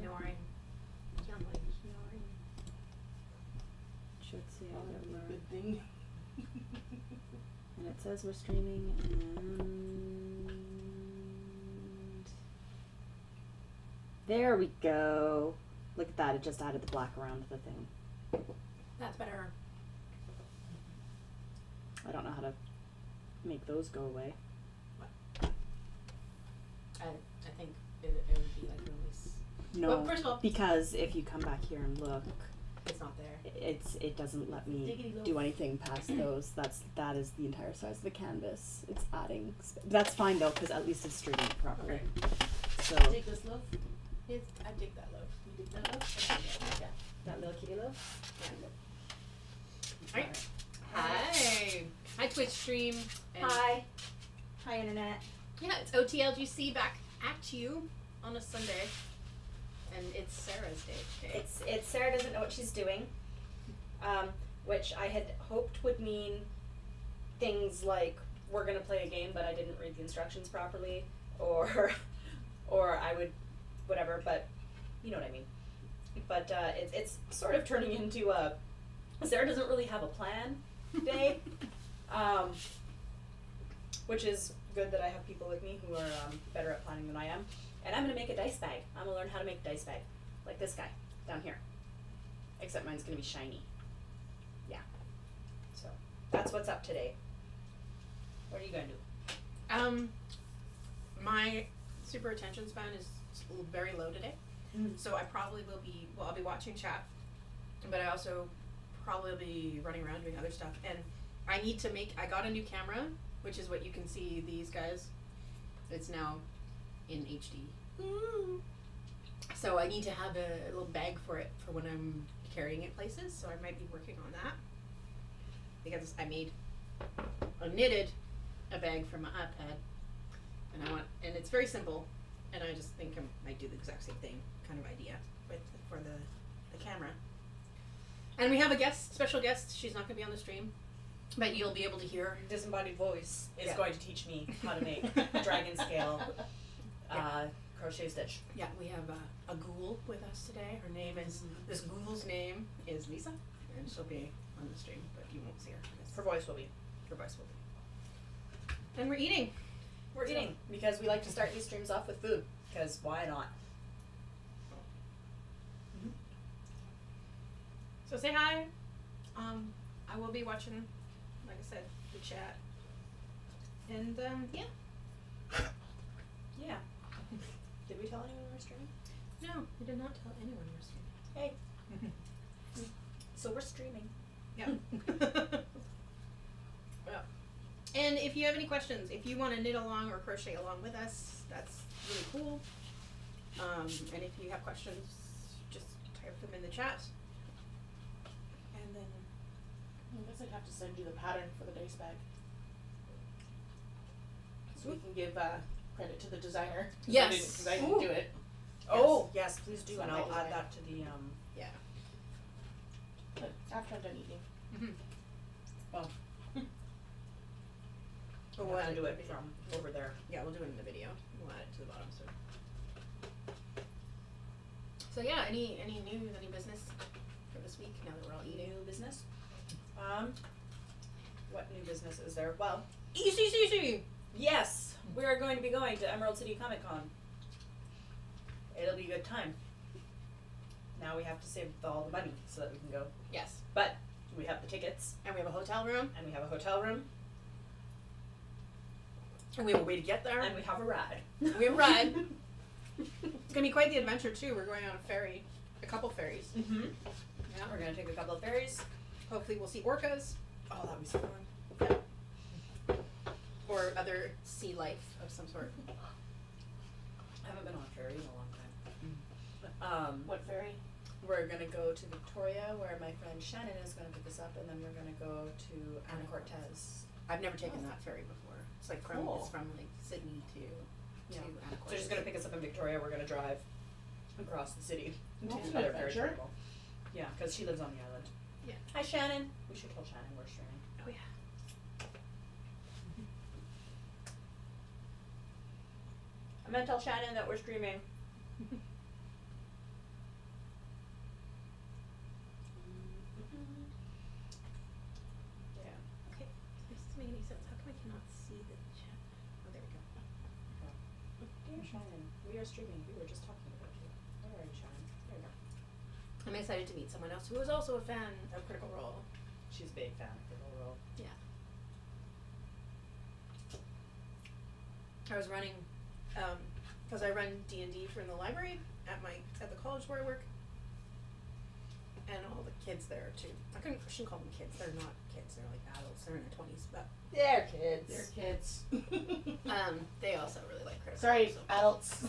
Snoring. Somebody's snoring. Should say Probably a good thing. And it says we're streaming and there we go. Look at that, it just added the black around the thing. That's better. I don't know how to make those go away. I think it would be like release. No, Well, first of all, because if you come back here and look, it's not there. it doesn't let me Diggity do anything past those. That is the entire size of the canvas. It's adding. That's fine though, because at least it's streaming properly. Okay. So Dig this loaf? I dig that loaf. You dig that loaf? Yeah. that little kitty loaf. Yeah. Hi. Hi, Twitch stream. And Hi. Hi, internet. yeah, it's OTLGC back at you on a Sunday, and it's Sarah's day today. It's Sarah doesn't know what she's doing, which I had hoped would mean things like we're gonna play a game, but I didn't read the instructions properly, or I would, whatever. But you know what I mean. But it's sort of turning into a Sarah doesn't really have a plan day, which is good that I have people with me who are better at planning than I am. And I'm gonna make a dice bag. I'm gonna learn how to make a dice bag, like this guy down here. Except mine's gonna be shiny. Yeah. So that's what's up today. What are you gonna do? My super attention span is very low today, so I probably will be. Well, I'll be watching chat, but I also probably will be running around doing other stuff. And I need to make. I got a new camera, which is what you can see these guys. It's now in HD. So I need to have a little bag for it for when I'm carrying it places. So I might be working on that because I knitted a bag for my iPad, and it's very simple. And I just think I might do the exact same thing, kind of idea, for the camera. And we have a special guest. She's not going to be on the stream, but you'll be able to hear. Disembodied voice is Yeah. going to teach me how to make dragon scale crochet stitch. Yeah, we have a ghoul with us today. Her name is, this ghoul's name is Lisa, and she'll be on the stream, but you won't see her. Her voice will be. Her voice will be. And we're eating. We're eating because we like to start these streams off with food. Because why not? So say hi. I will be watching, like I said, the chat. And yeah. Yeah. Did we tell anyone we were streaming? No, we did not tell anyone we were streaming. Hey. So we're streaming. Yeah. Well, and if you have any questions, if you want to knit along or crochet along with us, that's really cool. And if you have questions, just type them in the chat. And then I guess I'd have to send you the pattern for the dice bag. So we can give credit to the designer. Yes. Because I didn't do it. Oh, yes, please do, It's and not my I'll add design. that to the yeah. But after I'm done eating. Mm-hmm. well, But we'll have to do it from over there. Yeah, we'll do it in the video. We'll add it to the bottom. So yeah, any news, any business for this week? Now that we're all eating. New business? What new business is there? Well, ECCC. yes, we are going to be going to Emerald City Comic Con. It'll be a good time. Now we have to save all the money so that we can go. Yes. But we have the tickets, And we have a hotel room. and we have a hotel room, And we have a way to get there. and we have a ride. We have a ride. It's gonna be quite the adventure too. We're going on a ferry, a couple ferries. Mm-hmm. Yeah. We're gonna take a couple of ferries. Hopefully we'll see orcas. Oh, that'd be so fun. Yeah. Or other sea life of some sort. I haven't been on a ferry in a long time. What ferry? We're gonna go to Victoria, where my friend Shannon is gonna pick us up, and then we're gonna go to Ana Cortez. I've never taken that ferry before. It's like from Cool. it's from like Sydney to Yeah. Ana So she's gonna pick us up in Victoria. We're gonna drive across the city to That's an another ferry adventure. terminal. Yeah, because she lives on the island. Yeah. Hi, Shannon. We should tell Shannon we're streaming. Oh yeah. I'm gonna tell Shannon that we're streaming. We were just talking about you. All right, Sharon. There you go. I'm excited to meet someone else who is also a fan of Critical Role. She's a big fan of Critical Role. Yeah. I was running, because I run D&D from the library at the college where I work, and all the kids there too. I shouldn't call them kids. They're not kids. They're like adults. They're in their 20s, but They're kids. They're kids. they also really like Critical Sorry, Role, so. adults.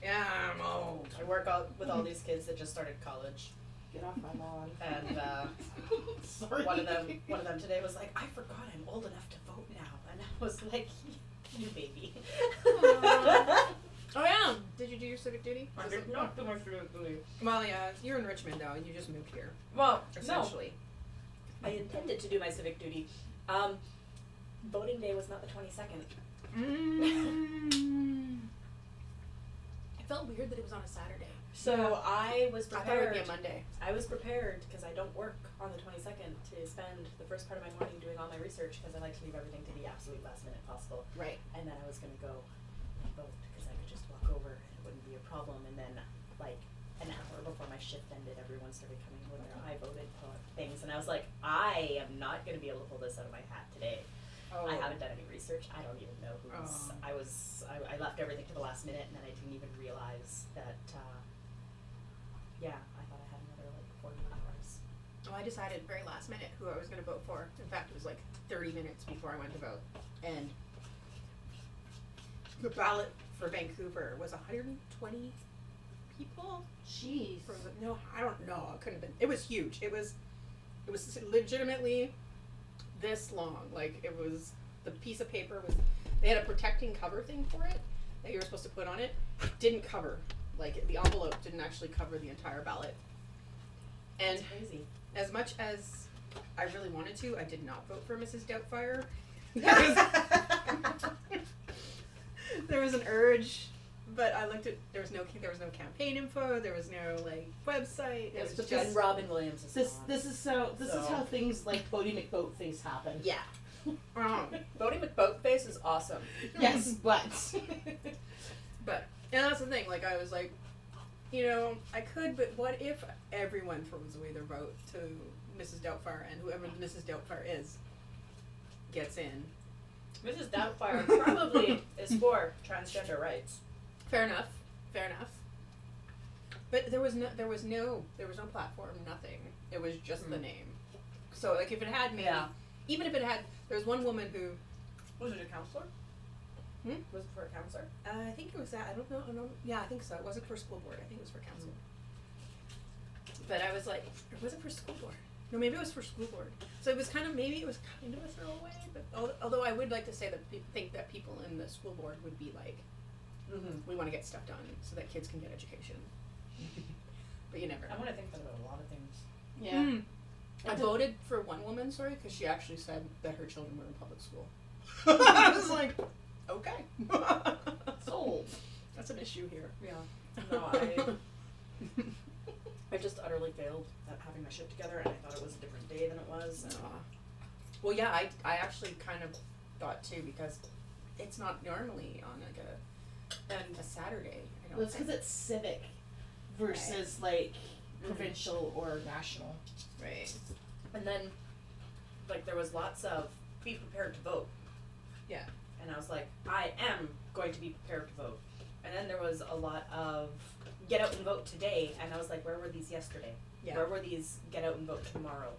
Yeah, I'm old. I work with all these kids that just started college, Get off my lawn. and Sorry. one of them today was like, "I forgot I'm old enough to vote now," and I was like, "You baby." Oh yeah. Did you do your civic duty? I did not do my civic duty. Well, yeah. You're in Richmond though, and you just moved here, Well, essentially. no, I intended to do my civic duty. Voting day was not the 22nd. It felt weird that it was on a Saturday. So I was I thought it would prepared. be a Monday. I was prepared because I don't work on the 22nd to spend the first part of my morning doing all my research because I like to leave everything to the absolute last minute possible. Right. And then I was going to go and vote because I could just walk over and it wouldn't be a problem. And then, like, an hour before my shift ended, everyone started coming with their I voted things. And I was like, I am not going to be able to pull this out of my hat today. Oh. I haven't done any research. I don't even know who's. Oh. I left everything to the last minute, and then I didn't even realize that. Yeah, I thought I had another like 40 hours. Oh, I decided very last minute who I was going to vote for. In fact, it was like 30 minutes before I went to vote, and the ballot for Vancouver was 120 people. Jeez. No, I don't know. It couldn't have been. It was huge. It was legitimately this long. Like, it was, the piece of paper was, they had a protecting cover thing for it that you were supposed to put on it. Didn't cover, like, the envelope didn't actually cover the entire ballot. And That's crazy. as much as I really wanted to, I did not vote for Mrs. Doubtfire. There was an urge, but I looked at, there was no campaign info, there was no, like, website. It was but just And Robin Williams is This is how things like Bodie McBoatface happen. Yeah. wrong. Bodie McBoatface is awesome. Yes, but But, and that's the thing, like, I was like, you know, I could, but what if everyone throws away their vote to Mrs. Doubtfire, and whoever Mrs. Doubtfire is gets in? Mrs. Doubtfire probably is for transgender rights. Fair enough. But there was no platform, nothing. It was just the name. So, like, if it had maybe, even if it had, there was one woman who, Was it a counselor? Was it for a counselor? I think it was that, I don't know, yeah, I think so. It wasn't for school board, I think it was for council. But I was like, or was it for school board? No, maybe it was for school board. So it was kind of a throwaway, but although I would like to say that think that people in the school board would be like, we want to get stuff done so that kids can get education. But you never know. I want to think that about a lot of things. yeah. I voted for one woman, because she actually said that her children were in public school. I was like, okay. Sold. That's an issue here. Yeah. No, I just utterly failed at having my shit together, and I thought it was a different day than it was. Well, yeah, I actually kind of thought too, because it's not normally on like a Saturday. I don't Well, it's think. because it's civic versus like provincial or national. Right. And then, like, there was lots of be prepared to vote. Yeah. And I was like, I am going to be prepared to vote. And then there was a lot of get out and vote today, and I was like, where were these yesterday? Yeah. Where were these get out and vote tomorrow?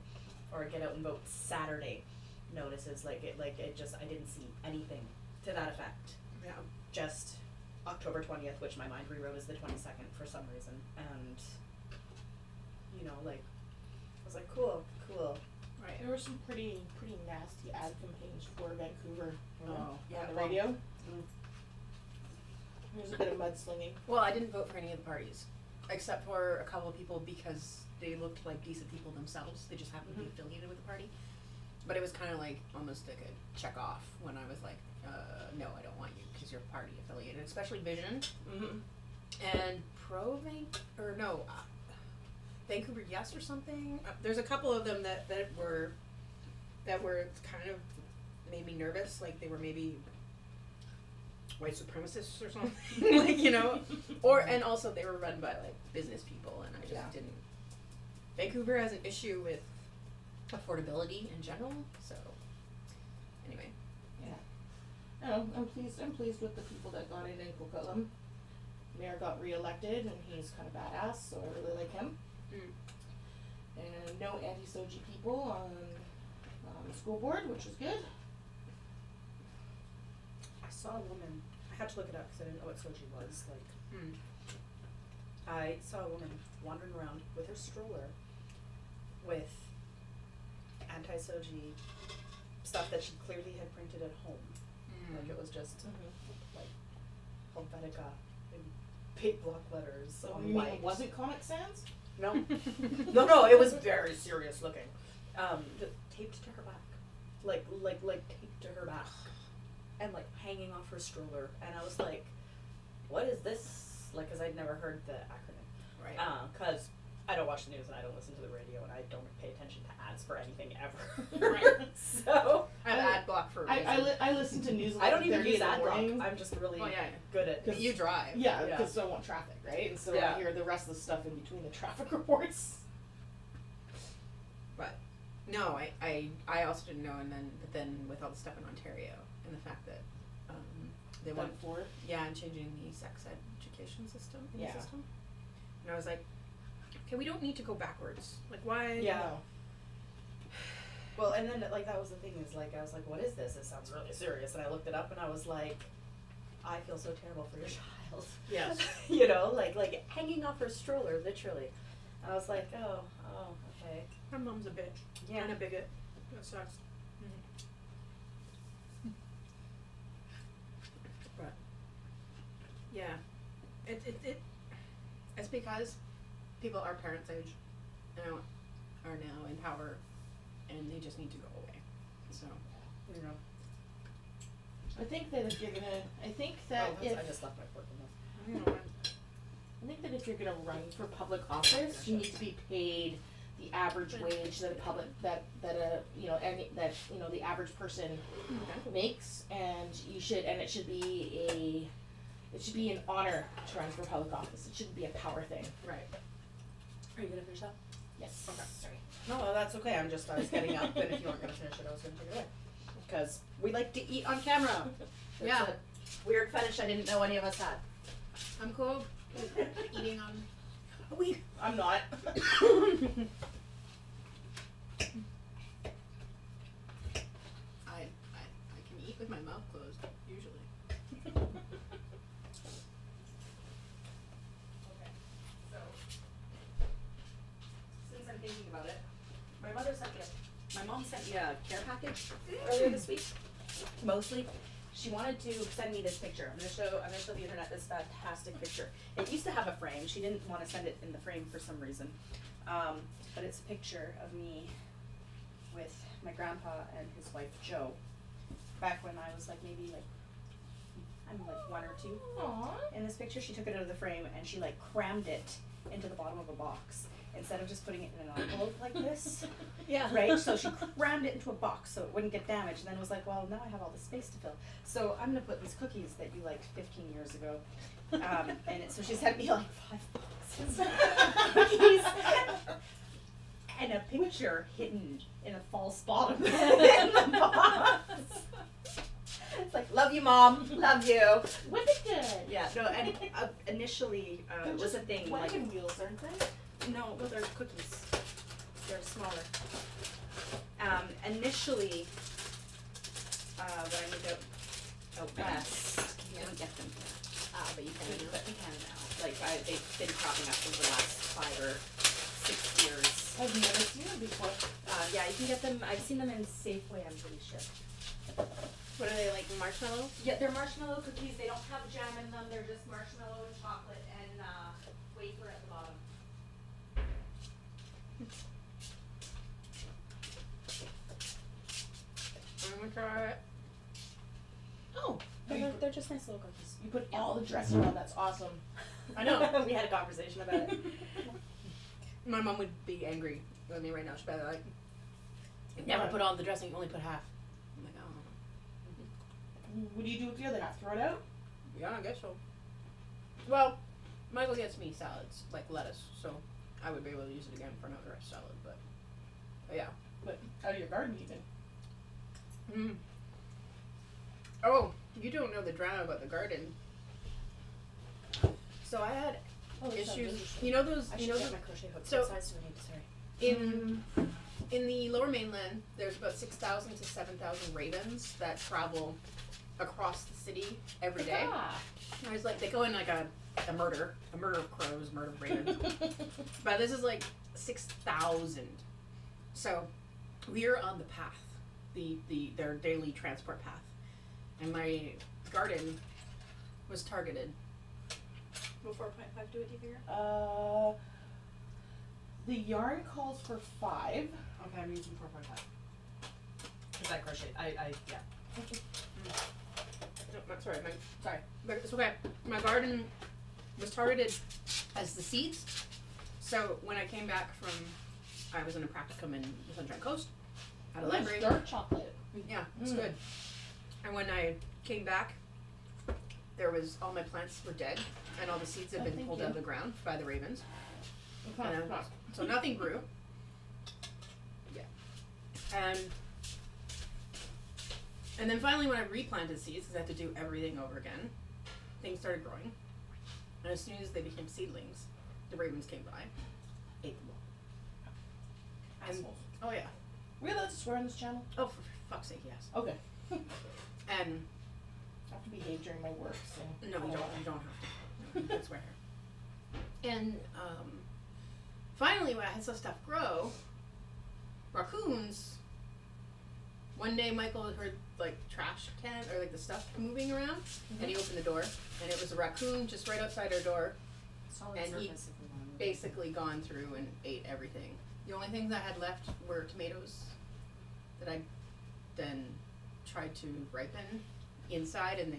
Or get out and vote Saturday notices? I didn't see anything to that effect. Yeah. Just October 20th, which my mind rewrote as the 22nd for some reason. And, you know, like, I was like, cool. Right. There were some pretty nasty ad campaigns for Vancouver Oh, yeah, on the well, radio. There was a bit of mudslinging. Well, I didn't vote for any of the parties, except for a couple of people because they looked like decent people themselves. They just happened to be affiliated with the party. But it was kind of like almost like a check off when I was like, no, I don't want you because you're party affiliated, especially Vision. And Vancouver Yes or something. There's a couple of them that were kind of made me nervous. Like they were maybe white supremacists or something, like, you know, and also they were run by like business people, and I just didn't. Vancouver has an issue with affordability in general, so anyway. No, I'm pleased with the people that got in Coquitlam. Mayor got re-elected, and he's kind of badass, so I really like him. And no anti-Soji people on the school board, which was good. I saw a woman. I had to look it up because I didn't know what soji was. Like, I saw a woman wandering around with her stroller with anti-soji stuff that she clearly had printed at home. Like it was just like Helvetica in big block letters. So on you white. mean it wasn't Comic Sans? No, no, it was very serious looking. Taped to her back, like taped to her back, and like hanging off her stroller. And I was like, "What is this?" Like, because I'd never heard the acronym. Right. Because I don't watch the news and I don't listen to the radio and I don't pay attention to ads for anything ever. Right. So I have ad block for a reason. I listen to news. I don't even use ad ad block. I'm just really good at. You drive. Yeah, because I want traffic, right? And so I hear the rest of the stuff in between the traffic reports. But no, I also didn't know, but then with all the stuff in Ontario and the fact that they went for and changing the sex education system in the system, and I was like, okay, we don't need to go backwards. Like, why? Yeah. Well, and then like that was the thing is like I was like, what is this? It sounds really serious, and I looked it up and I was like, I feel so terrible for your child. Yes. You know, like hanging off her stroller, literally. I was like, oh, okay. My mom's a bitch. Yeah. And a bigot. That sucks. But yeah, it's because people our parents' age, you know, are now in power, and they just need to go away. So, you know. I think that if you're gonna, I think that I just left my fork in this. I think that if you're gonna run for public office, you need to be paid the average wage that the average person makes, and it should be an honor to run for public office. It shouldn't be a power thing. Right. Are you gonna finish that? Yes. Okay. Sorry. No, that's okay. I was getting up, and if you weren't gonna finish it, I was gonna take it away. Because we like to eat on camera. That's a weird fetish I didn't know any of us had. I'm cool with eating on. I'm not. I can eat with my mouth closed usually. Okay. So since I'm thinking about it, my mom sent me a care package earlier this week. Mostly, she wanted to send me this picture. I'm gonna show the internet this fantastic picture. It used to have a frame. She didn't want to send it in the frame for some reason. But it's a picture of me with my grandpa and his wife Jo. Back when I was I'm 1 or 2. Aww. In this picture, she took it out of the frame and she crammed it into the bottom of a box instead of just putting it in an envelope like this. Yeah. Right? So she crammed it into a box so it wouldn't get damaged, and then was like, well, now I have all this space to fill. So I'm gonna put these cookies that you liked 15 years ago. So she sent me 5 boxes of cookies and a picture hidden in a false bottom in the box. It's like, love you, Mom. Love you. Was it good? Yeah. No. And initially, it was a thing. Wagon wheels, aren't they? No, well, they're cookies. They're smaller. Initially, when I moved out west, you don't get them here. But you can now. But you can now. They've been cropping up over the last 5 or 6 years. I've never seen them before. Yeah, you can get them. I've seen them in Safeway, I'm pretty sure. What are they, like marshmallow? Yeah, they're marshmallow cookies. They don't have jam in them. They're just marshmallow and chocolate and wafer at the bottom. I'm gonna try it. Oh. They're just nice little cookies. You put all the dressing on. That's awesome. I know. We had a conversation about it. My mom would be angry with me right now. She'd be like, never put all the dressing, only put half. I'm like, oh. What do you do with the other half? Throw it out? Yeah, I guess so. Well, Michael gets me salads, like lettuce, so I would be able to use it again for another salad, but yeah. But out of your garden even. Mm. Oh, you don't know the drama about the garden. So I had issues. You know those? I You should know get the, my crochet hook. so- What size do I need? Sorry. in the Lower Mainland, there's about 6,000 to 7,000 ravens that travel across the city every day. Ah. I was like, they go in like a murder of crows, murder of ravens. But this is like 6,000. So we're on the path, their daily transport path, and my garden was targeted. Will 4.5 do it, do you figure? The yarn calls for 5. Okay, I'm using 4.5. Cause I crochet. Yeah. No, sorry, but it's okay. My garden was targeted as the seeds. So when I came back I was in a practicum in the Sunshine Coast at a library. Dark chocolate. Yeah, it's good. And when I came back, all my plants were dead, and all the seeds had been pulled out of the ground by the ravens. So nothing grew. Yeah. And then finally, when I replanted seeds, because I had to do everything over again, things started growing. And as soon as they became seedlings, the ravens came by, ate them all. And, Assholes. oh yeah. Are we allowed to swear on this channel? Oh, for fuck's sake, yes. Okay. And I have to behave during my work, so. no, you don't have to. No, you can swear here. And finally, when I had some stuff grow, raccoons. One day, Michael heard like trash can or like the stuff moving around, and he opened the door, and it was a raccoon just right outside our door, Solid and he surface if we want to. basically gone through and ate everything. The only things I had left were tomatoes that I then tried to ripen inside, and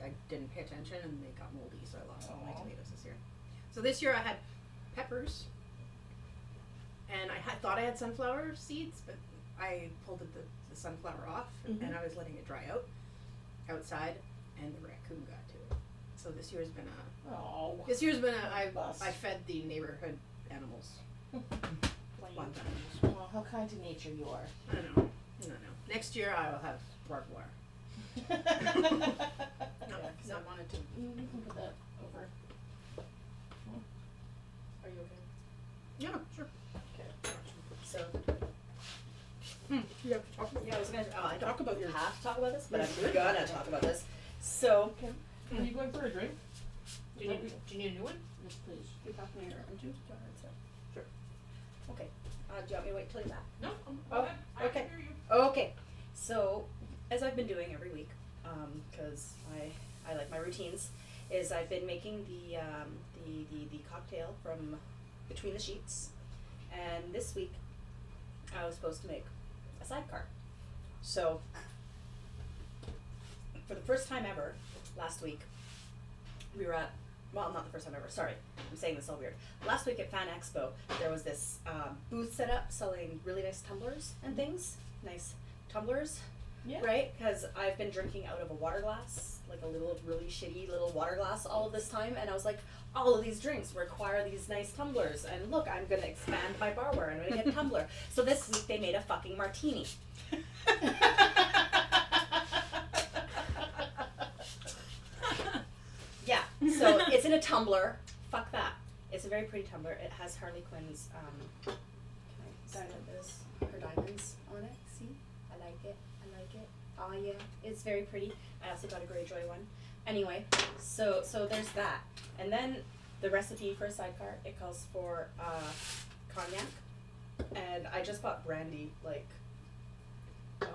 I didn't pay attention, and they got moldy, so I lost all my tomatoes this year. So this year I had peppers, and I thought I had sunflower seeds, but I pulled the sunflower off, and I was letting it dry out outside, and the raccoon got to it. So this year's been I fed the neighborhood animals. Wild animals. Oh, how kind to nature you are. I don't know. Next year I will have barbed wire. No, because I wanted to. You can put that over. Are you okay? Yeah, sure. Okay. So. You have to talk about Yeah, I was gonna. I talk don't about your. have to talk about this, but I'm gonna talk about this. So. Are you going for a drink? Do you need a new one? Yes, please. You pass me your orange juice? Sure. Okay. Do you want me to wait till you're back? No. Oh, okay. I can hear you. Okay. So, as I've been doing every week, because I like my routines, is I've been making the cocktail from Between the Sheets, and this week I was supposed to make a sidecar. So, for the first time ever, last week, we were at, well, not the first time ever, sorry, I'm saying this all weird. Last week at Fan Expo, there was this booth set up selling really nice tumblers and things. Nice tumblers, Yeah. right? Because I've been drinking out of a water glass, like a little really shitty little water glass all of this time, and I was like, all of these drinks require these nice tumblers, and look, I'm gonna expand my barware, I'm gonna get a tumbler. So this week they made a fucking martini. Yeah, so it's in a tumbler. Fuck that. It's a very pretty tumbler. It has Harley Quinn's can I diamond this? Her diamonds on it. See? I like it. Oh yeah. It's very pretty. I also got a Greyjoy one. Anyway, so there's that. And then the recipe for a sidecar, it calls for cognac. And I just bought brandy like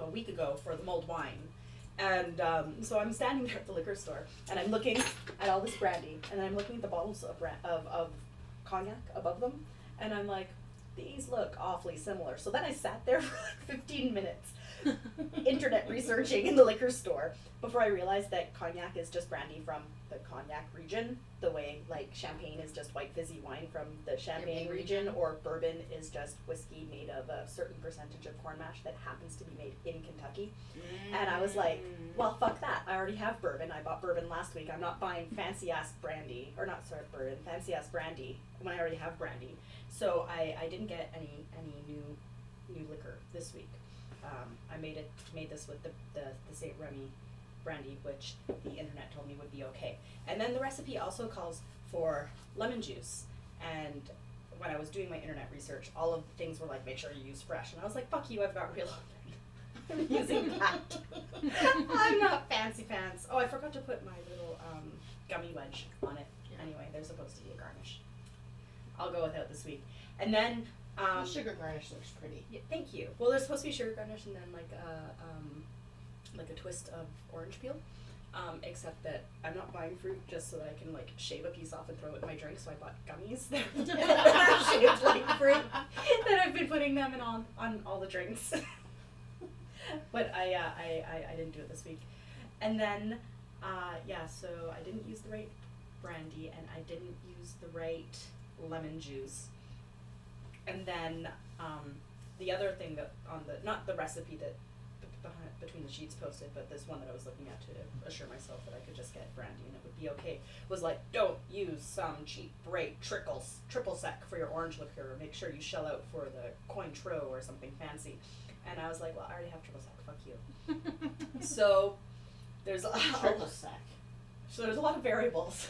a week ago for the mulled wine. And so I'm standing there at the liquor store, and I'm looking at all this brandy, and I'm looking at the bottles of cognac above them, and I'm like, these look awfully similar. So then I sat there for like 15 minutes internet researching in the liquor store before I realized that cognac is just brandy from the cognac region, the way like champagne is just white fizzy wine from the Champagne region, or bourbon is just whiskey made of a certain percentage of corn mash that happens to be made in Kentucky. And I was like, well, fuck that. I already have bourbon. I bought bourbon last week. I'm not buying fancy ass brandy, or not sorry, bourbon, fancy ass brandy when I already have brandy. So I didn't get any new liquor this week. I made this with the St. Remy brandy, which the internet told me would be okay. And then the recipe also calls for lemon juice. And when I was doing my internet research, all of the things were like, make sure you use fresh. And I was like, fuck you, I've got real lemon. I'm using that. I'm not fancy pants. Oh, I forgot to put my little gummy wedge on it. Yeah. Anyway, they're supposed to be a garnish. I'll go without this week. And then the sugar garnish looks pretty. Yeah, thank you. Well, there's supposed to be sugar garnish and then like a twist of orange peel. Except that I'm not buying fruit just so that I can like shave a piece off and throw it in my drink. So I bought gummies that are shaped like fruit that I've been putting them in on all the drinks. But I didn't do it this week. And then so I didn't use the right brandy and I didn't use the right lemon juice. And then the other thing that on the, not the recipe that between the sheets posted, but this one that I was looking at to assure myself that I could just get brandy and it would be okay, was like, don't use some cheap rate triple sec for your orange liqueur. Make sure you shell out for the Cointreau or something fancy. And I was like, well, I already have triple sec, fuck you. So there's triple sec. So there's a lot of variables.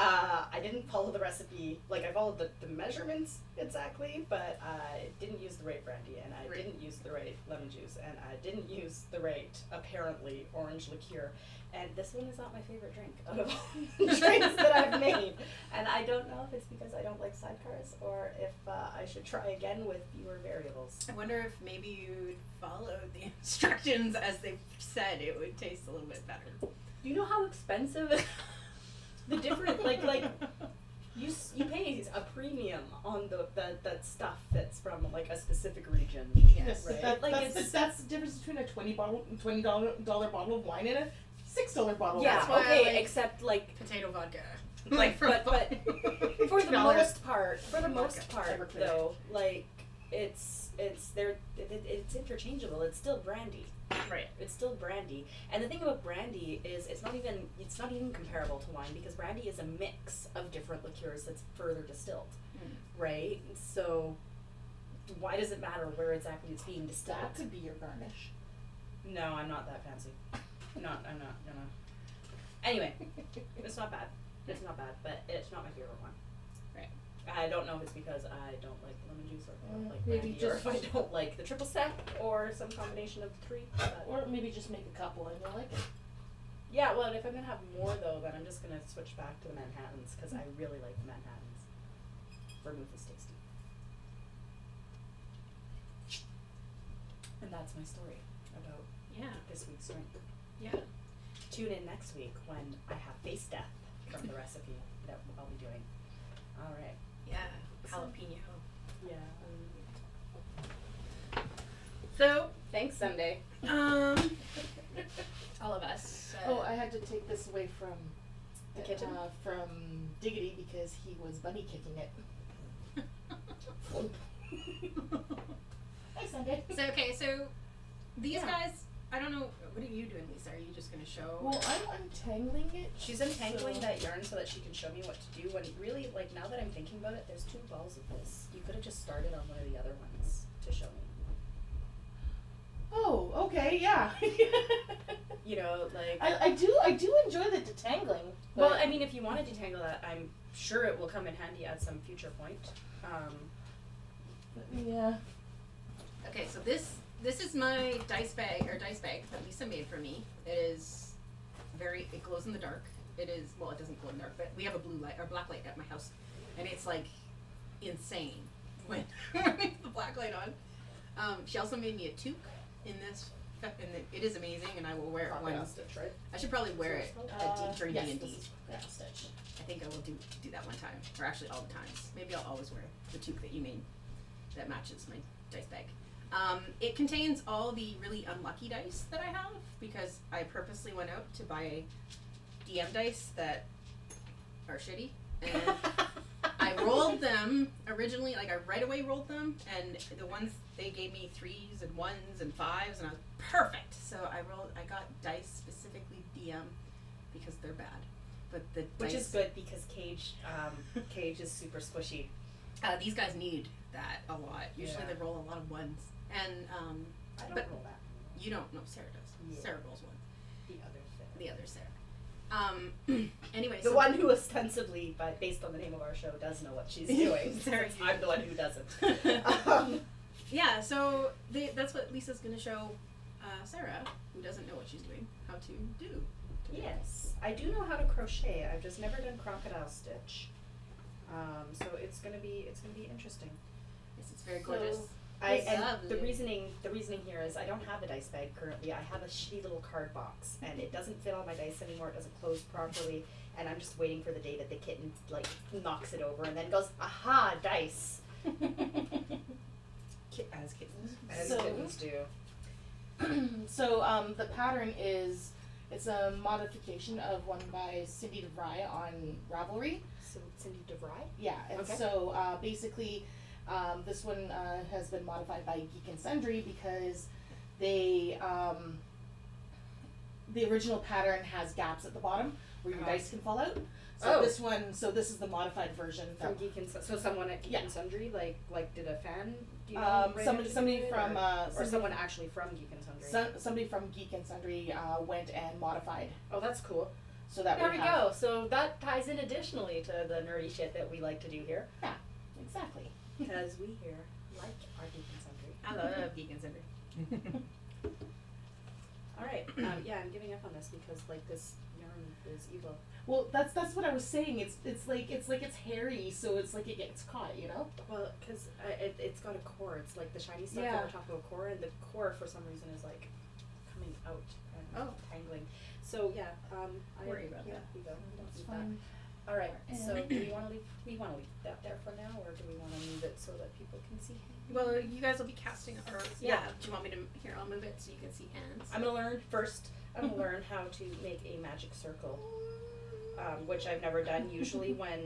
I didn't follow the recipe, like I followed the measurements exactly, but I didn't use the right brandy, and I didn't use the right lemon juice, and I didn't use the right, apparently, orange liqueur. And this one is not my favorite drink out of all the drinks that I've made. And I don't know if it's because I don't like sidecars, or if I should try again with fewer variables. I wonder if maybe you followed the instructions as they said, it would taste a little bit better. Do you know how expensive the different like you pay a premium on that stuff that's from like a specific region. Yes, right? That's the difference between a $20 bottle of wine and a $6 bottle. Yeah, of wine. okay, like except like potato vodka. Like, but for the most part, though, like it's interchangeable. It's still brandy. Right. It's still brandy. And the thing about brandy is it's not even comparable to wine, because brandy is a mix of different liqueurs that's further distilled. Right? So why does it matter where exactly it's being distilled? That could be your garnish. No, I'm not that fancy. I'm not. Anyway, it's not bad. It's not bad, but it's not my favorite one. Right. I don't know if it's because I don't like lemon juice, or if I don't like maybe brandy, or if I don't like the triple sec, or some combination of the three. Or maybe just make a couple and you'll like it. Yeah, well, if I'm gonna have more though, then I'm just gonna switch back to the Manhattans, because I really like the Manhattans. Vermouth is tasty. And that's my story about this week's drink. Yeah. Tune in next week when I have face death from the recipe that I'll be doing. All right. Yeah. Jalapeno. Yeah. So Thanks, Sunday. all of us. I had to take this away from The kitchen? From Diggity because he was bunny kicking it. Hi, Sunday. So these guys, I don't know, what are you doing, Lisa? Are you just going to show? Well, I'm untangling it. She's untangling that yarn so that she can show me what to do. When really, like, now that I'm thinking about it, there's 2 balls of this. You could have just started on one of the other ones to show me. Oh, okay, yeah. You know, like I do enjoy the detangling. Well, I mean, if you want to detangle that, I'm sure it will come in handy at some future point. Yeah. Okay, so this is my dice bag that Lisa made for me. It is it glows in the dark. It is, well, it doesn't glow in the dark, but we have a blue light or black light at my house, and it's like insane when it's the black light on. She also made me a toque in this, and it is amazing, and I will wear it when stitch, right? I should probably wear it during yes, D&D. this is crocodile stitch. I think I will do that one time, or actually all the times. Maybe I'll always wear the toque that you made that matches my dice bag. It contains all the really unlucky dice that I have because I purposely went out to buy DM dice that are shitty, and I rolled them originally, like I right away rolled them, and the ones they gave me 3s and 1s and 5s, and I was perfect. So I got dice specifically DM because they're bad, but the Which dice, is good because Cage is super squishy. these guys need that a lot. Usually Yeah. they roll a lot of 1s, and I don't but roll that. you don't know. Sarah does. Yeah. Sarah rolls 1. The other Sarah. The other Sarah. Anyway, The so one who ostensibly, but based on the name of our show, does know what she's doing. Sarah. I'm the one who doesn't. Yeah, so that's what Lisa's going to show Sarah, who doesn't know what she's doing, how to do. Yes, I do know how to crochet. I've just never done crocodile stitch. So it's gonna be interesting. Yes, it's very gorgeous. And Lovely. the reasoning here is I don't have a dice bag currently. I have a shitty little card box, and it doesn't fit all my dice anymore. It doesn't close properly, and I'm just waiting for the day that the kitten like knocks it over and then goes, "Aha, dice!" As kittens. As So- kittens do. So the pattern is, it's a modification of one by Cindy DeVry on Ravelry. So Cindy DeVry. Yeah, and Okay. so basically this one has been modified by Geek and Sundry because they the original pattern has gaps at the bottom where your dice can fall out. So Oh. this is the modified version. From Geek and so someone at Geek Yeah. and Sundry like did a fan. Do you know, write somebody it, from or someone actually from Geek and Sundry. somebody from Geek and Sundry went and modified. Oh, that's cool. So that There we we have, go. So that ties in additionally to the nerdy shit that we like to do here, Exactly. because we here like our Geek and Sundry. I love Geek and Sundry. All right. Yeah, I'm giving up on this because like this yarn is evil. Well, that's what I was saying. It's like it's hairy, so it's like it gets caught, you know. Well, because it's got a core. It's like the shiny stuff Yeah. on the top of a core, and the core for some reason is like coming out and tangling. So yeah, Worry about that. We don't That's do fine. that. All right. So And- do we want to leave? We want to leave that there for now, or do we want to move it so that people can see him? Well, you guys will be casting, or Yeah. do you want me to? Here, I'll move it so you can see hands. I'm gonna learn first. I'm gonna learn how to make a magic circle, which I've never done. Usually, when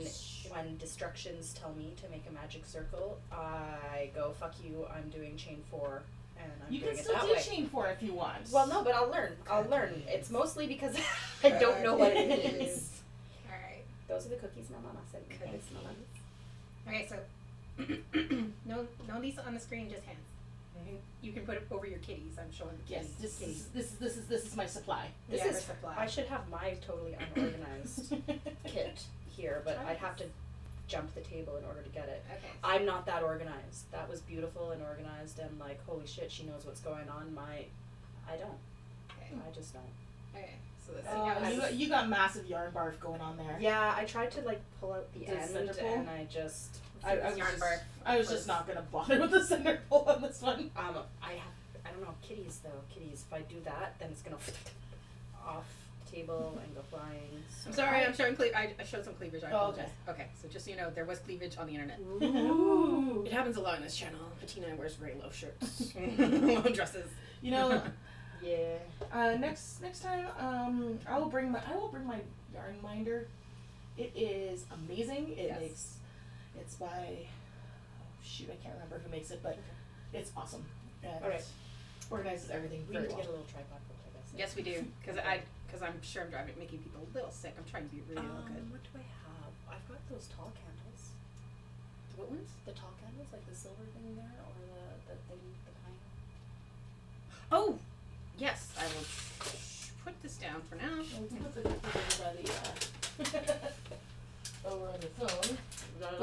destructions tell me to make a magic circle, I go fuck you. I'm doing chain 4, and I'm You doing can it still that do way. chain 4 if you want. Well, no, but I'll learn. It's mostly because I don't know what it means. All right. Those are the cookies my mama sent me. Thanks, mama. Okay, so no Lisa on the screen, just hands. You can put it over your kitties. I'm showing the Yes, kitties. this is my supply. This Yeah, is. her supply. I should have my totally unorganized kit here, but I'd have to jump the table in order to get it. Okay. I'm not that organized. That was beautiful and organized and like, holy shit, she knows what's going on. I don't. Okay. I just don't. Okay. So let's see Oh, how you got massive yarn barf going on there. Yeah, I tried to like pull out the The end center pull? and I just. I was yarn just, barf. I was just not gonna bother with the center pull on this one. I don't know, kitties though. Kitties. If I do that, then it's gonna off the table and go flying. So I'm sorry, I'm showing I showed some cleavage. I Oh, apologize. Okay, so just so you know, there was cleavage on the internet. Ooh. It happens a lot on this channel. Patina wears very low shirts, low dresses. You know, Yeah. next time, I will bring my yarn minder. It is amazing. It Yes. makes, it's by, oh shoot, I can't remember who makes it, but it's awesome. And Alright. organizes everything We very need to well. get a little tripod for I guess. Yes, we do, because I'm sure I'm making people a little sick. I'm trying to be really good. What do I have? I've got those tall candles. What ones? The tall candles, like the silver thing there, or the thing, the pine. Oh, yes, I will put this down for now. We'll put the over by the, over on the phone, but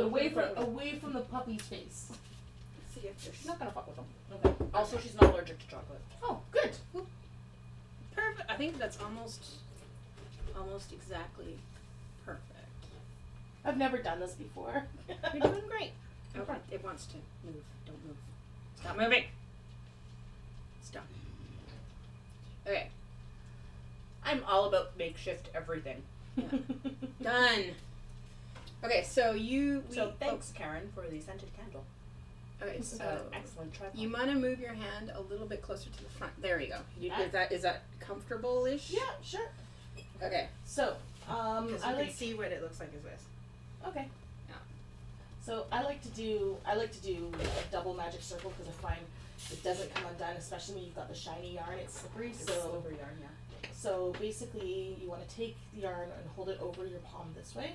away from the puppy's face. Let's see if She's not gonna fuck with them. Okay. Also, she's not allergic to chocolate. Oh, good. Perfect. I think that's almost exactly perfect. I've never done this before. You're doing great. Okay, it wants to move. Don't move. Stop moving. Stop. Okay. I'm all about makeshift everything. Yeah. Done. Okay, so So thanks, Karen, for the scented candle. Okay, This is so an excellent tripod. you want to move your hand a little bit closer to the front. There you go. Is that comfortable-ish? Yeah, sure. Okay. So, Because I you like can see what it looks like as this. Okay. Yeah. So I like to do a double magic circle because I find it doesn't come undone, especially when you've got the shiny yarn. It's slippery. It's So slippery yarn, yeah. So basically, you want to take the yarn and hold it over your palm this way,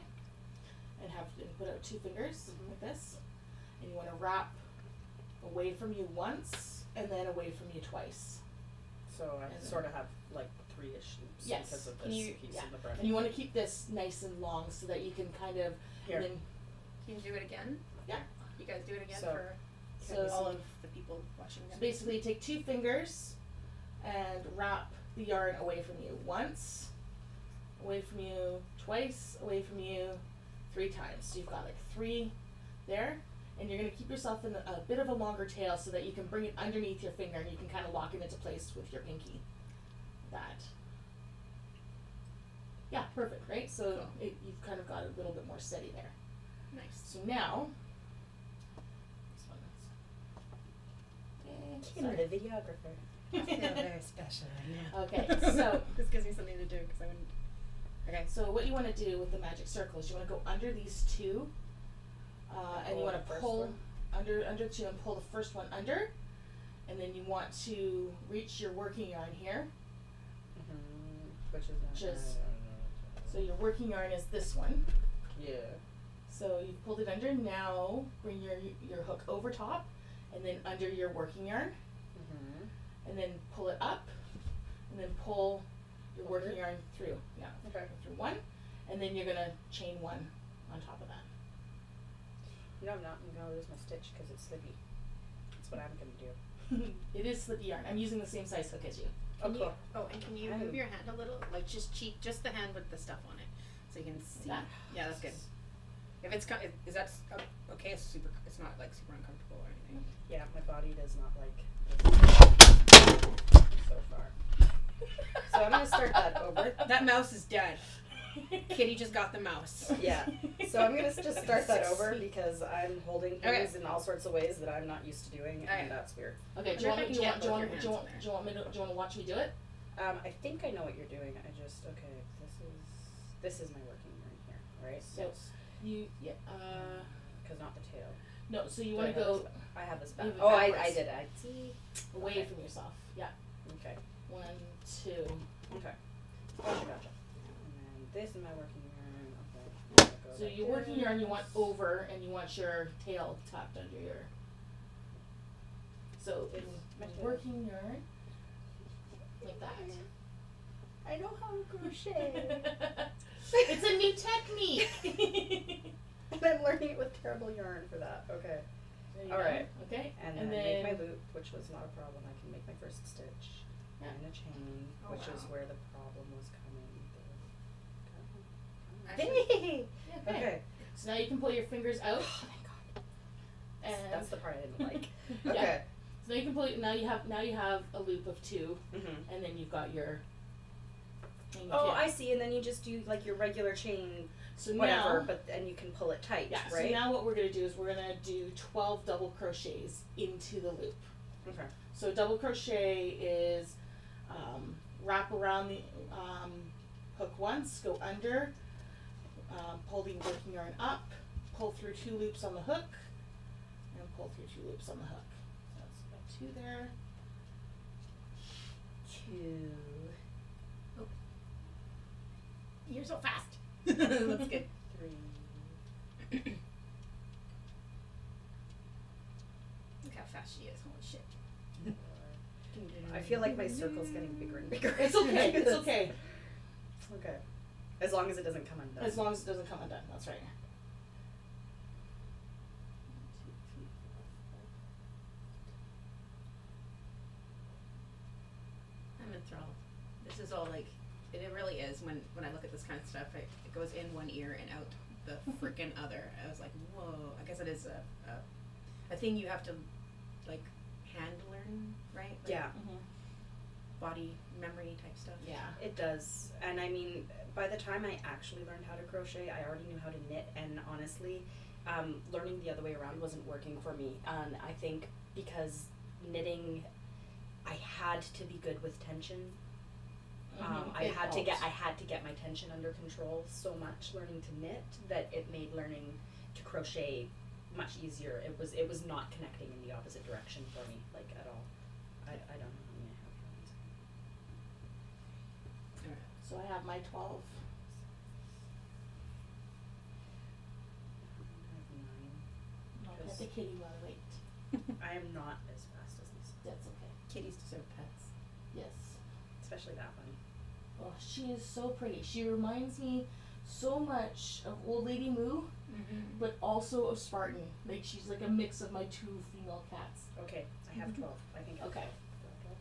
and put out 2 fingers like this, and you want to wrap away from you once and then away from you twice. So I sort of have like 3-ish loops Yes. because of this piece in the front. And you want to keep this nice and long so that you can kind of Here. and then Can you do it again? Yeah. You guys do it again So- So- all of the people watching. so basically take 2 fingers and wrap the yarn away from you once, away from you twice, away from you 3 times. So you've got like 3 there, and you're going to keep yourself in a bit of a longer tail so that you can bring it underneath your finger and you can kind of lock it into place with your pinky. That. Yeah, perfect, right? So you've kind of got a little bit more steady there. Nice. So now, this one is, Kim, the videographer. I feel very special right now. Okay, so this gives me something to do because I wouldn't. Okay. So what you want to do with the magic circle is you want to go under these 2, and you want to pull under 2 and pull the first one under, and then you want to reach your working yarn here. Which is So your working yarn is this one. yeah. So you've pulled it under. Now bring your hook over top, and then under your working yarn, and then pull it up, and then pull your working yarn through. Yeah. Okay. Through 1, and then you're gonna chain 1 on top of that. You know, I'm not gonna lose my stitch because it's slippy. That's what I'm gonna do. It is slippy yarn. I'm using the same size hook as you. Can you, cool. and can you move your hand a little? Like just the hand with the stuff on it, so you can see. That? Yeah, that's good. If it's is that okay? It's super. It's not like super uncomfortable or anything. Yeah, my body does not like this so far. So I'm gonna start that over. That mouse is dead. Kitty just got the mouse. Yeah. So I'm gonna just start that over because I'm holding things in all sorts of ways that I'm not used to doing, and that's weird. Okay. Do you want to watch me do it? I think I know what you're doing. I just this is my working yarn here, right? So because not the tail. No. So you want to go. I have this You back. have it Oh, backwards. I did. I see. Away Okay. from yourself. Yeah. Okay. 1, 2. Okay. Gotcha. And then this is my working yarn. Okay. So your working yarn you want over, and you want your tail tucked under your. So in working yarn, like that. I know how to crochet. It's a new technique. And I'm learning it with terrible yarn for that. Okay. All right. Okay. And then make my loop, which was not a problem. I can make my first stitch and a chain, which is where the problem was coming. Okay. So now you can pull your fingers out. Oh, thank God. And That's the part I didn't like. Yeah. Okay. So now you can pull. Now you have a loop of 2, Mm-hmm. and then you've got your. Oh, I see. And then you just do like your regular chain, So whatever, now, and you can pull it tight, yeah. right? So now what we're gonna do is we're gonna do 12 double crochets into the loop. Okay. So double crochet is wrap around the hook once, go under, pull the working yarn up, pull through 2 loops on the hook, and pull through 2 loops on the hook. So that's about 2 there. 2. Oh. You're so fast. That's good. 3. Look how fast she is. Holy shit. 4. I feel like my circle's getting bigger and bigger. It's okay. It's okay. Okay. As long as it doesn't come undone. As long as it doesn't come undone. That's right. 1, 2, 3, 4. I'm enthralled. This is all like, it really is. When I look at this kind of stuff, it goes in one ear and out the freaking other. I was like, whoa. I guess it is a thing you have to like hand learn, right? Like, Yeah. body memory type stuff. Yeah. It does. And I mean, by the time I actually learned how to crochet, I already knew how to knit, and honestly, learning the other way around wasn't working for me. And I think because knitting, I had to be good with tension. I had to get my tension under control so much learning to knit that it made learning to crochet much easier. It was not connecting in the opposite direction for me, like, at all. I don't know how many I have. So I have my 12. I have 9. I'll pet the kitty while I wait. I am not as fast as these, That's okay. Kitties deserve pets. Yes. especially that one. Oh, she is so pretty. She reminds me so much of Old Lady Moo, but also of Spartan. Like, she's like a mix of my two female cats. Okay, I have 12. I think I have Okay. 12.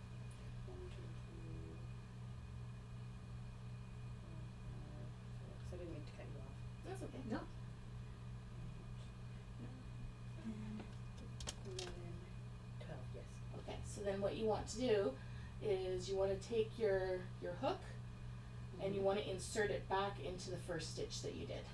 1, 2, 3, 4, 5, 6. I didn't mean to cut you off. That's okay. No. 11, 12, yes. Okay, so then what you want to do is you want to take your hook and you want to insert it back into the first stitch that you did.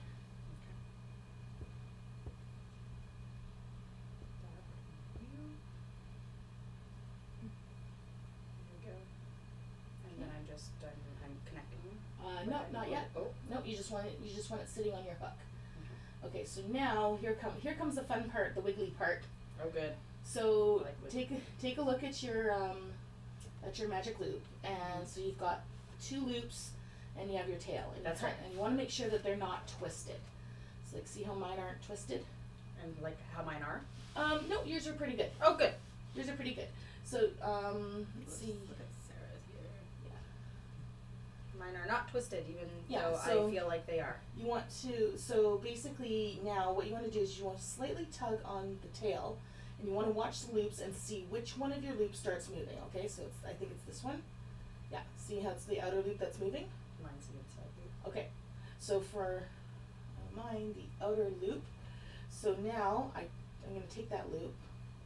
I'm connecting them. No, not yet. Oh. No, you just want it sitting on your hook. Okay, so now here comes the fun part, the wiggly part. Oh, good. So I like take a look at your magic loop, and so you've got 2 loops, and you have your tail. And That's right. And you want to make sure that they're not twisted. So like, see how mine aren't twisted? And like how mine are? No, yours are pretty good. Oh, good. Yours are pretty good. So let's see. Look at Sarah's here. Mine are not twisted, even Yeah, though so I feel like they are. you want to, so basically now what you want to do is you want to slightly tug on the tail, and you want to watch the loops and see which one of your loops starts moving, okay? So I think it's this one. Yeah, see how it's the outer loop that's moving? Mine's the inside loop. Okay, so for mine, the outer loop, so now I'm going to take that loop,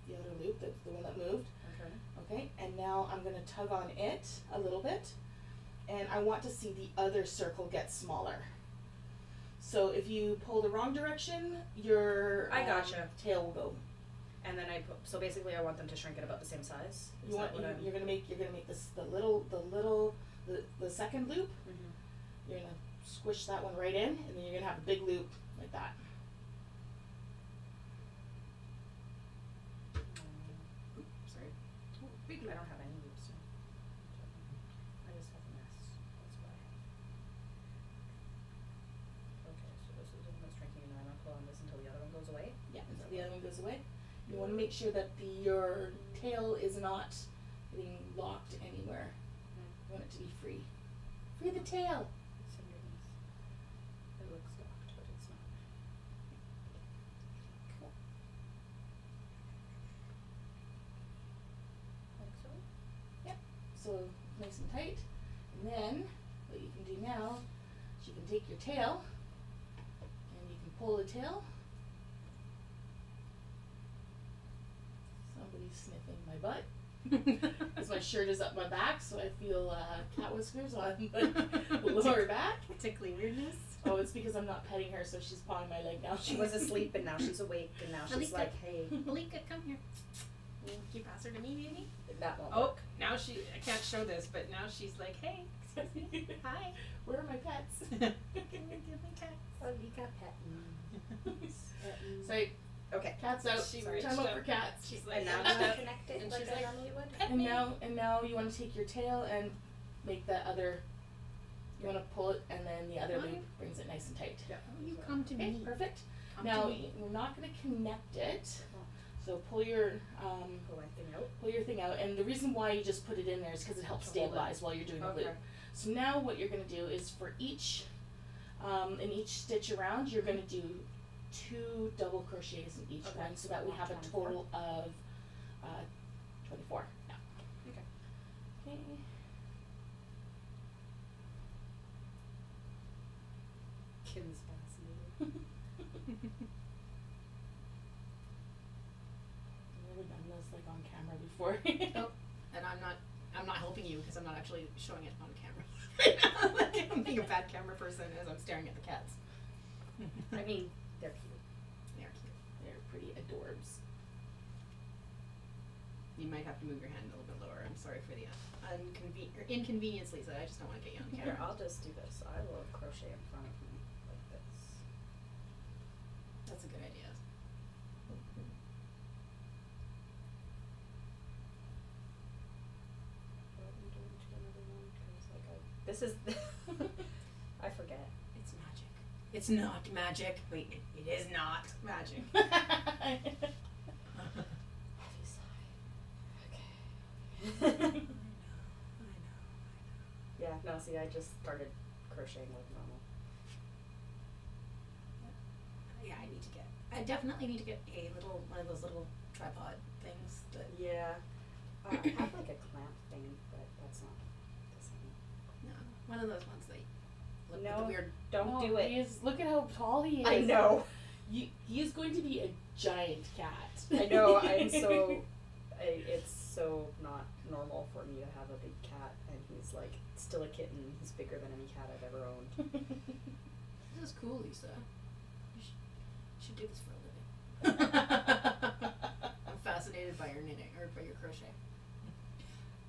the outer loop, the one that moved, okay, and now I'm going to tug on it a little bit, and I want to see the other circle get smaller. So if you pull the wrong direction, your I gotcha. tail will go. And then so basically I want them to shrink at about the same size. You're gonna make this the second loop. You're gonna squish that one right in, and then you're gonna have a big loop like that. Sorry. I don't have any loops. I just have a mess. That's what I have. Okay, so this is the one that's shrinking, and I'm gonna pull on this until the other one goes away. Yeah, until the other one goes away. You want to make sure that your tail is not getting locked anywhere. You want it to be free. Free the tail. It's underneath. It looks locked, but it's not. Cool. Like so? Yep. So nice and tight. And then what you can do now is you can take your tail and you can pull the tail. Somebody's sniffing my butt. Because my shirt is up my back, so I feel cat whiskers on the lower back. Tickly weirdness. Oh, it's because I'm not petting her, so she's pawing my leg now. She was asleep and now she's awake and now she's Malika. like, hey. Malika, come here. Can you pass her to me, baby? That won't Oh, work. now I can't show this, but now she's like, hey, excuse me, hi. Where are my pets? Can you give me cats? Malika petting. Say, Okay. cat's out. She Time reached out up. for cats. She's like, And now "Ah." just connect it And like she's I like, normally would. pet And me. now you want to take your tail and make the other. You want to pull it, and then the other loop brings it nice and tight. Yeah. Oh, you come to Okay, me. perfect. Come Now to me. we're not going to connect it, so pull your Pull my thing out. thing out. And the reason why you just put it in there is because it helps To hold it. stabilize while you're doing the Okay. loop. So now what you're going to do is for each in each stitch around, you're going to do 2 double crochets in each Okay, one, so so that we not have a 24. total of 24. Yeah. Okay. Okay. Kim's fascinated. I've never done this like on camera before. Oh, and I'm not helping you because I'm not actually showing it on camera. Like, I'm being a bad camera person as I'm staring at the cats. I mean, they're cute. They're pretty adorbs. You might have to move your hand a little bit lower. I'm sorry for the inconvenience, Lisa. I just don't want to get you on Here, camera. I'll just do this. I will crochet in front of me like this. That's a good idea. This is. I forget. It's magic. It's not magic. Wait, it is not magic. Heavy sigh. Okay. I know. Yeah, no, see, I just started crocheting like normal. Yeah, I definitely need to get one of those little tripod things that. Yeah. I have like a clamp thing, but that's not the same. No, one of those ones that look with No, the weird. don't do it. Look at how tall he is. I know. He is going to be a giant cat. I know. It's so not normal for me to have a big cat, and he's like still a kitten. He's bigger than any cat I've ever owned. This is cool, Lisa. You should do this for a living. I'm fascinated by your knitting or by your crochet.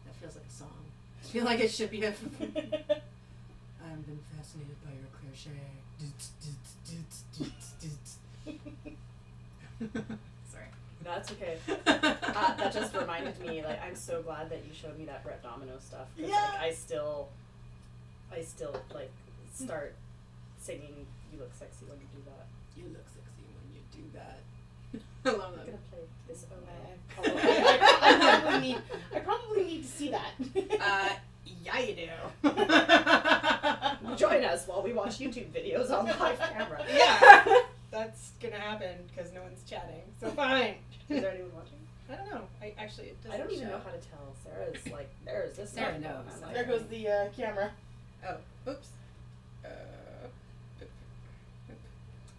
That feels like a song. I feel like it should be a. I've been fascinated by your crochet. Sorry. That's okay. That just reminded me. Like, I'm so glad that you showed me that Brett Domino stuff. 'Cause, Yeah. like, I still like start singing. You look sexy when you do that. You look sexy when you do that. I love I'm that. gonna play this. I probably need to see that. Yeah, you do. Join us while we watch YouTube videos on live camera. Yeah, that's gonna happen because no one's chatting. So fine. Is there anyone watching? I don't know. It doesn't I don't even show. know how to tell. Sarah's like, there's this. Sarah smartphone. knows. I'm like, There goes the camera. Oh, oops.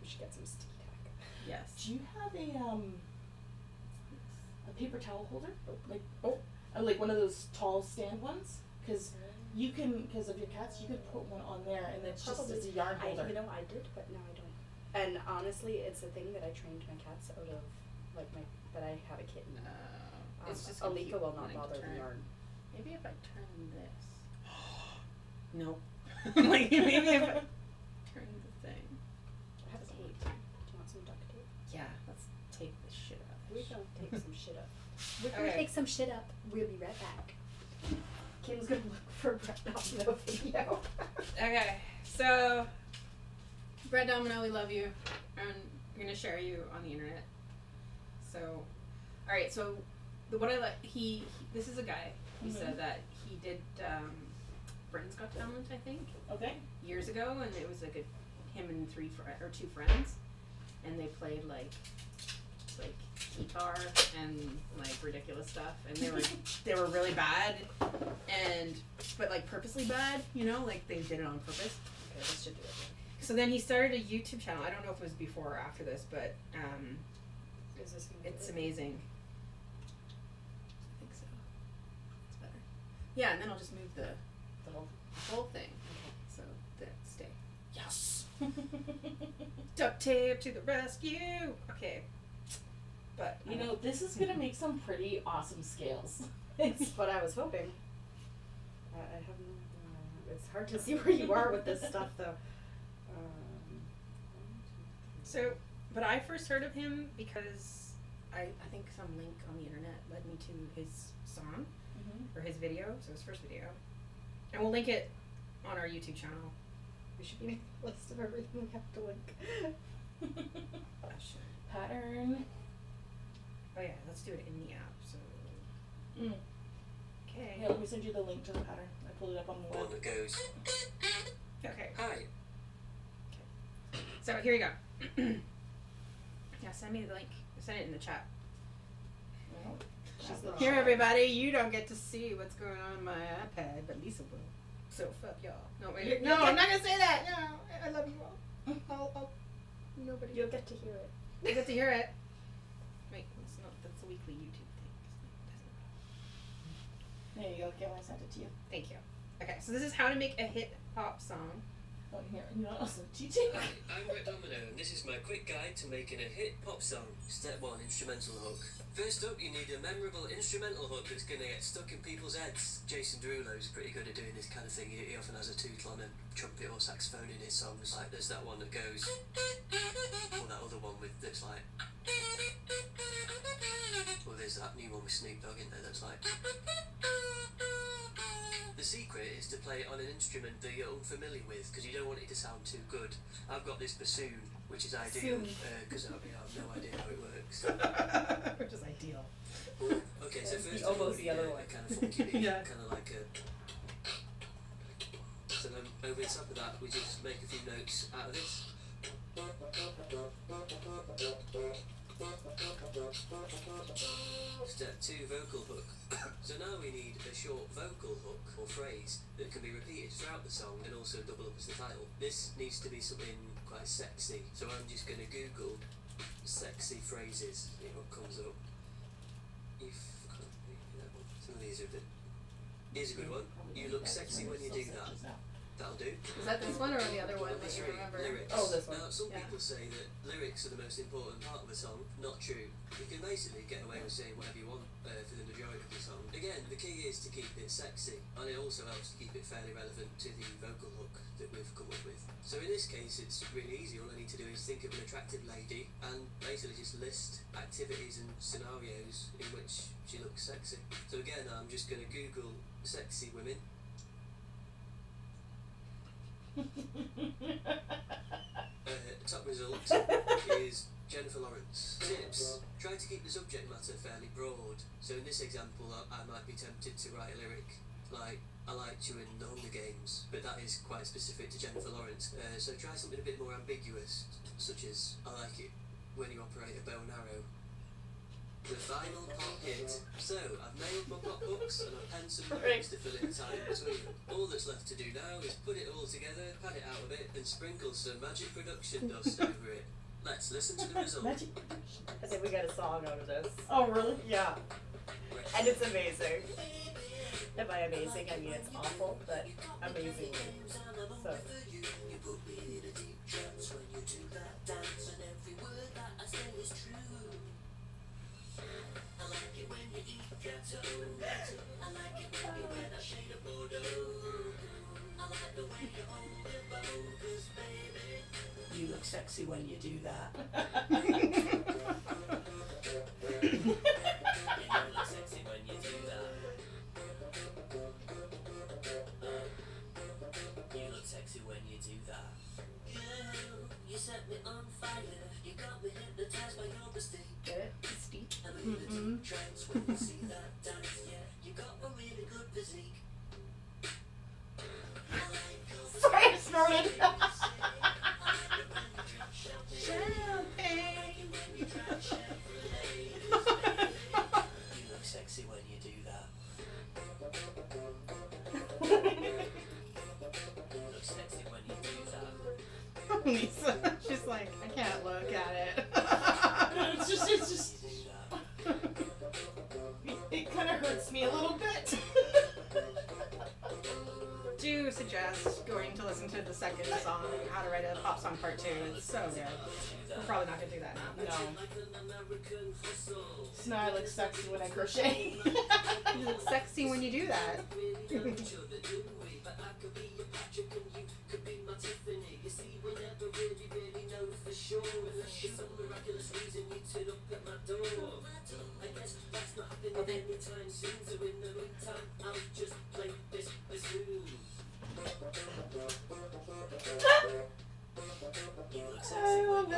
We should get some sticky tack. Yes. Do you have a paper towel holder? Oh. Like one of those tall stand ones? Because you can, because of your cats, you could put one on there, and it's just Probably. as a yarn holder. I did, but now I don't. And honestly, it's a thing that I trained my cats out of, like that I have a kitten. It's just Alika will not bother the yarn. Maybe if I turn this. Nope. Like maybe if I turn the thing. I have tape. Do you want some duct tape? Yeah, let's take this shit out. We're gonna take some shit up. We're gonna take some shit up. We'll be right back. Kim's gonna look for Brett Domino video. Okay, so Brett Domino, we love you, and we're gonna share you on the internet. So, all right. So, what I like, this is a guy. He said that he did Britain's Got Talent, I think, Okay. years ago, and it was like him and two friends, and they played like guitar and like ridiculous stuff, and they were really bad, but like purposely bad, like they did it on purpose. Okay, this should do it. So then he started a YouTube channel. I don't know if it was before or after this, but Is this gonna it's do it? amazing. I think so. It's better. Yeah, and then I'll just move the whole thing. So that stay. Yes. Duct tape to the rescue. Okay. But this is gonna make some pretty awesome scales. It's what I was hoping. I have no. It's hard to see where you are with this stuff, though. So, but I first heard of him because I think some link on the internet led me to his song or his video. So his first video, and we'll link it on our YouTube channel. We should be making a list of everything we have to link. Pattern. Oh yeah, let's do it in the app. So. Okay. Yeah, let me send you the link to the pattern. I pulled it up on the web. One that goes, Okay. hi. So here you go. Yeah, send me the link. Send it in the chat. She's not Here, sure. everybody, you don't get to see what's going on my iPad, but Lisa will. So fuck y'all. No, wait. No, I'm not gonna say that. No, I love you all. Nobody. You'll get to hear it. You get to hear it. Wait, that's a weekly YouTube thing. There you go, Kim. I sent it to you. Thank you. Okay, so this is how to make a hip hop song. point here. You know what else I'm teaching? Hi, I'm Red Domino, and this is my quick guide to making a hit pop song. Step 1, instrumental hook. First up, you need a memorable instrumental hook that's going to get stuck in people's heads. Jason Derulo is pretty good at doing this kind of thing. He often has a tootle on a trumpet or saxophone in his songs. Like, there's that one that goes, or that other one with that's like, or there's that new one with Snoop Dogg in there that's like. The secret is to play it on an instrument that you're unfamiliar with, because you don't want it to sound too good. I've got this bassoon, which is ideal, because I have no idea how it works. Which is ideal. Okay, so first the oboe's the other one. kind of funky beat, Yeah. kind of like a... So then over the top of that, we just make a few notes out of this. Step 2, vocal hook. So now we need a short vocal hook or phrase that can be repeated throughout the song and also double up as the title. This needs to be something quite sexy, so I'm just going to Google sexy phrases, see what comes up. Some of these are a bit... Here's a good one. You look sexy when you do that. That'll do. Is that this one or the other one that That's you right, remember? lyrics. Oh, this one. Now, some Yeah. people say that lyrics are the most important part of a song. Not true. You can basically get away with saying whatever you want for the majority of the song. Again, the key is to keep it sexy, and it also helps to keep it fairly relevant to the vocal hook that we've come up with. So in this case, it's really easy. All I need to do is think of an attractive lady and basically just list activities and scenarios in which she looks sexy. So again, I'm just going to Google sexy women. Top result is Jennifer Lawrence. Tips: try to keep the subject matter fairly broad. So in this example, I might be tempted to write a lyric like, I liked you in the Hunger Games, but that is quite specific to Jennifer Lawrence. So try something a bit more ambiguous, such as, I like it when you operate a bow and arrow. The final pop hit. So, I've nailed my pop hooks and I've penned some lyrics to fill in the time between them. All that's left to do now is put it all together, pad it out a bit, and sprinkle some magic production dust over it. Let's listen to the result. Magic production. I think we got a song out of this. Oh, really? Yeah. And it's amazing. And by amazing, I mean it's awful, but amazing. So. You look sexy when you do that. You look sexy when you do that. You set me on fire. You got me hypnotized by your mystique. Get it? Mystique. I'm in a deep trance when you see that dance. Yeah, you got a really good physique. Sorry, I snorted. Champagne. You look sexy when you do that. You look sexy when you do that. Lisa, she's like, I can't look at it. It's just. It kind of hurts me a little bit. Do suggest going to listen to the second song, How to Write a Pop Song Part 2. It's so good. We're probably not going to do that now. No. So now I look sexy when I crochet. You look sexy when you do that.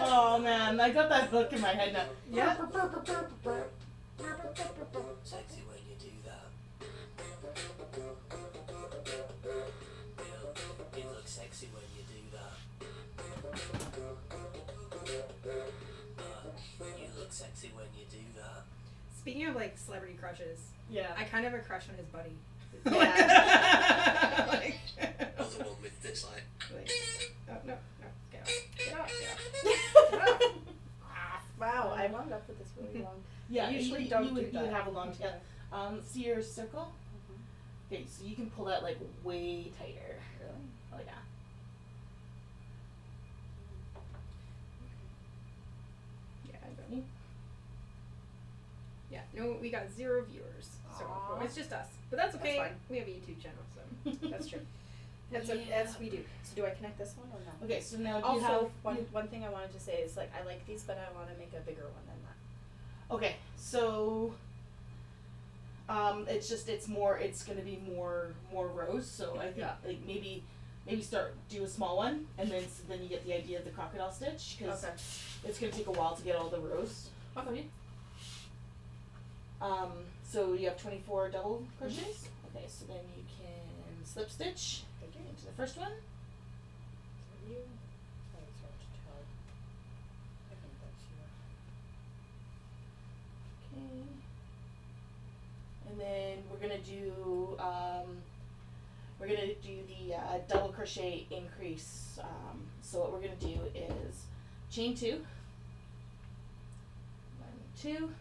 Oh man, I got that hook in my head now. Yeah. Sexy when you do that. You look sexy when you do that. You look sexy when you do that. Speaking of like celebrity crushes, Yeah. I kind of have a crush on his buddy. Yeah. Like, Other one with this like. oh, no, get off, get off. Wow, I wound up with this really long. Yeah, I usually you, don't you do would, that. You would have a long tail. See your circle? Okay, so you can pull that like way tighter. Really? Oh yeah. apparently. Yeah, no, we got 0 viewers, so Aw. it's just us. But that's okay. That's fine. We have a YouTube channel, so. That's true. That's we do. So do I connect this one or no? Okay, so now do you Also, have one thing I wanted to say is like I like these, but I want to make a bigger one than that. Okay, so it's gonna be more rows. So I think like maybe do a small one, and then you get the idea of the crocodile stitch, because it's gonna take a while to get all the rows. Okay. So you have 24 double crochets. Okay, so then you can slip stitch into the first one. Is that you? Oh, it's hard to tell. I think that's you. Okay. And then we're gonna do the double crochet increase. So what we're gonna do is chain 2, 1, 2,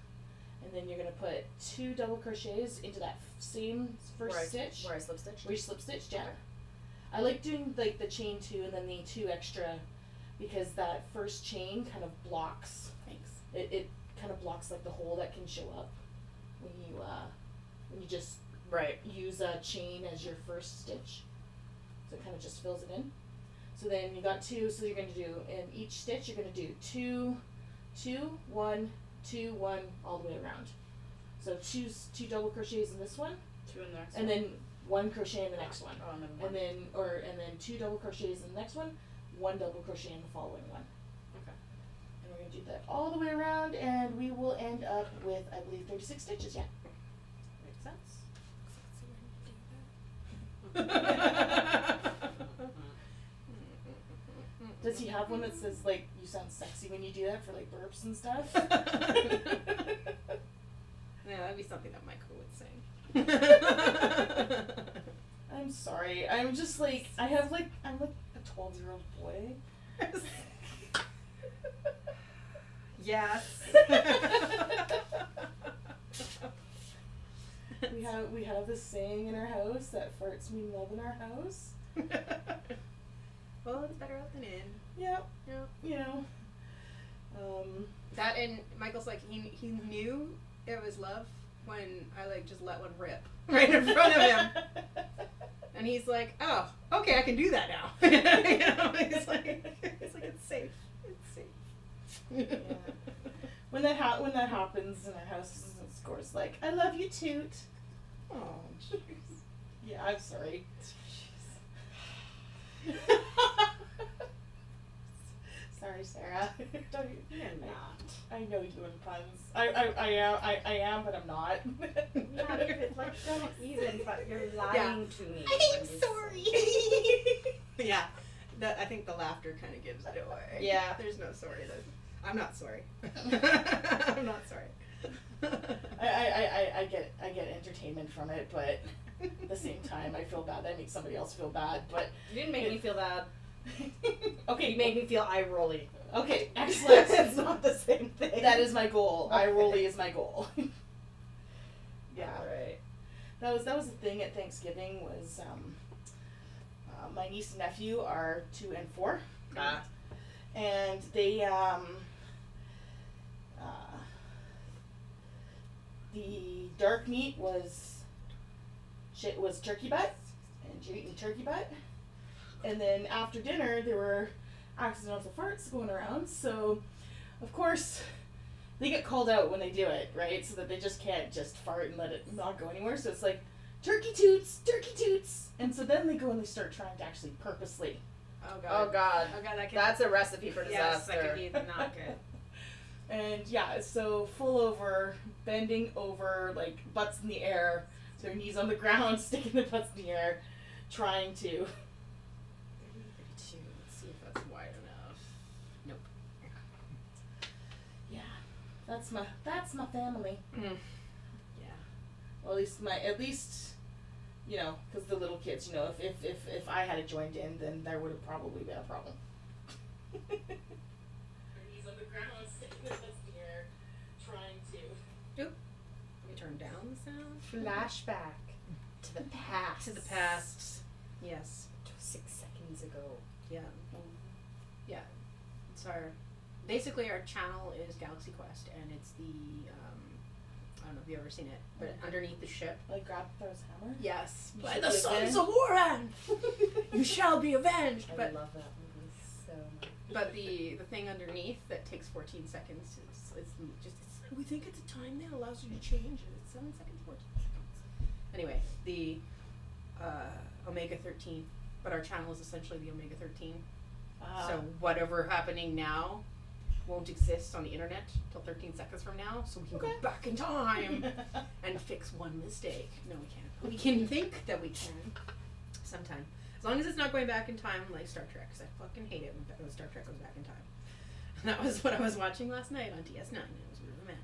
and then you're gonna put 2 double crochets into that same first stitch. Where I slip stitch? Where you slip stitched, yeah. I like doing like the chain 2 and then the 2 extra, because that first chain kind of blocks. Thanks. It kind of blocks like the hole that can show up when you just use a chain as your first stitch. So it kind of just fills it in. So then you got 2, so you're going to do, in each stitch you're going to do 2, 2, 1, 2, 1, all the way around. So choose 2 double crochets in this one, 2 in the next and one. then 1 crochet in the next one. Oh, and then one. And then 2 double crochets in the next one, 1 double crochet in the following one. Okay. And we're going to do that all the way around, and we will end up with, I believe, 36 stitches, yeah. Makes sense. Does he have one that says, like, you sound sexy when you do that for, like, burps and stuff? Yeah, that'd be something that Michael would sing. I'm sorry. I'm just, like, I'm, like, a 12-year-old boy. Yes. We have this saying in our house that farts mean love in our house. Well, it's better out than in. Yeah. Yeah. You know. That, and Michael's like, he knew it was love when I like just let one rip right in front of him. And he's like, oh, okay, I can do that now. You know, he's like, it's safe. It's safe. Yeah. When that happens in our house, of course, like, I love you, Toot. Oh, jeez. Yeah, I'm sorry. Sorry, Sarah. You're not. I know you're doing puns. I am, but I'm not. Yeah, it's like, don't even, but you're lying to me. I'm sorry. Yeah, I think the laughter kind of gives it away. Yeah. There's no sorry. I'm not sorry. I'm not sorry. I get entertainment from it, but at the same time, I feel bad that I make somebody else feel bad. But You didn't make me feel bad. Okay, You made me feel eye-rolly. Okay, excellent. It's not the same thing. That is my goal. Okay. Eye rolly is my goal. Yeah. Alright. That was the thing at Thanksgiving was my niece and nephew are 2 and 4. And they the dark meat was turkey butt, and you're eating turkey butt. And then after dinner there were accidental farts going around, so of course they get called out when they do it, right? So that they just can't just fart and let it not go anywhere. So it's like, turkey toots, turkey toots. And so then they go and they start trying to actually purposely. Oh god. Oh god. Oh god, that could, That's a recipe for yes, disaster. that could be not good. And yeah, so full over, bending over, like butts in the air, their knees on the ground, sticking their butts in the air, trying to. 32. Let's see if that's wide enough. Nope. Yeah, that's my family. Yeah. Well, at least, you know, because the little kids, you know, if I had joined in, then there would have probably been a problem. Knees on the ground, sticking their butts in the air, trying to. Oop. Let me turn down the sound. Flashback to the past. To the past. Yes. 6 seconds ago. Yeah. Yeah. It's our basically our channel is Galaxy Quest, and it's the I don't know if you've ever seen it, but underneath the ship. Like grab Thor's hammer? Yes. You By should the be sons avenged. of Warren, you shall be avenged. I But love that movie so much. but the thing underneath that takes 14 seconds it's we think it's a time that allows you to change it. It's 7 seconds, 14 seconds. Anyway, the Omega 13, but our channel is essentially the Omega 13. So whatever happening now won't exist on the internet till 13 seconds from now, so we can go back in time and fix one mistake. No, we can't. We can think that we can sometime. As long as it's not going back in time like Star Trek, because I fucking hate it when Star Trek goes back in time. And that was what I was watching last night on DS9, and I was really mad.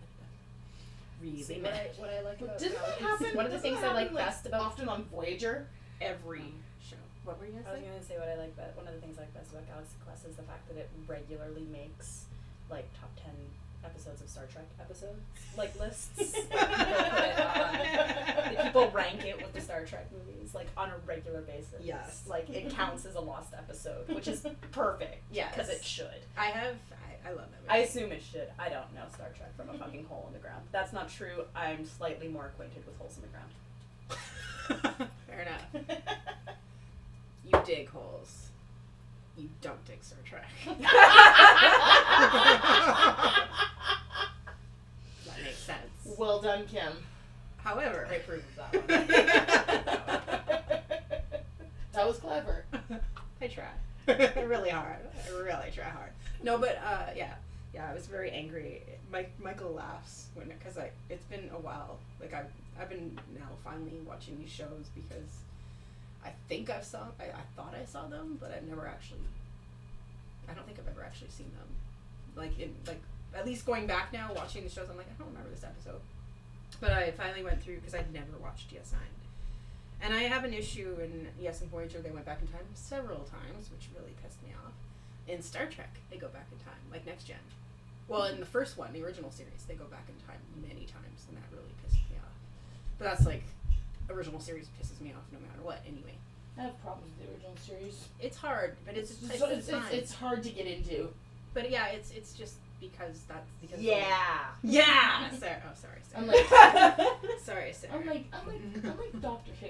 Really See, mad. what I like about Didn't that Galaxy- happen? one of the things I like best about often on Voyager. Every show. What were you I gonna was say? gonna say what I like, but one of the things I like best about Galaxy Quest is the fact that it regularly makes like top 10 episodes of Star Trek episodes, like lists. Like, people put it on. People rank it with the Star Trek movies, like on a regular basis. Yes. Like it counts as a lost episode, which is perfect. Yes. Because it should. I love that movie. I assume it should. I don't know Star Trek from a fucking hole in the ground. That's not true. I'm slightly more acquainted with holes in the ground. Fair enough. You dig holes. You don't dig Star Trek. That makes sense. Well done, Kim. However, I approve of that one. That was clever. I try. Really hard. I really try hard. No, but yeah, I was very angry. Michael laughs because it's been a while. Like I've been now finally watching these shows because I think I thought I saw them, but I don't think I've ever actually seen them. Like at least going back now watching the shows, I'm like, I don't remember this episode. But I finally went through because I'd never watched DS9. And I have an issue in in Voyager they went back in time several times, which really pissed me off. In Star Trek, they go back in time, like Next Gen. Well, in the first one, the original series, they go back in time many times, and that really pissed me off. But that's like, original series pisses me off no matter what, anyway. I have problems with the original series. It's hard, but it's It's hard to get into. But yeah, it's just because that's because Yeah. yeah. Sorry, Sarah. I'm like Sorry, Sarah. I'm like Doctor Who.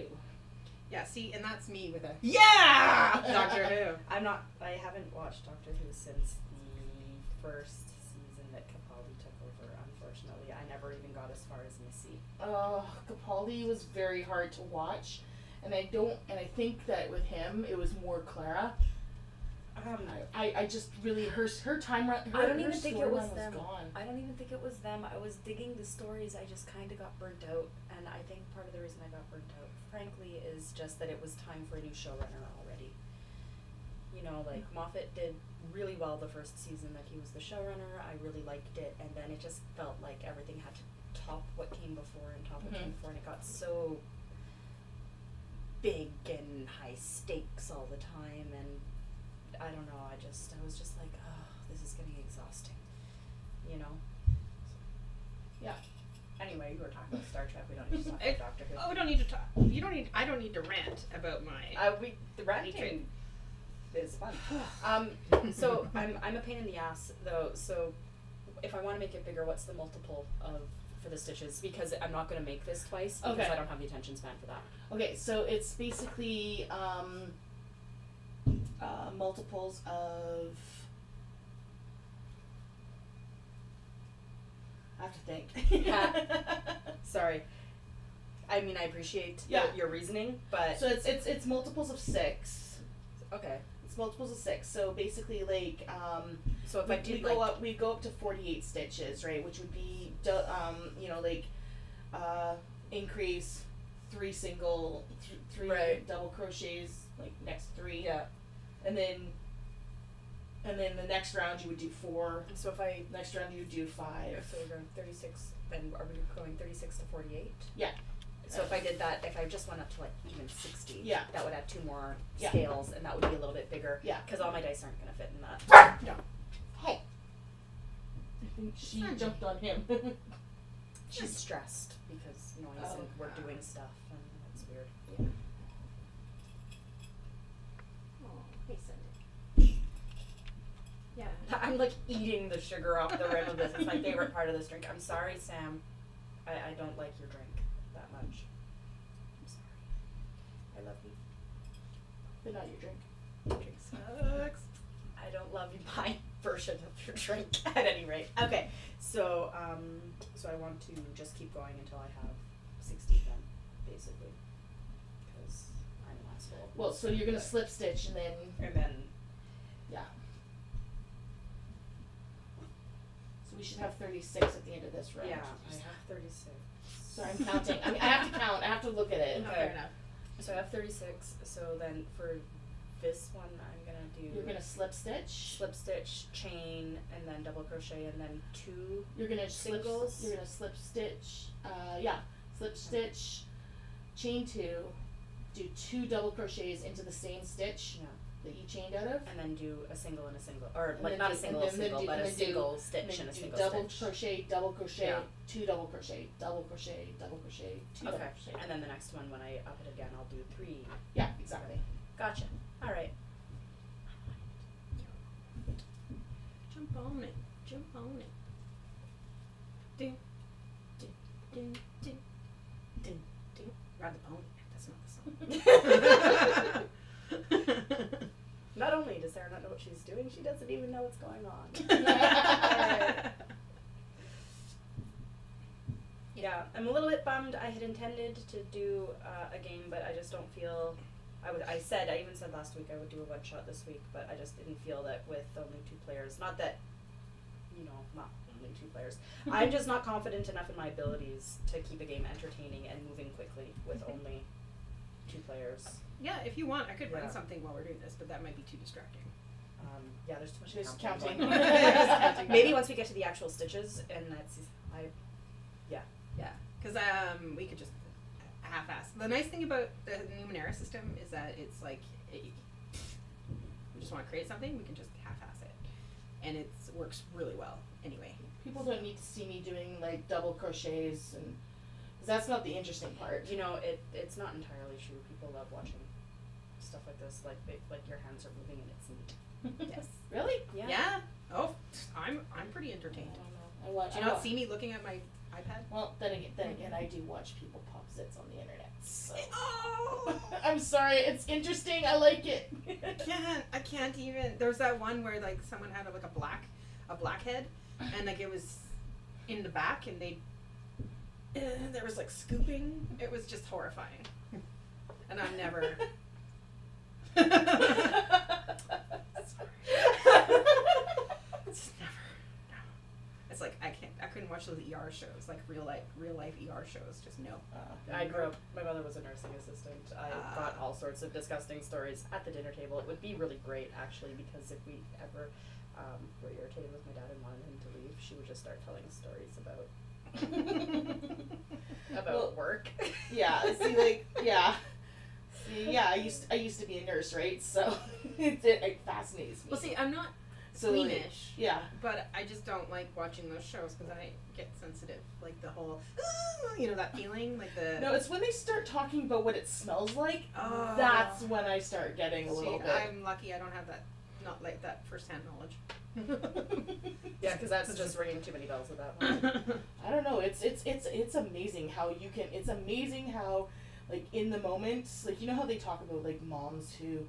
Yeah, see, and that's me with a yeah. Doctor Who. I haven't watched Doctor Who since the first season that Capaldi took over, unfortunately. I never even got as far as Missy. Capaldi was very hard to watch, and I think that with him it was more Clara. I just really her time run. I don't even think it was storyline them. Gone. I don't even think it was them. I was digging the stories. I just kind of got burnt out, and I think part of the reason I got burnt out, frankly, is just that it was time for a new showrunner already. You know, like Moffat did really well the first season that he was the showrunner. I really liked it, and then it just felt like everything had to top what came before and top what came before, and it got so big and high stakes all the time, and I don't know, I was just like, oh, this is getting exhausting, you know? Yeah. Anyway, you were talking about Star Trek, we don't need to talk about Doctor Who. Oh, we don't need to talk. I don't need to rant about my. The ranting is fun. So I'm a pain in the ass though. So if I want to make it bigger, what's the multiple for the stitches? Because I'm not going to make this twice because Okay. I don't have the attention span for that. Okay, so it's basically multiples of. I have to think. Sorry. I mean, I appreciate your reasoning, but So it's multiples of 6. okay. It's multiples of 6. So basically, like So if I did we go up to 48 stitches, right? Which would be increase 3 single, 3 Right. double crochets, like next 3. yeah. And then the next round you would do 4. So if I Next round you would do 5. so we're going 36, then are we going 36 to 48? Yeah. So if I did that, if I just went up to like even 60, Yeah. that would add 2 more Yeah. scales, and that would be a little bit bigger. Yeah. Because all my dice aren't going to fit in that. No. Hey. I think she jumped on him. She's stressed because noise and we're doing stuff, and it's weird. Yeah. Oh, hey, Cindy. Yeah. I'm like eating the sugar off the rim of this. It's my favorite part of this drink. I'm sorry, Sam. I don't like your drink that much. I'm sorry. I love you. But not your drink. Your drink sucks. I don't love my version of your drink at any rate. Okay, so so I want to just keep going until I have 60 then, basically, because I'm an asshole. Well, so you're gonna slip stitch and then yeah. So we should have 36 at the end of this round. Yeah, I have 36. So I'm counting. I mean, I have to count. I have to look at it. Okay. Fair enough. So I have 36. So then for this one, I'm gonna do. You're gonna slip stitch. Slip stitch, chain, and then double crochet, and then 2 You're gonna singles. You're gonna slip stitch. Yeah, slip stitch, chain 2, do 2 double crochets into the same stitch Yeah. that you chained out of. And then do a single and a single, or And like then not do- a single, and then single, do- but and a then do- single stitch And and a then do single double stitch. crochet, double crochet, Yeah. 2 double crochet, double crochet, double crochet, 2 double Okay, crochet. and then the next one when I up it again, I'll do 3. Yeah, exactly. Gotcha. All right. Jump on it. Jump on it. Ding. Ding. Ding. Ding. Ding. Ding. Ride the pony. That's not the song. Not only does Sarah not know what she's doing, she doesn't even know what's going on. Yeah, I'm a little bit bummed. I had intended to do a game, but I just don't feel. I even said last week I would do a one shot this week, but I just didn't feel that with only 2 players. Not that, not only 2 players. I'm just not confident enough in my abilities to keep a game entertaining and moving quickly with only 2 players. Yeah, if you want, I could run Yeah. something while we're doing this, but that might be too distracting. Yeah, there's too much There's counting. counting. Counting. Maybe once we get to the actual stitches, and Yeah, because we could just half-ass. The nice thing about the Numenera system is that it's like, we just want to create something, we can just half-ass it. And it works really well anyway. People don't need to see me doing like double crochets, and cause that's not the interesting part. it's not entirely true. People love watching stuff like this, like your hands are moving and it's neat. Yes. Really? Yeah. Oh, I'm pretty I entertained. don't know. I watch. Do you not see me looking at my iPad? Well, then again, I do watch people pop zits on the internet. So. Oh! I'm sorry. It's interesting. I like it. I can't even. There's that one where like someone had like a blackhead, and like it was in the back, and there was like scooping. It was just horrifying, and I'm never. It's never. No. It's like I couldn't watch those ER shows, like real life ER shows. Just no. I grew up. My mother was a nursing assistant. I got all sorts of disgusting stories at the dinner table. It would be really great, actually, because if we ever were irritated with my dad and wanted him to leave, she would just start telling us stories about work. Yeah. See, I used to be a nurse, right? So it fascinates me. Well, see, I'm not so squeamish, yeah. but I just don't like watching those shows because I get sensitive. Like the whole, that feeling, like the. No, it's when they start talking about what it smells like. Oh. That's when I start getting a little See, bit. I'm lucky I don't have that, not like that firsthand knowledge. Yeah, because that's just ringing too many bells with that one. I don't know. It's amazing how you can. It's amazing how, like in the moment, like how they talk about like moms who,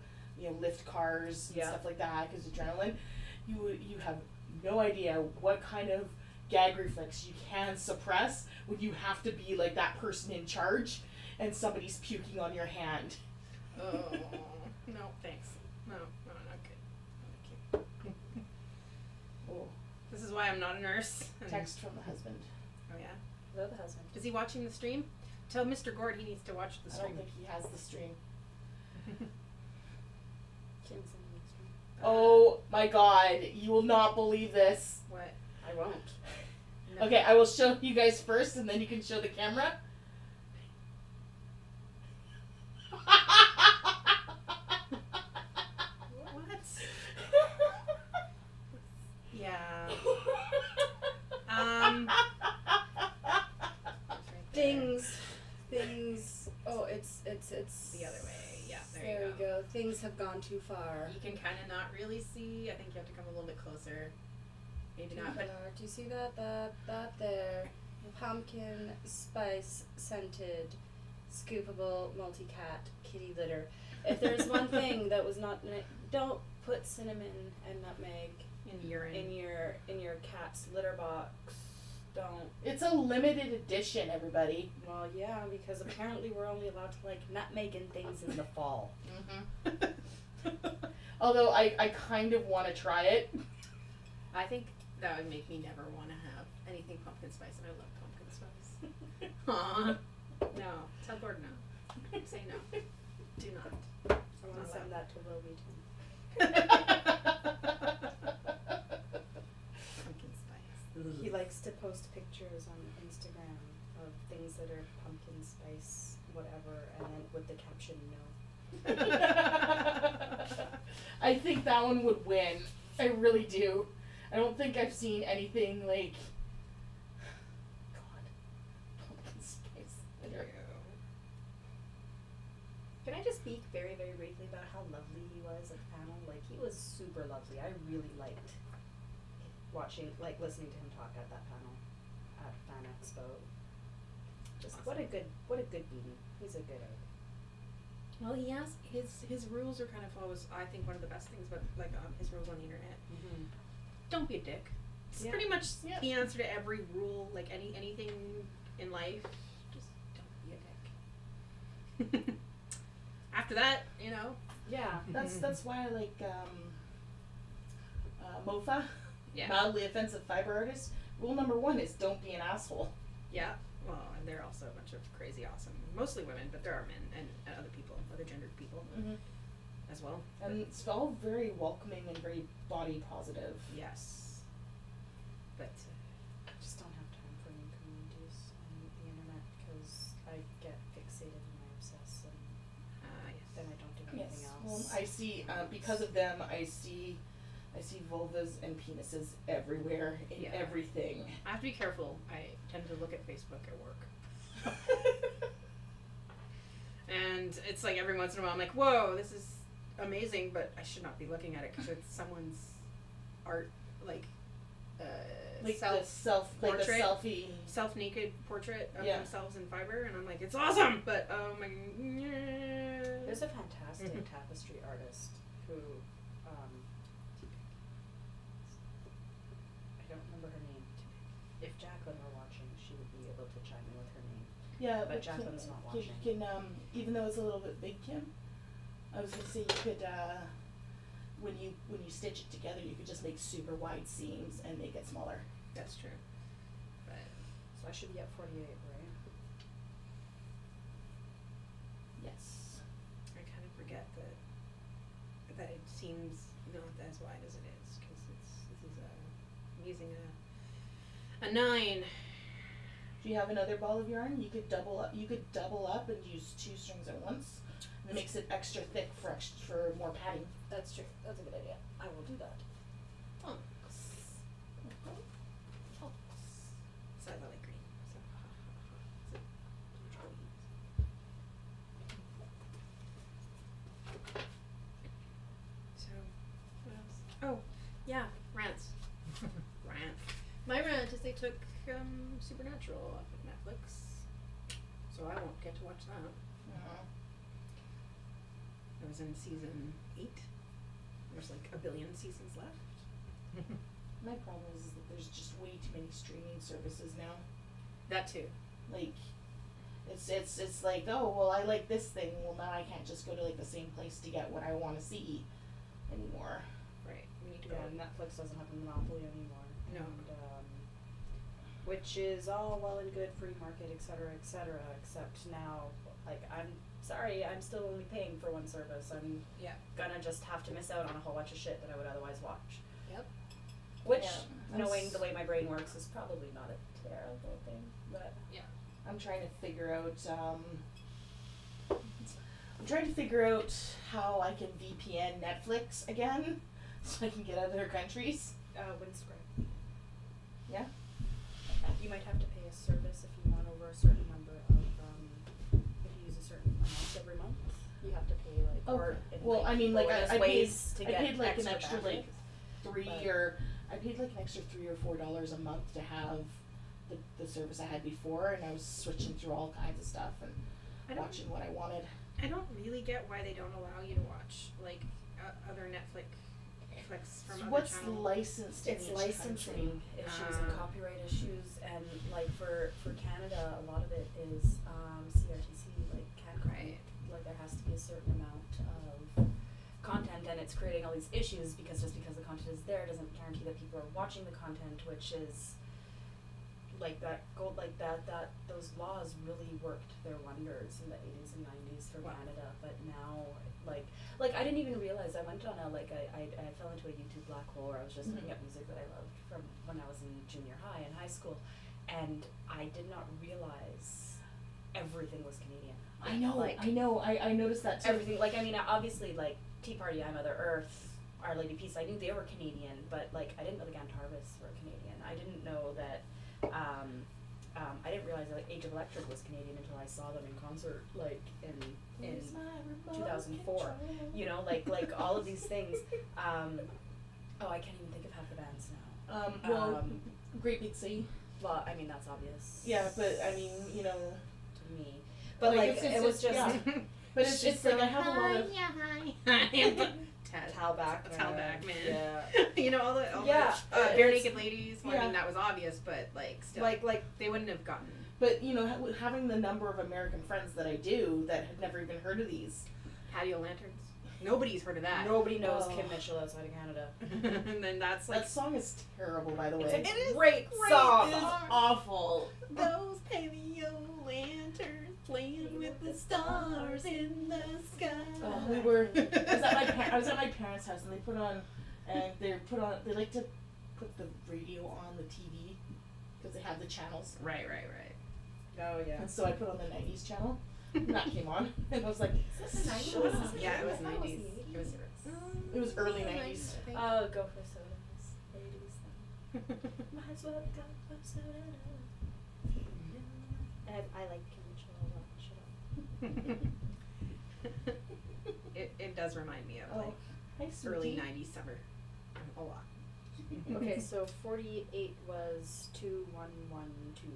lift cars and stuff like that because adrenaline. You have no idea what kind of gag reflex you can suppress when you have to be like that person in charge and somebody's puking on your hand. Oh no, thanks. No, not good. Oh, This is why I'm not a nurse. text from the husband. Oh yeah. Hello, the husband. Is he watching the stream? Tell Mr. Gord he needs to watch the I stream. don't think he has the stream. Kim's in the stream. Oh my God! You will not believe this. What? I won't. No. Okay, I will show you guys first, and then you can show the camera. What? Yeah. Things. Oh, it's It's the other way. Yeah, there you we go. Things have gone too far. You can kind of not really see. I think you have to come a little bit closer. Maybe not, but Do you see that there? Pumpkin spice scented, scoopable multi-cat kitty litter. If there's one thing that was not, don't put cinnamon and nutmeg in urine in your cat's litter box. Don't. It's a limited edition, everybody. Well, yeah, because apparently we're only allowed to like nutmeg and things in the fall. Although I kind of want to try it. I think that would make me never want to have anything pumpkin spice, and I love pumpkin spice. Aw. No. Tell Gordon no. Say no. Do not. I want to send that to Will Wheaton. Pumpkin spice. He likes to post pictures on Instagram of things that are pumpkin spice, whatever, and then with the caption no. I think that one would win. I really do. I don't think I've seen anything like. God, pumpkin spice litter. Can I just speak very, very briefly about how lovely he was at the panel? Like, he was super lovely. I really liked listening to him talk at that panel at Fan Expo. Just Awesome. what a good beanie. He's a good egg. Well, he has his rules are kind of always, I think, one of the best things about his rules on the internet. Mm-hmm. Don't be a dick. It's Yeah. pretty much Yeah. the answer to every rule, like anything in life. Just don't be a dick. After that, Yeah. That's why I like MOFA, yeah, mildly offensive fiber artists. Rule number 1 is don't be an asshole. yeah. Well, and they're also a bunch of crazy awesome, mostly women, but there are men and other people, other gendered people as well. And it's all very welcoming and very body positive. Yes, but I just don't have time for new communities on the internet because I get fixated and I obsess and yes. then I don't do anything Yes. else. Well, I see because of them. I see vulvas and penises everywhere in Yeah. everything. I have to be careful. I tend to look at Facebook at work. And it's like every once in a while I'm like, whoa, this is amazing, but I should not be looking at it because it's someone's art, like Like the selfie. self-naked portrait of Yeah. themselves in fiber, and I'm like, it's awesome, but oh my. There's a fantastic tapestry artist who, I don't remember her name. If Jacqueline were watching, she would be able to chime in with her name. Yeah, But Jacqueline's not watching. You can, even though it's a little bit big, Kim, I was gonna say you could, when you stitch it together, you could just make super wide seams and make it smaller. That's true. But So I should be at 48, right? Yes. I kind of forget that it seems not as wide as it is because I'm using a 9. Do you have another ball of yarn? You could double up. You could double up and use 2 strings at once. And it makes it extra thick for more padding. That's true. That's a good idea. I will do that. So I like green. So what else? Oh, yeah, rants. Rant. My rant is they took Supernatural off of Netflix, so I won't get to watch that. I was in season 8. There's like a billion seasons left. My problem is that there's just way too many streaming services now. That too. Like, it's like, oh well, I like this thing. Well, now I can't just go to like the same place to get what I want to see anymore. Right. We need to go. Yeah, Netflix doesn't have a monopoly anymore. No. And, which is all well and good, free market, et cetera, except now, like, I'm sorry, I'm still only paying for one service. I'm Yeah. gonna just have to miss out on a whole bunch of shit that I would otherwise watch. Yep. Which, Yeah, knowing the way my brain works, is probably not a terrible thing, but I'm trying to figure out. I'm trying to figure out how I can VPN Netflix again, so I can get other countries. Windscribe. Yeah. You might have to pay a service if you want over a certain number of, if you use a certain amount of support. Okay. in, Well, I mean, like, bonus I paid, ways to I get paid like an extra extra like batteries. I paid like an extra $3 or $4 a month to have the service I had before, and I was switching through all kinds of stuff and watching what I wanted. I don't really get why they don't allow you to watch like other Netflix from other What's channels. licensed in It's each licensing country? issues and copyright issues, and like for Canada, a lot of it is CRTC, like CAD. Right. Like there has to be a certain amount of content, and it's creating all these issues because just because the content is there doesn't guarantee that people are watching the content, which is like that those laws really worked their wonders in the 80s and 90s for Canada, but now like I didn't even realize I went on a I fell into a YouTube black hole where I was just looking at music that I loved from when I was in junior high and high school, and I did not realize everything was Canadian. I know. I noticed that too. Everything, like, I mean, obviously, like, Tea Party, I Mother Earth, Our Lady Peace, I knew they were Canadian, but, like, I didn't know the Gantarvis were Canadian. I didn't know that, I didn't realize that, like, Age of Electric was Canadian until I saw them in concert, like, in 2004. You know, like, all of these things. Oh, I can't even think of half the bands now. Great Big Sea. Well, I mean, that's obvious. Yeah, but, I mean, you know. To me. But, like, like, it's it was just... yeah. But it's like I have a lot of... Talback, man. Yeah. You know, all the Bare Naked Ladies. Well, I mean, that was obvious, but like still, like they wouldn't have gotten. But you know, having the number of American friends that I do that had never even heard of these Patio Lanterns. Nobody's heard of that. Nobody knows Kim Mitchell outside of Canada. And then that's like that song is terrible, by the way. It's a great song. It's awful. Those Patio Lanterns playing with the stars in the sky. I was at my parents' house, and they like to put the radio on the TV because they have the channels. Right. Oh yeah. And so I put on the 90s channel, and that came on, and I was like, Is this the 90s? Yeah, it was 90s. It was early 90s. Oh, go for sodas. 80s then. Might as well go for sodas. I like Kim Mitchell a lot. Shut up. It does remind me of like hi, early sweetie. 90s summer. A lot. Okay, so 48 was 2112.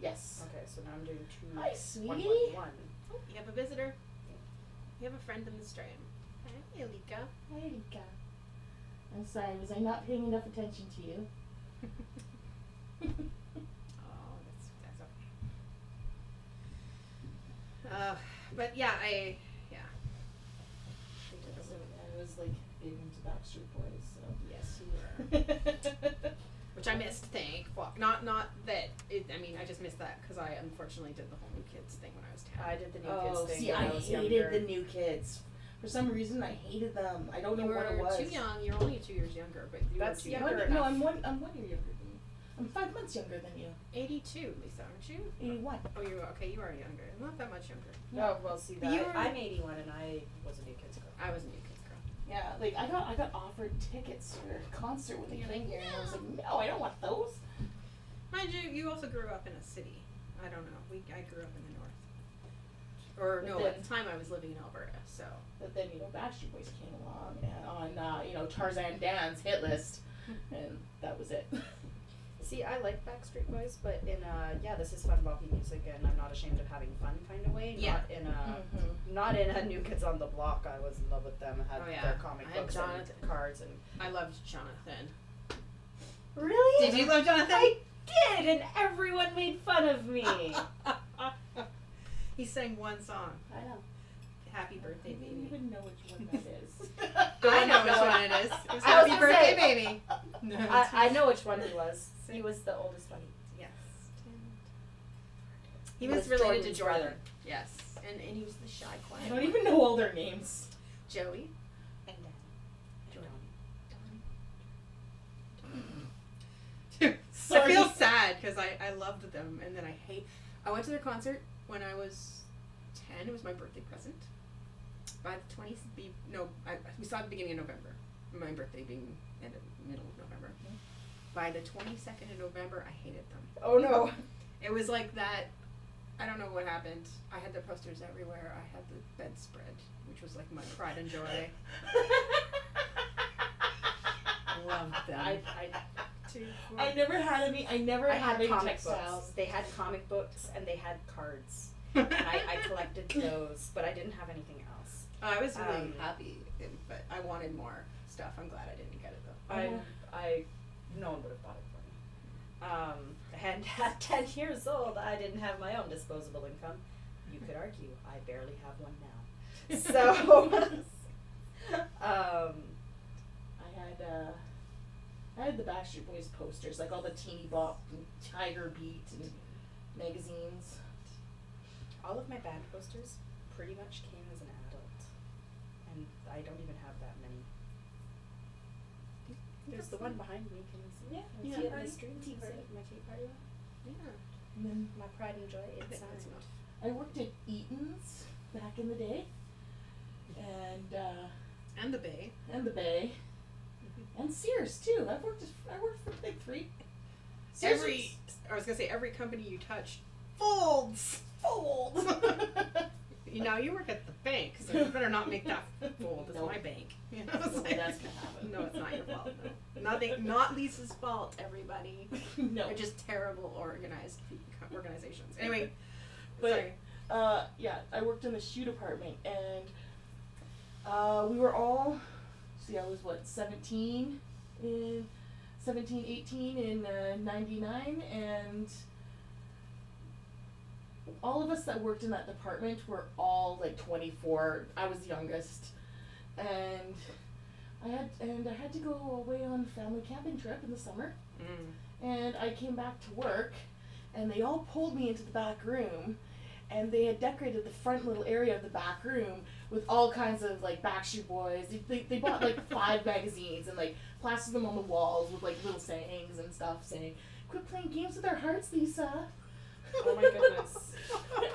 Yes. Okay, so now I'm doing 2. Hi, sweetie. 111. Oh, you have a visitor. You have a friend in the stream. Hi, Alika. Hi, Erika. I'm sorry, was I not paying enough attention to you? Oh, that's okay. But yeah, I was like big into Backstreet Boys, so. Yes, you were. Which I missed, thank fuck. Not that, I mean, I just missed that because I unfortunately did the whole New Kids thing when I was 10. I did the New Kids thing see, when I I was hated younger. the New Kids. For some reason, I hated them. I don't know what it was. You were too young. You're only 2 years younger, but you That's were too younger young. No, I'm 1 year younger than you. I'm 5 months younger than you. 82, Lisa, aren't you? 81. Oh, you okay? You are younger. Not that much younger. Oh, well, see, But that you were- I'm 81 and I was a New Kids girl. I was a New Kids girl. Yeah, like I got offered tickets for a concert when they came here, and I was like, no, I don't want those. Mind you, you also grew up in a city. I don't know. I grew up in the north. Or But no, then- at the time I was living in Alberta, so. But then, you know, Backstreet Boys came along and on, you know, Tarzan Dan's hit list, and that was it. See, I like Backstreet Boys, but in this is fun boppy music, and I'm not ashamed of having fun kind of way. Yeah. Not in a New Kids on the Block. I was in love with them. Had Oh, yeah. their comic I had books Jonathan. and cards and. I loved Jonathan. Really? Did you love Jonathan? I did, and everyone made fun of me. He sang one song. I know. Happy Birthday I don't Baby. even know which one that is. I know which one it is. It was I was Happy gonna Birthday say- Baby. No, I know which one he was. He was the oldest one. Yes. He He was was related to Jordan's Jordan. brother. Yes. And he was the shy, I quiet. don't even know all their names. Joey. And Jordan. Sorry. I feel sad because I loved them, and then I went to their concert when I was 10. It was my birthday present. By the 20th, we saw it at the beginning of November. My birthday being in the middle of November. By the 22nd of November, I hated them. Oh no. It was like that I don't know what happened. I had the posters everywhere. I had the bedspread, which was like my pride and joy. I loved them. I never had any. I never had any comic textiles. books. They had comic books and they had cards. And I collected those, but I didn't have anything else. I was really happy, but I wanted more stuff. I'm glad I didn't get it though. No one would have bought it for me. And at 10 years old, I didn't have my own disposable income. You could argue I barely have one now. So, I had the Backstreet Boys posters, like all the Teeny Bop and Tiger Beat and magazines. all of my band posters pretty much came as an adult. And I don't even have that many. There's the one behind me. Can you see? Yeah. Can you see it in the stream? Tea party. My tea party one? Yeah. And then My pride and joy I think inside. that's enough. I worked at Eaton's back in the day, and And the Bay. the Bay, and Sears too. I worked for the big three. Sears I was gonna say every company you touch folds. Now you work at the bank, so you better not make that fold. It's Nope. my bank. You know, That's it's the way like- that's gonna happen. No, it's not your fault. No. Not Lisa's fault. Everybody. No. They're just terrible organizations. Anyway, But sorry. yeah, I worked in the shoe department, and we were all, I was 17 in 18 in 99, and all of us that worked in that department were all like 24. I was the youngest, and I had to go away on a family camping trip in the summer, and I came back to work, and they all pulled me into the back room, and they had decorated the front little area of the back room with all kinds of like Backstreet Boys. They bought like 5 magazines and like plastered them on the walls with like little sayings and stuff saying, "Quit playing games with our hearts, Lisa." Oh my goodness.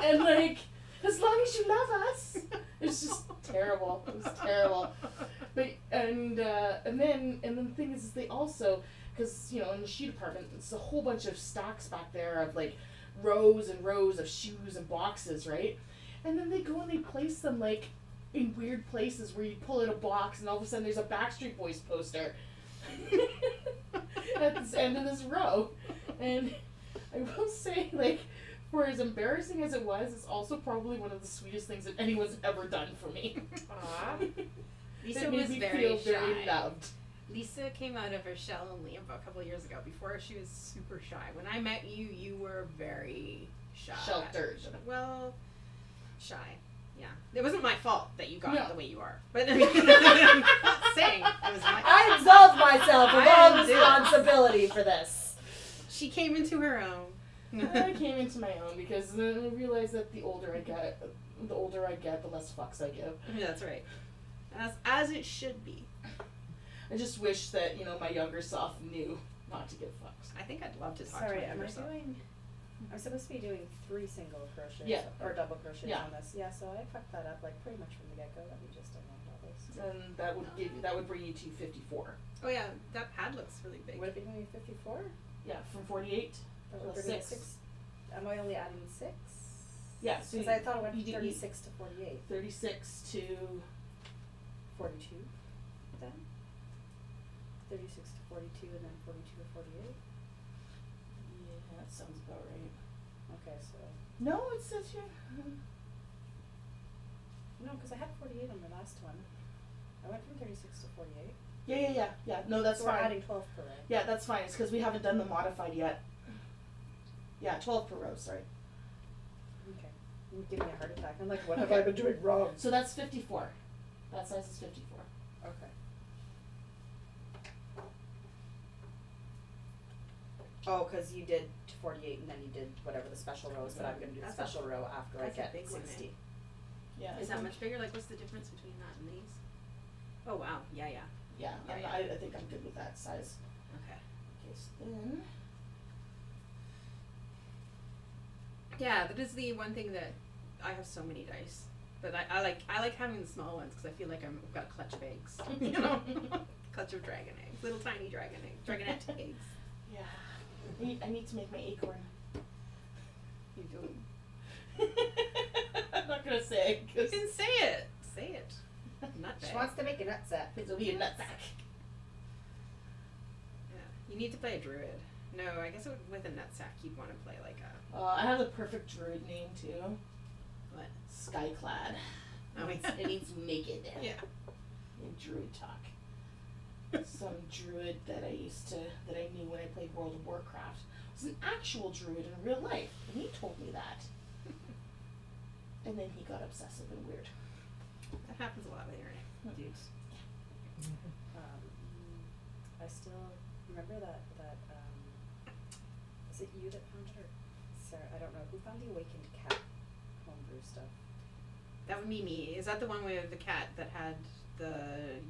And like, as long as you love us. It's just terrible. It was terrible. But and then the thing is they also, because in the shoe department it's a whole bunch of stacks back there of like rows and rows of shoes and boxes, right? And then they go and they place them like in weird places where you pull out a box and all of a sudden there's a Backstreet Boys poster at this end of this row. And I will say, like, for as embarrassing as it was, it's also probably one of the sweetest things that anyone's ever done for me. Aw. Lisa It made was me very feel shy. very loved. Lisa came out of her shell only about a couple of years ago. Before she was super shy. When I met you, you were very shy. Sheltered. Well, shy. Yeah. It wasn't my fault that you got No. the way you are. But I mean, I'm not saying it was my I absolve myself of I all did. responsibility for this. She came into her own. I came into my own because then I realized that the older I get, the less fucks I give. Yeah, that's right. As it should be. I just wish that, my younger self knew not to give fucks. I think I'd love to talk Sorry, to my am I younger self. I'm supposed to be doing 3 single crochets Yeah. or double crochets Yeah. on this. Yeah, so I fucked that up like pretty much from the get go. Let me just unload all this. And that would bring you to 54. Oh yeah, that pad looks really big. Would it be doing 54? Yeah, from 48. That would Plus bring me 6. 6. Am I only adding 6? Yeah, so Because I thought it went you from do 36 to 48. 36 to 42 then? 36 to 42 and then 42 to 48? yeah, that sounds about right. Okay, so. No, it says here. No, because I had 48 on the last one. I went from 36 to 48. Yeah. No, that's So we're fine. adding 12 per row. Yeah, that's fine. It's because we haven't done the modified yet. Yeah, 12 per row, sorry. Okay. You're giving me a heart attack. I'm like, what have I been doing wrong? So that's 54. That size is 54. Okay. Oh, because you did 48 and then you did whatever the special row is, but I'm going to do the That's special row after I that's a get big one, 60. Yeah. Is that much bigger? Like, what's the difference between that and these? Oh wow, yeah. Yeah, Yeah, I think I'm good with that size. Okay. Okay, so then. Yeah, that is the one thing that I have so many dice, but I like having the small ones because I feel like I've got a clutch of eggs, clutch of dragon eggs, little tiny dragonette eggs. Yeah. I need to make my acorn. You do. not gonna say it. You can say it. Say it. Nutbag. She wants to make a nutsack. It'll be a nutsack. Yeah. You need to play a druid. No, I guess with a nutsack you'd want to play like a... I have the perfect druid name too. What? Skyclad. Oh, It means naked. Yeah. In druid talk. Some druid that I knew when I played World of Warcraft was an actual druid in real life, and he told me that. And then he got obsessive and weird. That happens a lot with internet dudes. I still remember that is it you that found it or Sarah? I don't know who found the awakened cat homebrew stuff. That would be me. Is that the one with the cat that had the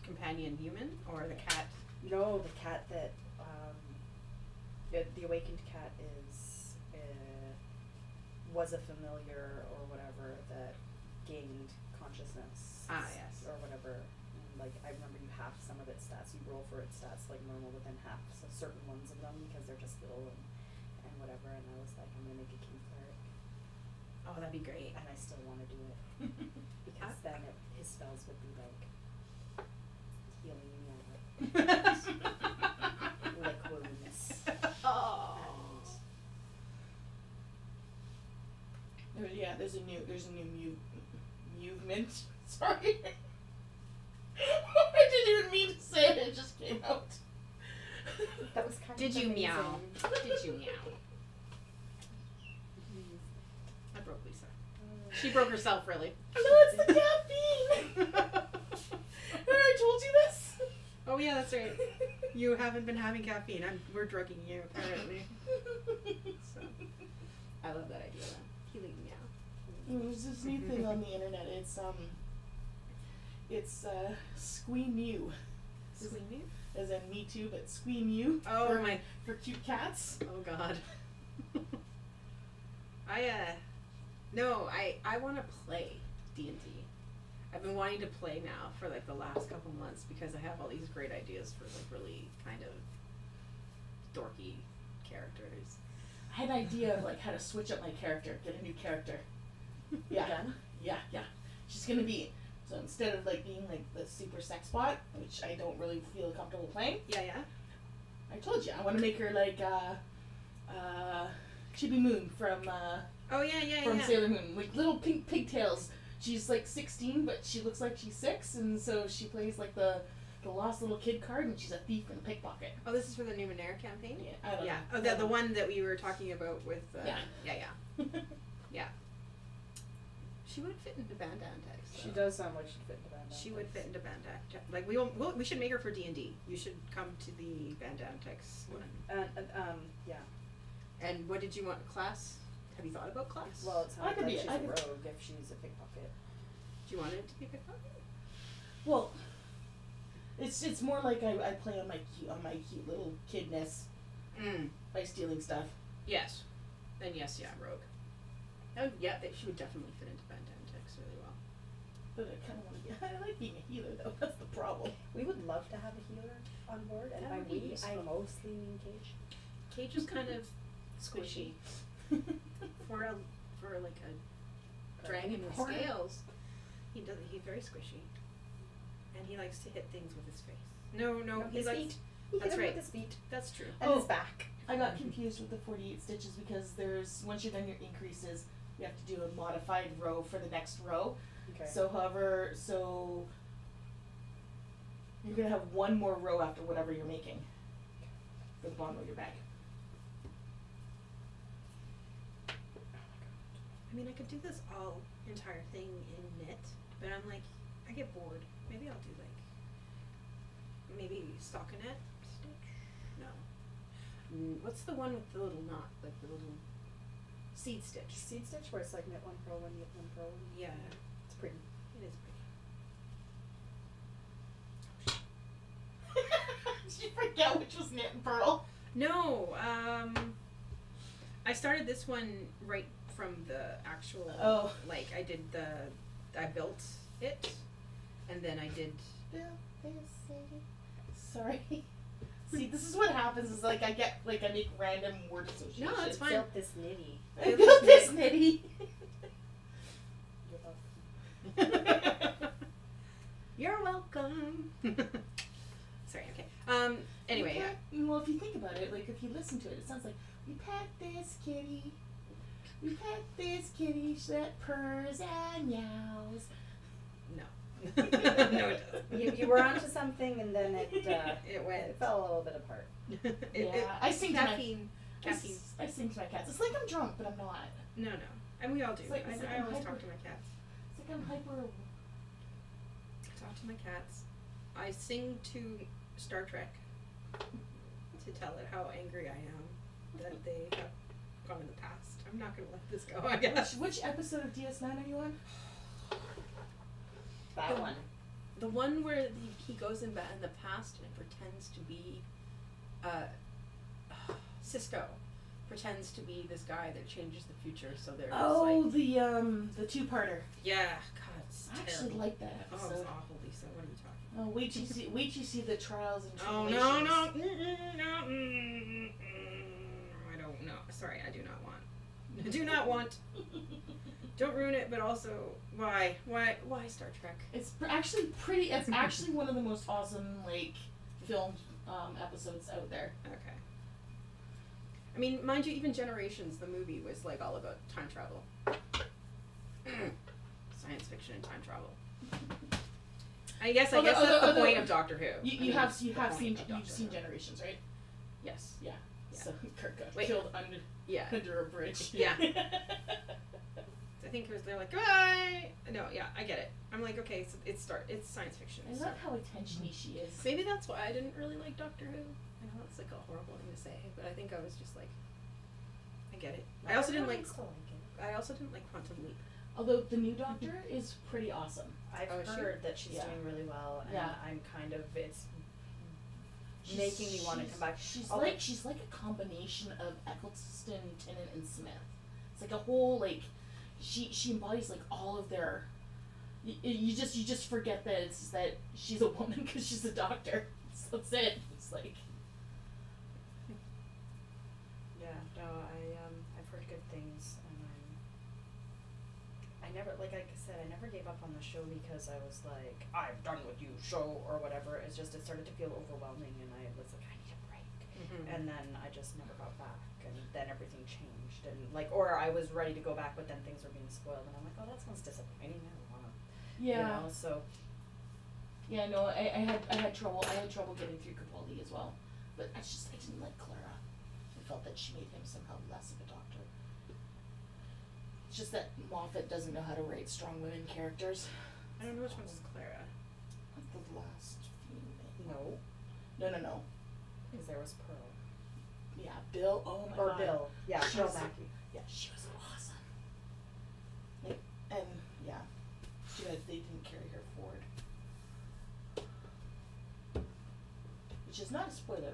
companion human, or the cat? No, the cat that the awakened cat is was a familiar or whatever that gained consciousness. Ah, yes. Or whatever. And, like, I remember you half some of its stats. You roll for its stats like normal, but then half so certain ones of them because they're just little and whatever. And I was like, I'm gonna make a king cleric, Oh, that'd be great. and I still want to do it because then his spells would be like healing me out, lick wounds. Oh. Yeah, there's a new movement. Sorry. I didn't even mean to say it. It just came out. That was kind Did of you amazing. meow? Did you meow? I broke Lisa. She broke herself, really. No, it's the caffeine. I told you this. Oh yeah, that's right. You haven't been having caffeine. We're drugging you, apparently. So, I love that idea. Healing meow. There's this new thing on the internet. It's Squee Mew. Squee Mew? As in Me Too, but Squee Mew. Oh my. For cute cats. Oh God. I want to play D&D. I've been wanting to play now for like the last couple months because I have all these great ideas for like really kind of dorky characters. I had an idea of like how to switch up my character, get a new character. Yeah. Again? Yeah. She's gonna be, so instead of like being like the super sex bot, which I don't really feel comfortable playing. Yeah. I told you I want to make her like Chibi Moon from from Sailor Moon, like little pink pigtails. She's like 16, but she looks like she's 6, and so she plays like the lost little kid card, and she's a thief and a pickpocket. Oh, this is for the Numenera campaign? Yeah, I don't know. Oh, the one that we were talking about with. Yeah. She would fit into Bandantex. She does sound like she'd fit into Bandantex. She would fit into Bandantex. Like we should make her for D&D. You should come to the Bandantex one. Yeah. And what did you want class? Have you thought about class? Well, it sounds like she's a I could- rogue if she's a pickpocket. Do you want it to be pickpocket? Well, it's more like I play on my cute little kidness by stealing stuff. Yes. Then yes, rogue. Oh yeah, she would definitely fit into Bandantex really well. But I kind of want to be. I like being a healer though. That's the problem. We would love to have a healer on board, and That by would be we, I useful. mostly mean Cage. Cage is kind of squishy for like a dragon with Porter. scales. He's very squishy, and he likes to hit things with his face. No, he his likes. feet. He That's hit him right. with his feet That's true. and Oh. his back. I got confused with the 48 stitches because there's once you've done your increases, you have to do a modified row for the next row. Okay. So you're gonna have one more row after whatever you're making for the bottom of your bag. I mean, I could do this entire thing in knit, but I'm like, I get bored. Maybe I'll do maybe stockinette stitch. No. What's the one with the little knot, like the little seed stitch? Seed stitch, where it's like knit one, purl one, knit one, purl one. Yeah, It's pretty. it is pretty. Did you forget which was knit and purl? No, I started this one right from the actual. Oh. Like I built it, and then I did. Sorry. See, this is what happens. Is like I make random word associations. No, it's fine. Built this nitty. I built this nitty. You're welcome. Sorry. Okay. Anyway. Well, if you think about it, like if you listen to it, it sounds like we pet this kitty. We pet this kitty that purrs and meows. No. No, it doesn't. You were onto something, and then it went. It fell a little bit apart. I sing caffeine. Caffeine. I sing to my cats. It's like I'm drunk, but I'm not. No. And we all do. It's like I always talk to my cats. It's like I'm hyper. I talk to my cats. I sing to Star Trek to tell it how angry I am that they have gone in the past. I'm not going to let this go, I guess. Which episode of DS9 are you on? That one. The one where he goes in the past and pretends to be Cisco pretends to be this guy that changes the future, so there's the two-parter. Yeah, God, it's I terrible. actually like that episode. Oh, it's awful, Lisa. What are you talking about? Oh, wait till you see the trials and Oh, tribulations. no. I don't know. Sorry, I do not want. I do not want. Don't ruin it, but also, why Star Trek? It's actually pretty. It's actually one of the most awesome film episodes out there. Okay. I mean, mind you, even Generations, the movie, was all about time travel. Science fiction and time travel. I guess that's the point of Doctor Who. You have seen Generations, right? Yes. Yeah. So Kirk got Wait. killed under a bridge. Yeah. I think they're like, "Goodbye." No, yeah, I get it. I'm like, okay, so it's science fiction. I love how attention-y she is. Maybe that's why I didn't really like Doctor Who. I know that's a horrible thing to say, but I think I was just like, I get it. I also didn't like Quantum Leap. Although the new Doctor is pretty awesome. I've heard that she's doing really well, and I'm kind of it's making me want to come back. She's like a combination of Eccleston, Tennant, and Smith. It's like a whole she embodies all of their. You just forget that she's a woman because she's a doctor. So that's it. It's like. Yeah. No, I've heard good things, and I never like I said I never gave up on the show because I was like I'm done with you show or whatever. It's just it started to feel overwhelming, and I was like I need a break, and then I just never got back, and then everything changed, and or I was ready to go back, but then things were being spoiled, and I'm like, oh, that sounds disappointing. I don't wanna. Yeah. So. Yeah, no, I had trouble getting through Capaldi as well, but I didn't like Clara. I felt that she made him somehow less of a doctor. It's just that Moffat doesn't know how to write strong women characters. I don't know which one's Clara. The last few. No. No. Because there was Pearl. Yeah, Bill. Oh my God. Bill. Yeah, She Pearl was- Mackie. Yeah, she was awesome. And yeah, they didn't carry her forward. Which is not a spoiler.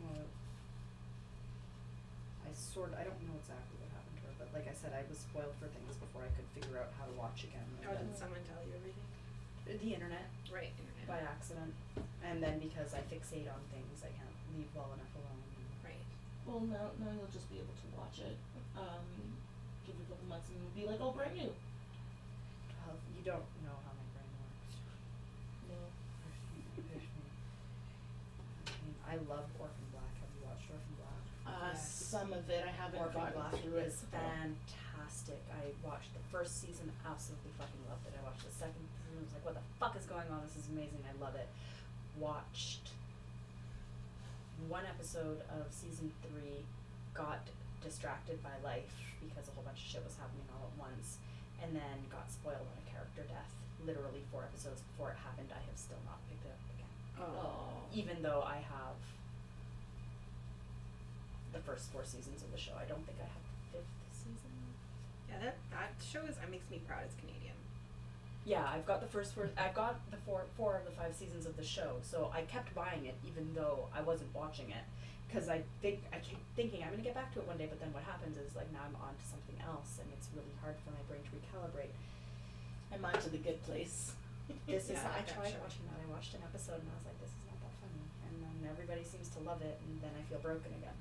Well, I don't know exactly what happened to her, but like I said, I was spoiled for things before I could figure out how to watch again. Oh, didn't someone tell you everything? The internet. Right, internet. By accident. And then because I fixate on things, I can't leave well enough alone. Right. Well, now you'll just be able to watch it. Give it a couple months and it'll be like, oh, brand new. Well, you don't know how my brain works. No. I love Orphan Black. Have you watched Orphan Black? Some of it I haven't Orphan gotten Black through it. is fantastic. I watched the first season, absolutely fucking loved it. I watched the second season, I was like, what the fuck is going on? This is amazing. I love it. Watched one episode of season 3, got distracted by life because a whole bunch of shit was happening all at once, and then got spoiled on a character death. Literally 4 episodes before it happened, I have still not picked it up again. Oh. Even though I have the first 4 seasons of the show. I don't think I have the 5th season. Yeah, that show makes me proud as Canadian. Yeah, I've got the first 4. I've got the 4 of the 5 seasons of the show. So I kept buying it even though I wasn't watching it, because I kept thinking I'm gonna get back to it one day. But then what happens is now I'm on to something else, and it's really hard for my brain to recalibrate. I'm on to The Good Place. This is Yeah, I that tried show. watching that. I watched an episode and I was like, this is not that funny. And then everybody seems to love it, and then I feel broken again.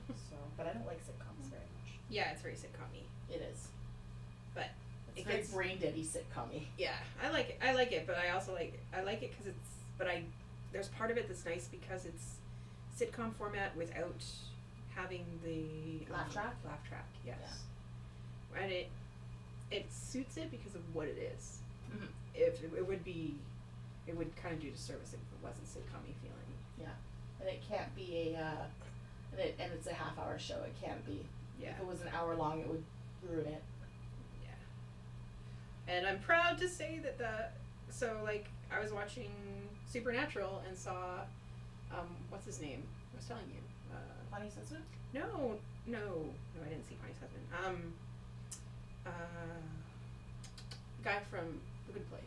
So, but I don't like sitcoms very much. Yeah, it's very sitcom-y. It is. But It's it very gets brain deady sitcom-y. yeah. I like it, but I also like it because there's part of it that's nice because it's sitcom format without having the Laugh track? Laugh track, yes. Yeah. And it suits it because of what it is. Mm-hmm. If it would kind of do disservice if it wasn't sitcom-y feeling. Yeah, and it can't be and it's a half-hour show. It can't be. Yeah. If it was an hour long, it would ruin it. Yeah. And I'm proud to say that I was watching Supernatural and saw, what's his name? I was telling you. Bonnie's husband? No, I didn't see Bonnie's husband. Guy from The Good Place,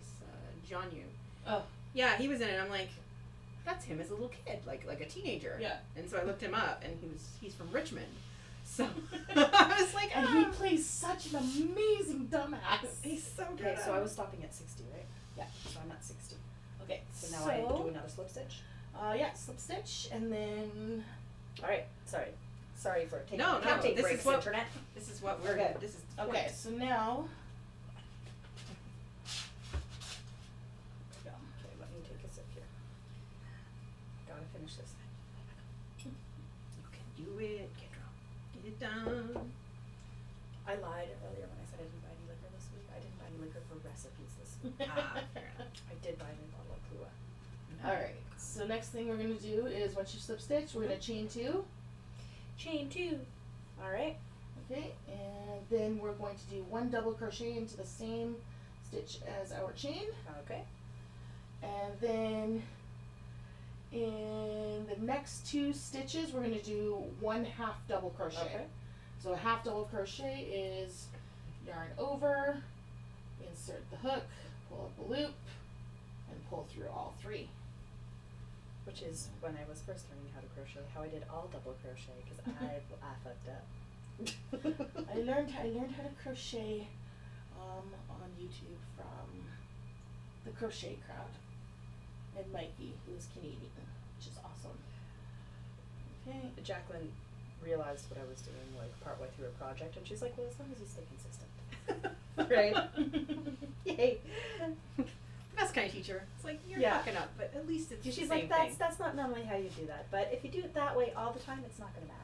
John Yu. Oh. Yeah, he was in it. I'm like, that's him as a little kid, like a teenager. Yeah. And so I looked him up, and he's from Richmond. So I was like, and he plays such an amazing dumbass. He's so good. Okay, so I was stopping at 60, right? Yeah. So I'm at 60. Okay, So now I do another slip stitch. Yeah, slip stitch, and then. All right. Sorry for taking No, counting this breaks, is what internet. This is what we're Okay. This is the Okay, point. so now. Okay, let me take a sip here. Gotta finish this. You can do it, Kendra. Get it done. I lied earlier when I said I didn't buy any liquor this week. I didn't buy any liquor for recipes this week. Fair enough. I did buy a new bottle of Kahlua. Alright, so next thing we're going to do is once you slip stitch, we're going to chain 2. Chain 2. Alright. Okay, and then we're going to do 1 double crochet into the same stitch as our chain. Okay. And then in the next 2 stitches, we're going to do 1 half double crochet. Okay. So a half double crochet is yarn over, insert the hook, pull up a loop, and pull through all 3. Which is when I was first learning how to crochet, how I did all double crochet because I fucked up. I learned how to crochet on YouTube from the Crochet Crowd and Mikey, who is Canadian, which is awesome. Okay. Jacqueline realized what I was doing like partway through a project, and she's like, "Well, as long as you stay consistent." Right? Yay. Best kind of teacher. It's like you're Yeah. fucking up, but at least it's She's the like, same that's not normally how you do that, but if you do it that way all the time, it's not going to matter.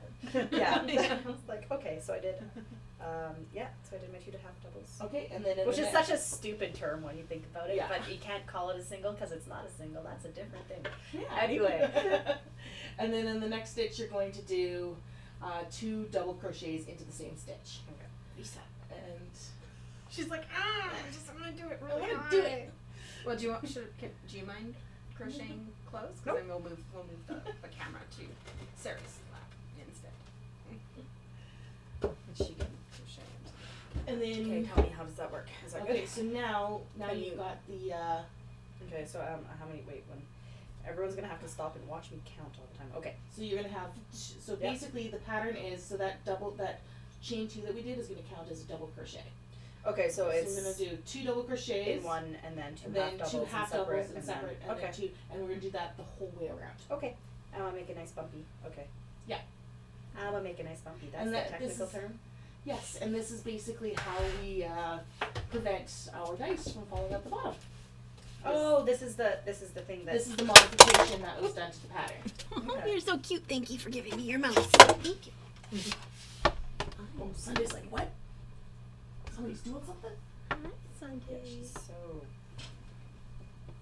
Yeah. Yeah. I was like, okay, so I did. So I did my 2 half doubles. Okay, and then in Which the is such a stupid term when you think about it, Yeah. but you can't call it a single because it's not a single. That's a different thing. Yeah. Anyway. And then in the next stitch, you're going to do 2 double crochets into the same stitch. Okay. Lisa. And She's like, I'm gonna do it really I wanna hard. do it. Well, do you mind crocheting close? Because Nope. then we'll move the camera to Sarah's lap instead. And she can crochet into that. And then Okay, tell me, how does that work? Is that okay, good? so now Can you've you- got the Okay, so how many? Wait, when everyone's gonna have to stop and watch me count all the time. Okay. so you're gonna have so Yeah. basically the pattern is so that chain 2 that we did is gonna count as a double crochet. Okay, so it's we're gonna do 2 double crochets in one and then 2 and half then doubles 2 half and separate doubles and separate then, and okay. then 2 and we're gonna do that the whole way around. Okay. I'm gonna make a nice bumpy. Okay. Yeah. I'm gonna make a nice bumpy. That's And the this technical is- term. Yes, and this is basically how we prevent our dice from falling out the bottom. Oh, this is the thing that. This is the modification that was done to the pattern. Okay. You're so cute. Thank you for giving me your mouse. Thank you. Oh, Sunday's like, what? Somebody's doing something? Hi, Yeah, Sunday. she's so.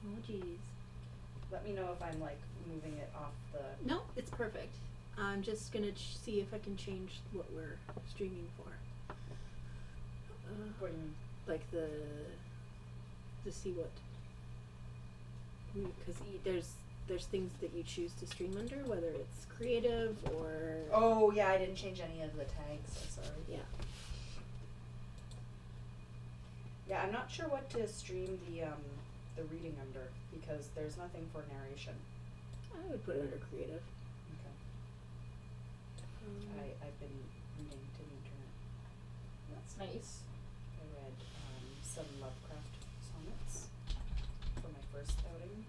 Oh, jeez. Let me know if I'm like moving it off the. No, it's perfect. I'm just gonna see if I can change what we're streaming for. What do you mean? Like to see what. Because there's things that you choose to stream under, whether it's creative or. Oh yeah, I didn't change any of the tags. So sorry. Yeah. Yeah, I'm not sure what to stream the reading under because there's nothing for narration. I would put it under creative. Okay. I've been reading to the internet. That's nice. I read some Lovecraft sonnets for my first outing.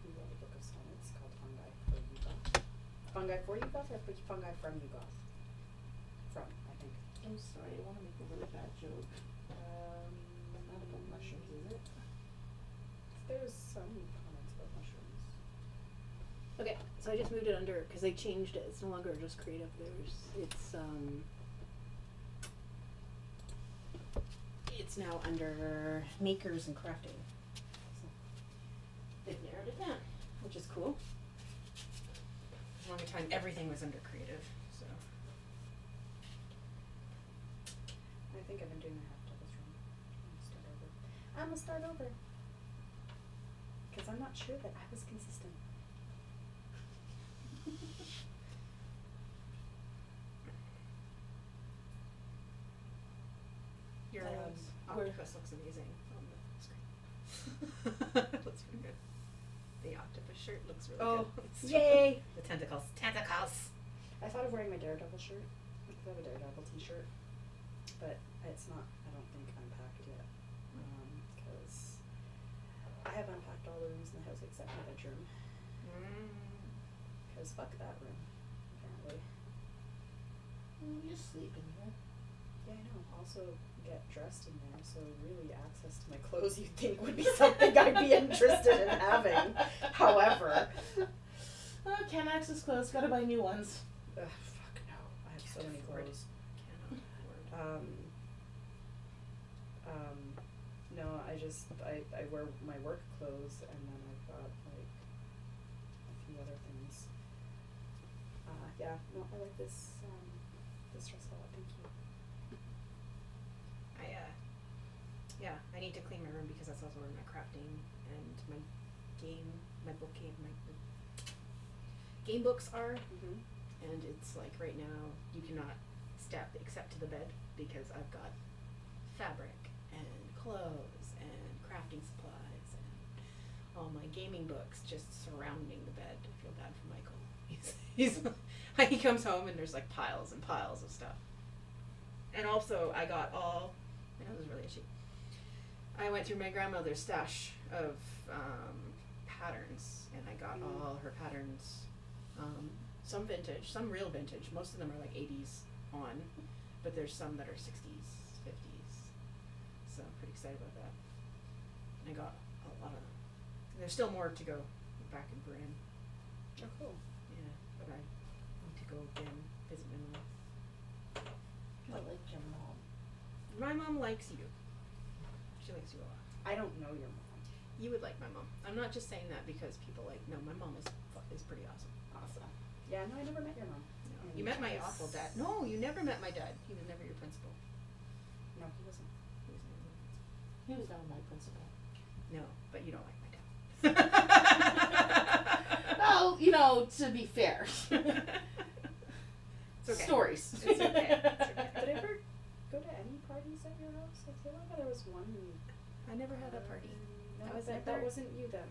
We read a book of sonnets called Fungi for Yugoth. Fungi for Yugoth or Fungi from Yugoth? From, I think. I'm sorry, I want to make a really bad joke. Not about mushrooms, is it? There's some comments about mushrooms. Okay, so I just moved it under because they changed it. It's no longer just creative. It's now under makers and crafting. So they've narrowed it down, which is cool. For a long time, everything was under creative. So I think I've been doing a half doubles wrong. I'm gonna start over. Because I'm not sure that I was consistent. your where- octopus looks amazing on the screen. Looks pretty good. The octopus shirt looks really Oh, good. yay! The tentacles. Tentacles! I thought of wearing my Daredevil shirt. Because I have a Daredevil t-shirt. But it's not, I don't think, unpacked yet. Because I have unpacked all the rooms in the house except my bedroom. Because fuck that room, apparently. You sleep in here. Yeah, I know. Also get dressed in there, so really access to my clothes you'd think would be something I'd be interested in having. However. Oh, can't access clothes, gotta buy new ones. Ugh, fuck no. I have so many clothes. Cannot afford. No, I wear my work clothes and then I've got like a few other things. Yeah, no, I like this dress a lot, thank you. I need to clean my room because that's also where my crafting and my book game, my game books are. Mm-hmm. And it's like right now you cannot step except to the bed because I've got fabric and clothes and crafting supplies and all my gaming books just surrounding the bed. I feel bad for Michael. He comes home and there's like piles and piles of stuff. And also I got all, I know this is really itchy. I went through my grandmother's stash of patterns and I got all her patterns. Some vintage, some real vintage. Most of them are like 80s on, but there's some that are 60s, 50s. So I'm pretty excited about that. And I got a lot of them. And there's still more to go back in Bryn. Oh, cool. Yeah, but I need to go again, visit my mom. I like your mom. My mom likes you. She likes you a lot. I don't know your mom. You would like my mom. I'm not just saying that because people like, no, my mom is pretty awesome. Awesome. Yeah, no, I never met your mom. No, you met my awful dad. No, you never met my dad. He was never your principal. No, he wasn't. He was never my principal. He was never my principal. No, but you don't like my dad. Well, you know, to be fair. It's okay. Stories. It's okay. It's okay. Did I ever go to any parties at your house? I feel like there was one. I never had a party. No, That that wasn't you then.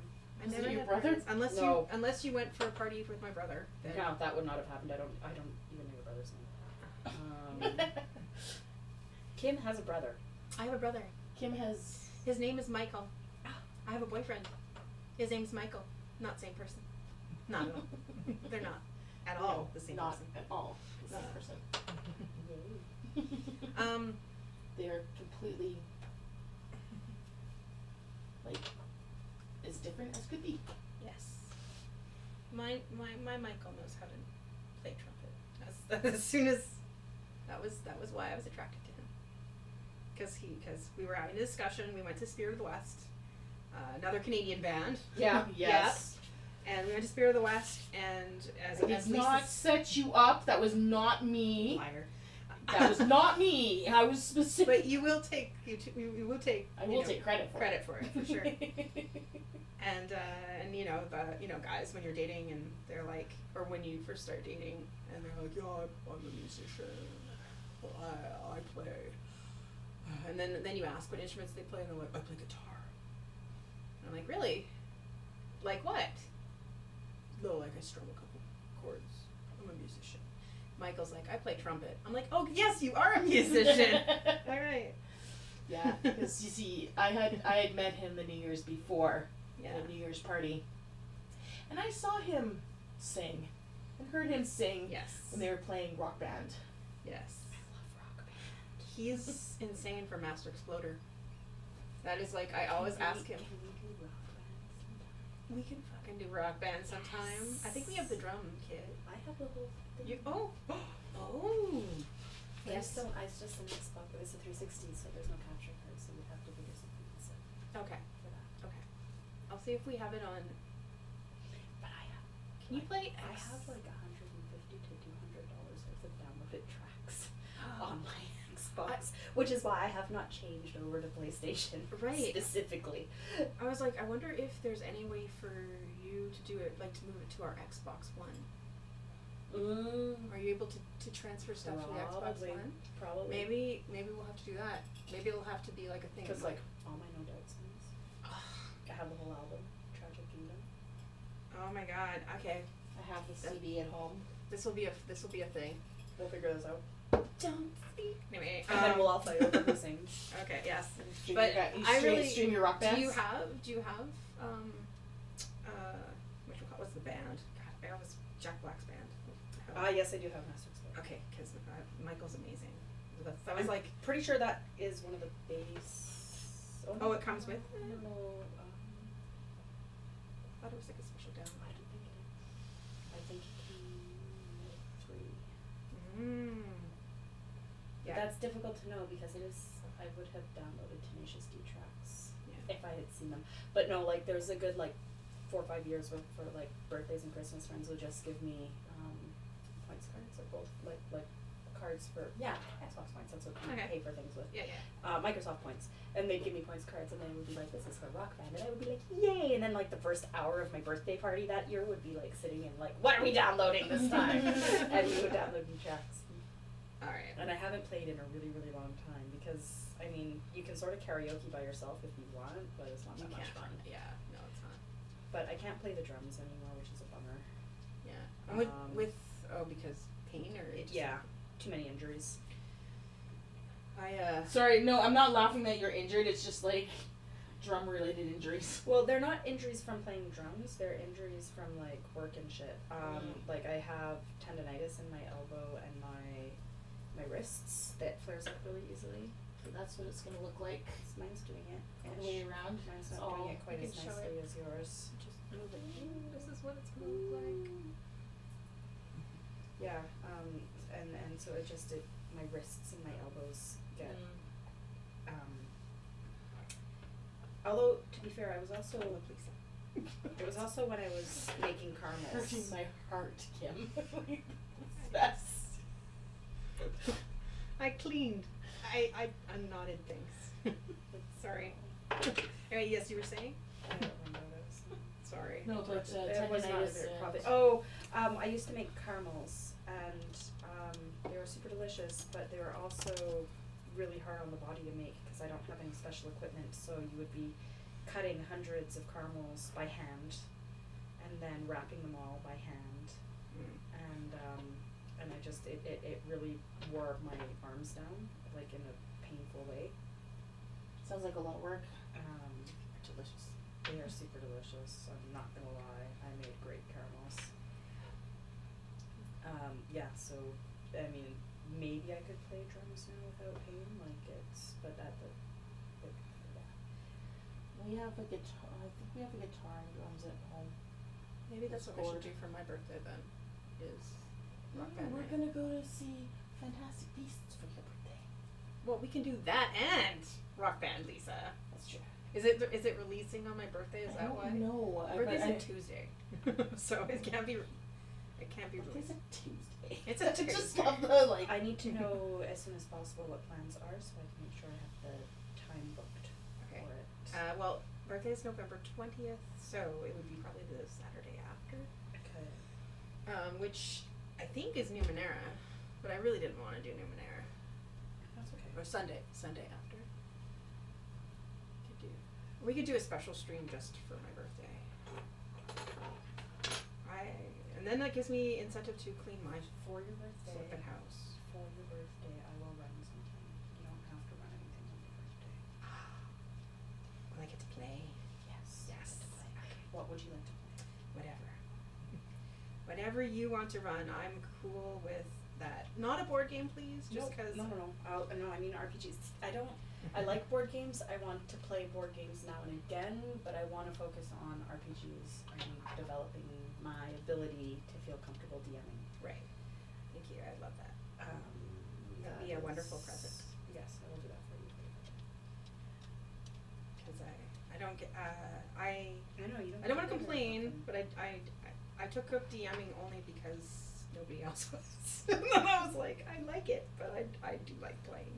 Was it never your had brother? parties. No. Unless you went for a party with my brother. Then No, that would not have happened. I don't even know your brother's name. Kim has a brother. I have a brother. Kim has. His name is Michael. I have a boyfriend. His name's Michael. Not same person. Not at all. They're not at all the same Not person. at all the same No. person. Um, They are completely, like, as different as could be. yes. My Michael knows how to play trumpet. As soon as that was why I was attracted to him. Because we were having a discussion. We went to Spirit of the West, another Canadian band. Yeah. Yes. And we went to Spirit of the West, and as I did not set you up. That was not me. liar. That was not me. I was specific. But you will take you will take. I will take credit for it for sure. And guys, when you're dating and they're like, or when you first start dating and they're like, yeah, I'm a musician. I play. And then you ask what instruments they play, and they're like, I play guitar. And I'm like, really? Like what? No, like I strum a couple chords. I'm a musician. Michael's like, I play trumpet. I'm like, oh yes, you are a musician. All right. Yeah, because you see, I had met him the New Year's before, Yeah. at a New Year's party, and I saw him sing, and heard him sing Yes. when they were playing Rock Band. Yes. I love Rock Band. He's insane for Master Exploder. That is like, I always ask him. Can we do rock band sometime? We can fucking do Rock Band sometime. I think we have the drum kit. I have the whole thing. You, oh! Oh! But Yes. I just an Xbox, but it's a 360, so there's no capture card, so we'd have to figure something else out Okay. for that. Okay. I'll see if we have it on. But I have. Can you play I X? have like $150 to $200 worth of downloaded tracks on my Xbox, which is why I have not changed over to PlayStation. Right. Specifically. I was like, I wonder if there's any way for you to do it, like to move it to our Xbox One. Are you able to transfer stuff to the Xbox One? Probably. Maybe we'll have to do that. Maybe it'll have to be like a thing. Because like all my No Doubt songs. I have the whole album, Tragic Kingdom. Oh my god. Okay. I have the CD at home. This will be a thing. We'll figure this out. Don't speak. Anyway. And then we'll all fight over who sings. Okay. Yes. Stream But your, I really stream your rock bands. Do you have what's the band? God, I was Jack Black's band. Yes, I do have Master Exploder. Okay, because Michael's amazing. I was like, Pretty sure that is one of the base. oh, it comes with. I don't know. I thought it was like a special I download. don't think it is. I think it came with 3. Yeah. That's difficult to know because it is. I would have downloaded Tenacious D tracks Yeah. if I had seen them. But no, like there's a good like 4 or 5 years worth for like birthdays and Christmas. Friends will just give me points cards or both like cards for Xbox points. That's what you Okay. pay for things with. Yeah. Microsoft points, and they'd give me points cards, and then it would be like, this is for Rock Band, and I would be like, yay! And then like the first hour of my birthday party that year would be like sitting in like, what are we downloading this time? And we would download new tracks. All right. And I haven't played in a really, really long time because I mean you can sort of karaoke by yourself if you want, but it's not that much fun. Yeah. No, it's not. But I can't play the drums anymore, which is a bummer. Yeah. And with because pain or just too many injuries. Sorry, no, I'm not laughing that you're injured. It's just like drum-related injuries. Well, they're not injuries from playing drums. They're injuries from like work and shit. Like I have tendonitis in my elbow and my wrists that flares up really easily. So that's what it's gonna look like Mine's doing it. all the way around. Mine's It's not all- doing it quite you as can show nicely as yours. just move it. This is what it's gonna look like. Yeah, and so my wrists and my elbows get. Although to be fair, I was also. It was also when I was making caramels. Hurting my heart, Kim. That's. I cleaned. I unknotted things. Sorry. Anyway, yes, you were saying? I don't remember those. Sorry. No, but It was not a tendonitis very and- profit. I used to make caramels, and they were super delicious, but they were also really hard on the body to make because I don't have any special equipment. So you would be cutting hundreds of caramels by hand, and then wrapping them all by hand, and I just it really wore my arms down like in a painful way. Sounds like a lot of work. Delicious. They are super delicious. I'm not gonna lie. I made great caramels. So I mean, maybe I could play drums now without pain. Like but yeah. We have a guitar. I think we have a guitar and drums at home. Maybe that's what we Bored. should do for my birthday then. Is rock Yeah, band we're night. gonna go to see Fantastic Beasts for your birthday. Well, we can do that and rock band, Lisa. That's true. Is it releasing on my birthday? Is that why? No, Birthday's a Tuesday, so it can't be. It can't be It's released. a Tuesday. It's a I just Tuesday. love the like. I need to know as soon as possible what plans are, so I can make sure I have the time booked Okay. for it. Well, birthday is November 20th, so it would be probably the Saturday after. Okay. Which I think is Numenera, but I really didn't want to do Numenera. That's okay. Or Sunday after. We could do a special stream just for my birthday. And then that gives me incentive to clean my For your birthday. flippin' house. For your birthday, I will run sometime. You don't have to run anything on your birthday. Will I get to play? Yes. Yes. To play. Okay. What would you like to play? Whatever. Whatever you want to run, I'm cool with that. Not a board game, please, just because. No. No, I mean RPGs. I like board games. I want to play board games now and again, but I want to focus on RPGs and developing my ability to feel comfortable DMing. Right. Thank you. I love that. That'd be That a wonderful is- present. Yes, I will do that for you. Because I don't get I know you don't. I don't want to get complain, very but I took up DMing only because nobody else was. And then I was like, I like it, but I do like playing.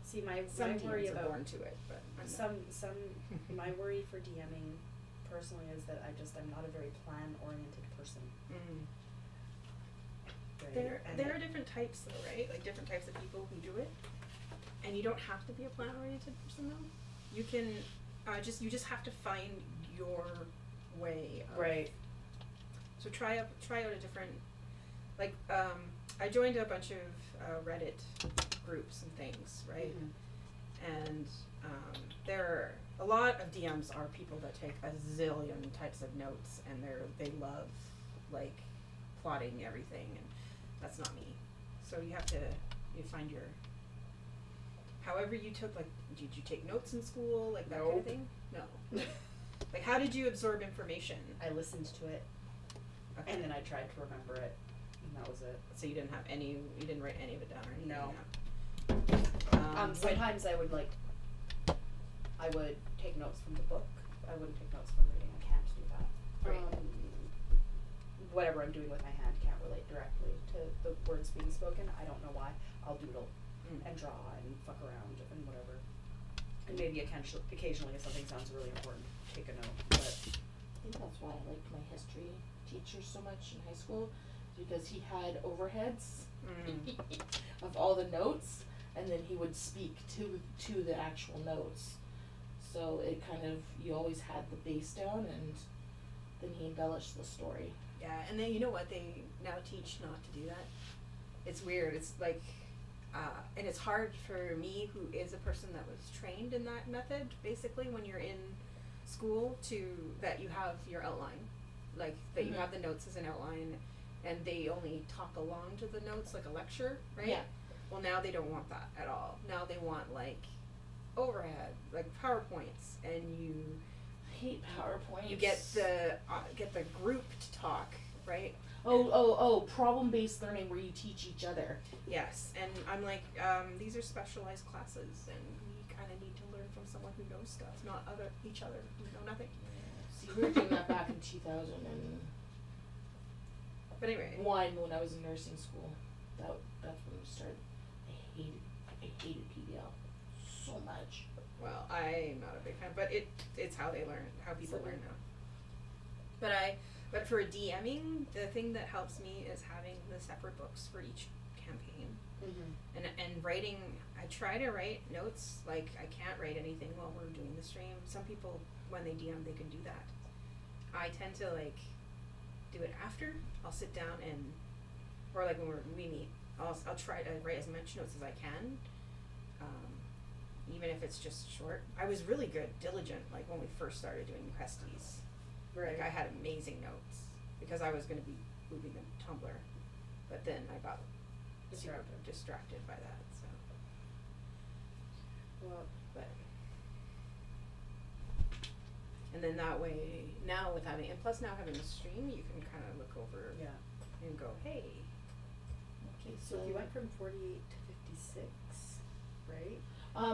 See, my Some worry DMs are about born to it, but I'm some my worry for DMing personally is that I'm not a very plan oriented person. not. Right? And There are different types though, right? Like different types of people who do it, and you don't have to be a plan oriented person though. You can you just have to find your way. right. So try out a different, like I joined a bunch of Reddit groups and things, right? Mhm. And there are a lot of DMs are people that take a zillion types of notes, and they love like plotting everything, and that's not me. So you find your, however you took, like, did you take notes in school, like that kind of Nope. thing? No. Like, how did you absorb information? I listened to it Okay. and then I tried to remember it, and that was it. So you didn't write any of it down or anything? No. No. Sometimes I would take notes from the book. I wouldn't take notes from reading. I can't do that. Right. Whatever I'm doing with my hand can't relate directly to the words being spoken. I don't know why. I'll doodle and draw and fuck around and whatever. And maybe occasionally if something sounds really important, take a note. But I think that's why I liked my history teacher so much in high school, because he had overheads of all the notes, and then he would speak to the actual notes. So it kind of, you always had the base down, and then he embellished the story. Yeah, and then you know what, they now teach not to do that. It's weird. It's like, and it's hard for me, who is a person that was trained in that method, basically, when you're in school, that you have your outline. Like, that you have the notes as an outline, and they only talk along to the notes like a lecture, right? Yeah. Well, now they don't want that at all. Now they want, like, overhead, like PowerPoints, and I hate PowerPoint. you get the group to talk, right? Oh, problem-based learning where you teach each other. Yes, and I'm like, these are specialized classes, and we kind of need to learn from someone who knows stuff, not each other who know nothing. See, we were doing that back in 2001 But anyway, when I was in nursing school. That's when we started. I hated PBL so much. well, I'm not a big fan, but it's how they learn, how people learn now. But for DMing, the thing that helps me is having the separate books for each campaign. And writing, I try to write notes, like I can't write anything while we're doing the stream. Some people, when they DM, they can do that. I tend to like do it after. I'll sit down or like when we meet, I'll try to write as much notes as I can, even if it's just short. I was really diligent, like when we first started doing Questies. Like I had amazing notes because I was going to be moving them to Tumblr, but then I got distracted by that. So, well, and then that way now and plus now having a stream, you can kind of look over and go, hey. Okay, so if you went from 48 to 56, right?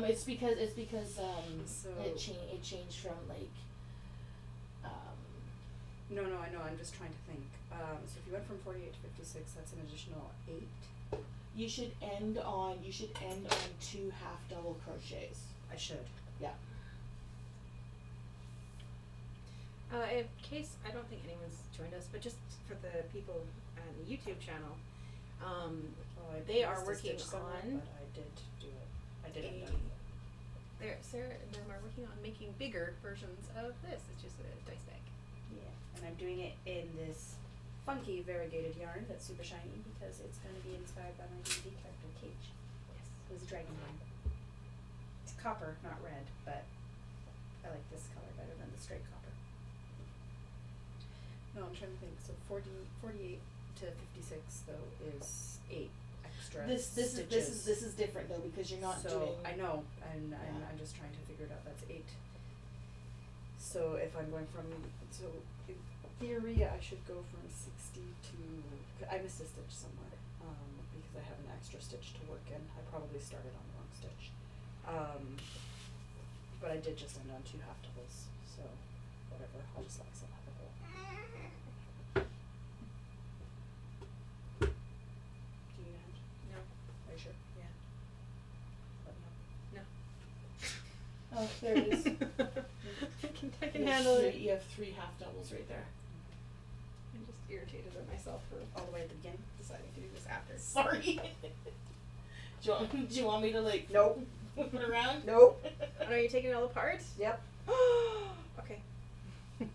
It's because So- it changed from like No, I know. I'm just trying to think. So if you went from 48 to 56, that's an additional 8. you should end on 2 half double crochets. I should. Yeah. In case I don't think anyone's joined us, but just for the people on the YouTube channel, they are working on. But I did do it. I did end up. Sarah and them are working on making bigger versions of this. It's just a dice bag. Yeah, and I'm doing it in this funky variegated yarn that's super shiny because it's going to be inspired by my D&D character Cage. Yes. Who's a dragonborn. It's copper, not red, but I like this color better than the straight copper. No, I'm trying to think. So 48 to to 56 though is 8 extra This stitches. is different though because you're not so doing. I know, and Yeah. I'm just trying to figure it out. That's 8. So if I'm going from, so in theory I should go from 60 to, I missed a stitch somewhere, because I have an extra stitch to work in. I probably started on the wrong stitch. But I did just end on 2 half doubles, so whatever, I'll just let myself have a hole. Do you need a hand? No. Are you sure? Yeah. Let me know. No. Oh, there it is. I can handle it. You have 3 half doubles right there. I'm just irritated at myself for All the way at the beginning? deciding to do this after. Sorry. do you want me to like Nope. whip it around? Nope. Oh, no, you're taking it all apart? Yep. Okay. I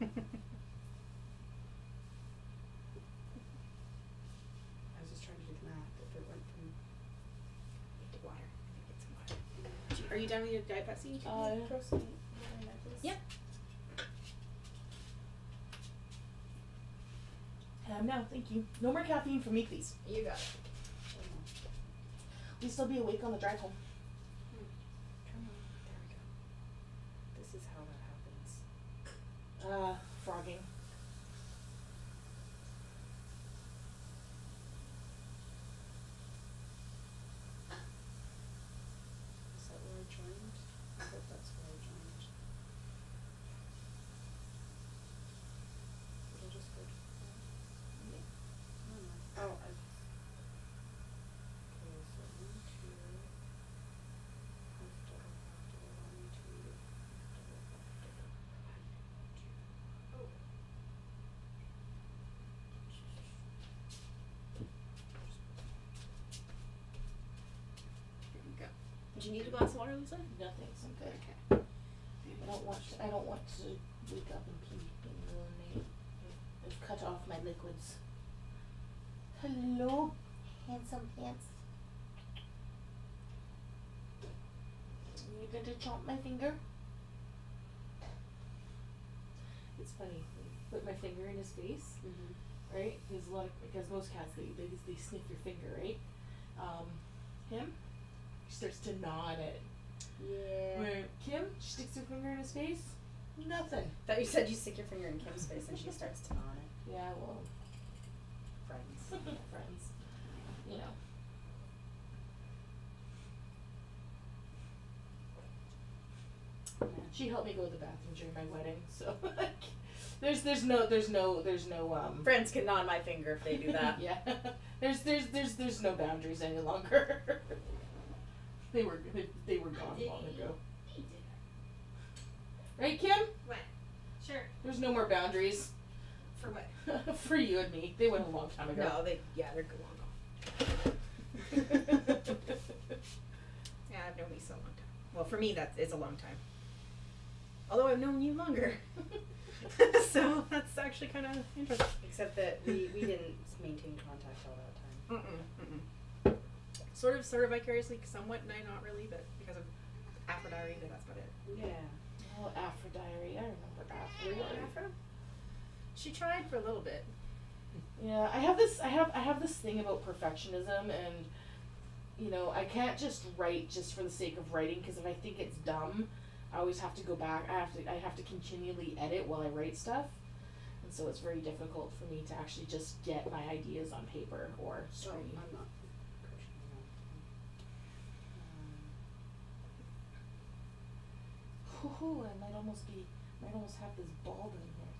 was just trying to do the math. If it went from Need the water. I think it's some water. Are you done with your Diet Pepsi? throw some water in there, please? Yep. No, thank you. No more caffeine for me, please. You got it. Oh, no. Please still be awake on the drive home. Come on. There we go. This is how that happens. Frogging. Is that where I joined? I hope that's where I joined. Did I just go to Oh, I. Okay, so 1, 2, half double, 1, 2, half double, 1, 2. Oh. Here you go. Do you need a glass of water, Lisa? No thanks, I'm good. Okay. I don't want to wake up and pee in the middle of the night. I've cut off my liquids. Hello, handsome pants. You gonna chomp my finger? It's funny. I put my finger in his face, right? Because most cats they sniff your finger, right? Him, he starts to gnaw at it. Yeah. Where Kim, she sticks her finger in his face, nothing. Thought you said you stick your finger in Kim's face and she starts to gnaw on it. Yeah, well, Friends. friends, you know. Man. She helped me go to the bathroom during my wedding, so there's no Friends can gnaw on my finger if they do that. yeah. There's no boundaries any longer. They were gone long ago. Right, Kim? What? Sure. There's no more boundaries. For what? For you and me. They went a long time ago. No, they're long gone. Yeah, I've known Lisa a long time. Well, for me, that is a long time. Although I've known you longer. So that's actually kind of interesting. Except that we didn't maintain contact all that time. Sort of vicariously, somewhat, not really, but because of Aphrodite, but that's about it. Yeah. Oh, Aphrodite. I remember Were you Aphrodite. on Aphro? She tried for a little bit. Yeah, I have this thing about perfectionism, and you know, I can't just write just for the sake of writing, because if I think it's dumb, I always have to go back. I have to continually edit while I write stuff, and so it's very difficult for me to actually just get my ideas on paper or So screen. I'm not crocheting Hoo-hoo, I might almost have this ball in here.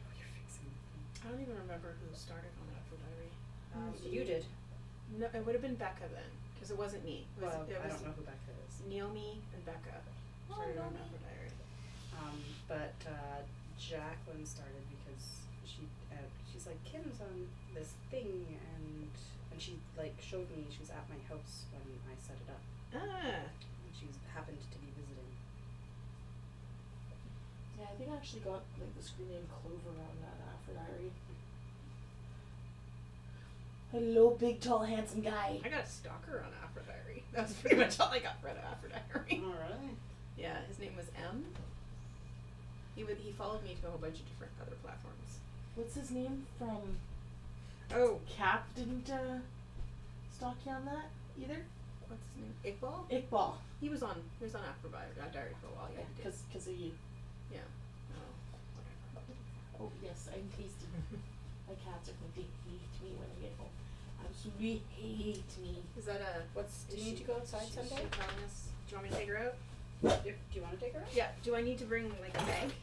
Oh, you're fixing the thing. I don't even remember who started on Aphrodite. You did. No, it would have been Becca then, because it wasn't me. It was, Well, it I was don't know who Becca is. Naomi and Becca started on Aphrodite. But Jacqueline started because she's like, Kim's on this thing, and she like showed me. She was at my house when I set it up, Ah. and she happened to be visiting. Yeah, I think I actually got like the screen name Clover on that Aphrodite. Hello, big, tall, handsome guy. I got a stalker on Aphrodite. That was pretty much all I got for Aphrodite. All right. Yeah, his name was M. He followed me to a whole bunch of different other platforms. what's his name from Oh, Cap didn't stalk you on that either? what's his name? Iqbal? Iqbal. He was on Afterby Diary for a while. Yeah, he did. Because of you. Yeah. Oh, whatever. Oh yes, I'm tasty. My cats are going to hate me when I get home. Absolutely hate me. Is that a? Do you need to go outside She's someday? telling us. Do you want me to take her out? Do you want to take her out? Yeah. Do I need to bring like a bag?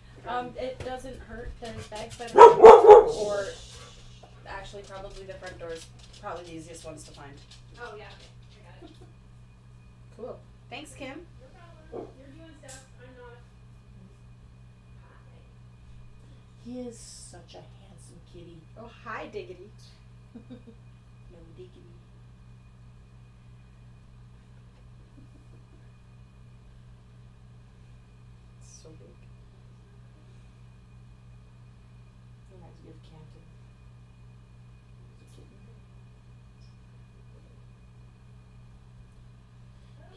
It doesn't hurt. There's bags by the front door, or actually probably the front door is probably the easiest ones to find. Oh yeah. Okay. I got it. Cool. Thanks, Kim. No problem. You're doing stuff. I'm not. Hi. He is such a handsome kitty. Oh, hi, Diggity. No diggity. So big. Reminds me of Canton. As a kitten.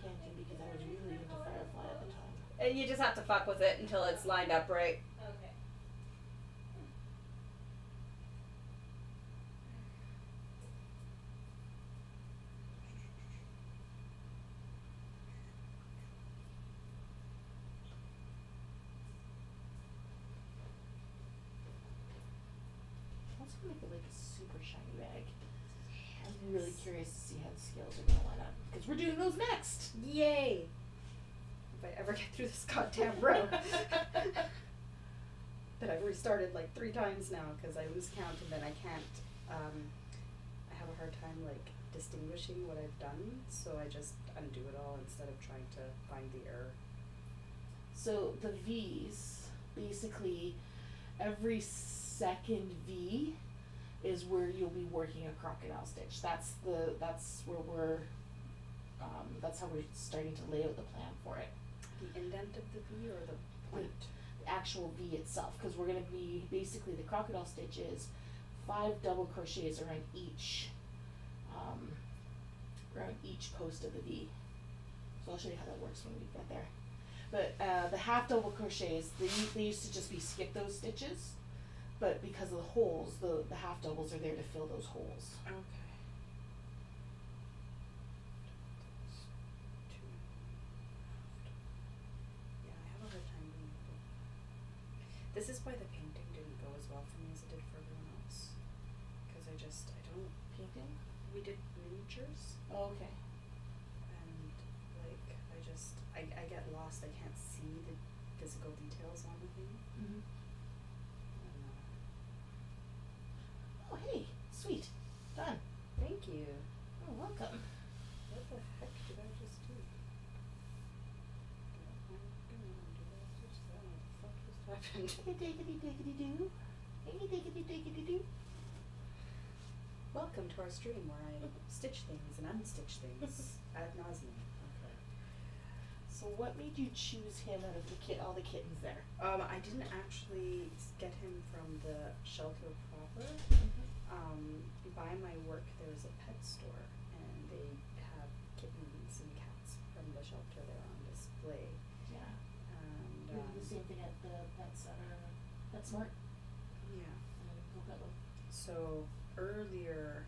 Canton because I was really into Firefly at the time. And you just have to fuck with it until it's lined up right. Okay. I was gonna make it like a super shiny bag. I'm really curious to see how the scales are gonna line up because we're doing those next. Yay! If I ever get through this goddamn row. That I've restarted like 3 times now because I lose count and then I can't, I have a hard time like distinguishing what I've done, so I just undo it all instead of trying to find the error. So the V's, basically every second V is where you'll be working a crocodile stitch. That's where we're that's how we're starting to lay out the plan for it. The indent of the V or the point? The actual V itself, because we're gonna be basically the crocodile stitch is 5 double crochets around each post of the V. So I'll show you how that works when we get there. But the half double crochets, they used to just be skip those stitches, but because of the holes, the half doubles are there to fill those holes. Okay. Yeah, I have a hard time being able. This is why the painting didn't go as well for me as it did for everyone else. Because I don't. Painting? We did miniatures. Oh, okay. And like I get lost. I can't see the physical details on the thing. Mm-hmm. And, Oh, hey, sweet, done. thank you. Oh, welcome. What the heck did I just do? Did I don't know what the fuck just happened. Hey, diggity diggity doo. Hey, diggity diggity doo. Welcome to our stream where I stitch things and unstitch things ad nauseum. Okay. So what made you choose him out of all the kittens there? I didn't actually get him from the shelter proper. By my work there's a pet store and they have kittens and cats from the shelter there on display. Yeah. And We did the same thing at the Pet Center, PetSmart. yeah. Go get them. So earlier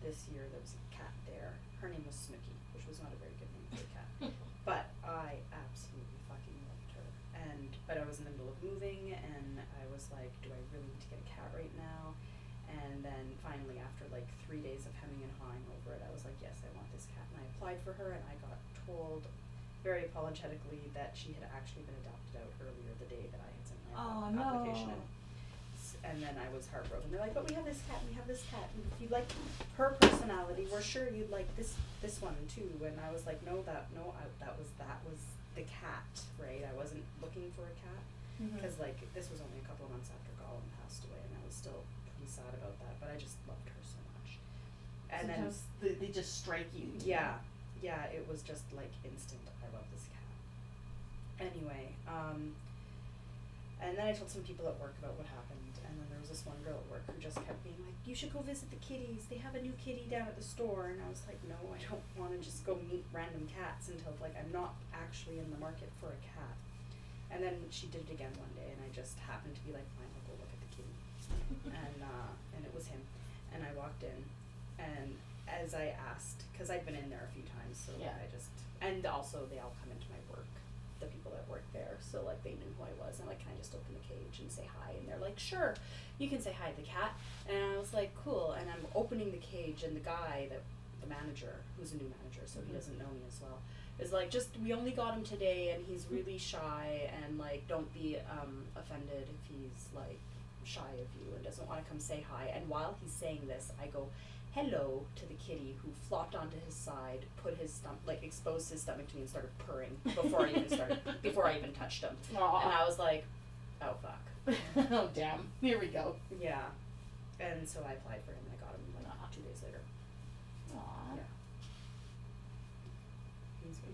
this year there was a cat there. Her name was Snooky, which was not a very good name for a cat. But I absolutely fucking loved her. But I was in the middle of moving and I was like, do I really need to get a cat right now? And then finally after like 3 days of hemming and hawing over it, I was like, yes, I want this cat. And I applied for her and I got told very apologetically that she had actually been adopted out earlier the day that I had sent my application in. And then I was heartbroken. They're like, but we have this cat, and we have this cat, and if you like her personality, we're sure you'd like this one too. And I was like, that was the cat, right? I wasn't looking for a cat because like this was only a couple of months after Gollum passed away, and I was still pretty sad about that. But I just loved her so much. And sometimes they just strike you. yeah, it was just like instant. I love this cat. Anyway, and then I told some people at work about what happened, and then there was this one girl at work who just kept being like, you should go visit the kitties, they have a new kitty down at the store, and I was like, no, I don't want to just go meet random cats until, like, I'm not actually in the market for a cat. And then she did it again one day, and I just happened to be like, fine, I'll go look at the kitty. and it was him. And I walked in, and as I asked, because I'd been in there a few times, so Yeah. and also they all come into my work, the people that work there, so like they knew who I was, and like, can I just open the cage and say hi? And they're like, sure, you can say hi to the cat. And I was like, cool. And I'm opening the cage, and the guy the manager, who's a new manager, so he doesn't know me as well, is like, we only got him today, and he's really shy, and like, don't be offended if he's like shy of you and doesn't want to come say hi. And while he's saying this, I go hello to the kitty, who flopped onto his side, put his exposed his stomach to me and started purring before I even touched him. Aww. And I was like, oh fuck. Oh damn. Here we go. Yeah. And so I applied for him, and I got him like 2 days later. Aww. Yeah.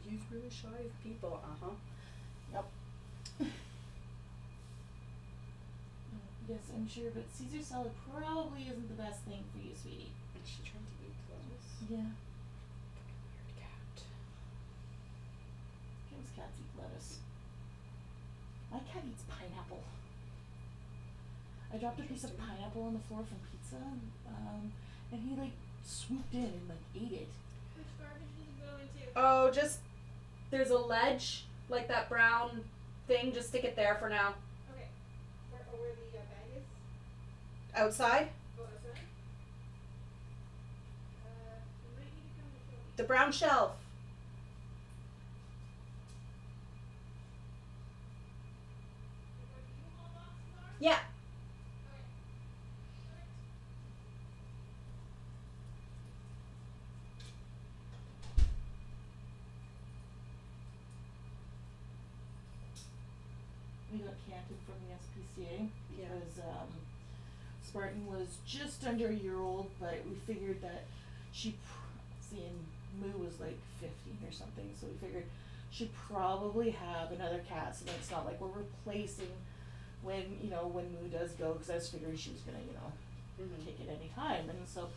He's really shy of people. Yep. Yes, I'm sure, but Caesar salad probably isn't the best thing for you, sweetie. And she tried to eat clothes. Yeah. Weird cat. Kim's cats eat lettuce. My cat eats pineapple. I dropped a piece of pineapple on the floor from pizza, and he like swooped in and like ate it. Which garbage does it go into? Oh, just there's a ledge, like that brown thing. Just stick it there for now. Okay. Where the bag is? Outside, Oh, outside? You might need to come and show me. the brown shelf. Where the U-Haul boxes are? Yeah. Okay. Alright. We got canted from the SPCA Yeah. because Spartan was just under a year old, but we figured that seeing Moo was like 15 or something, so we figured she'd probably have another cat, so that it's not like we're replacing when Moo does go, because I was figuring she was gonna Mm-hmm. take it any time, and so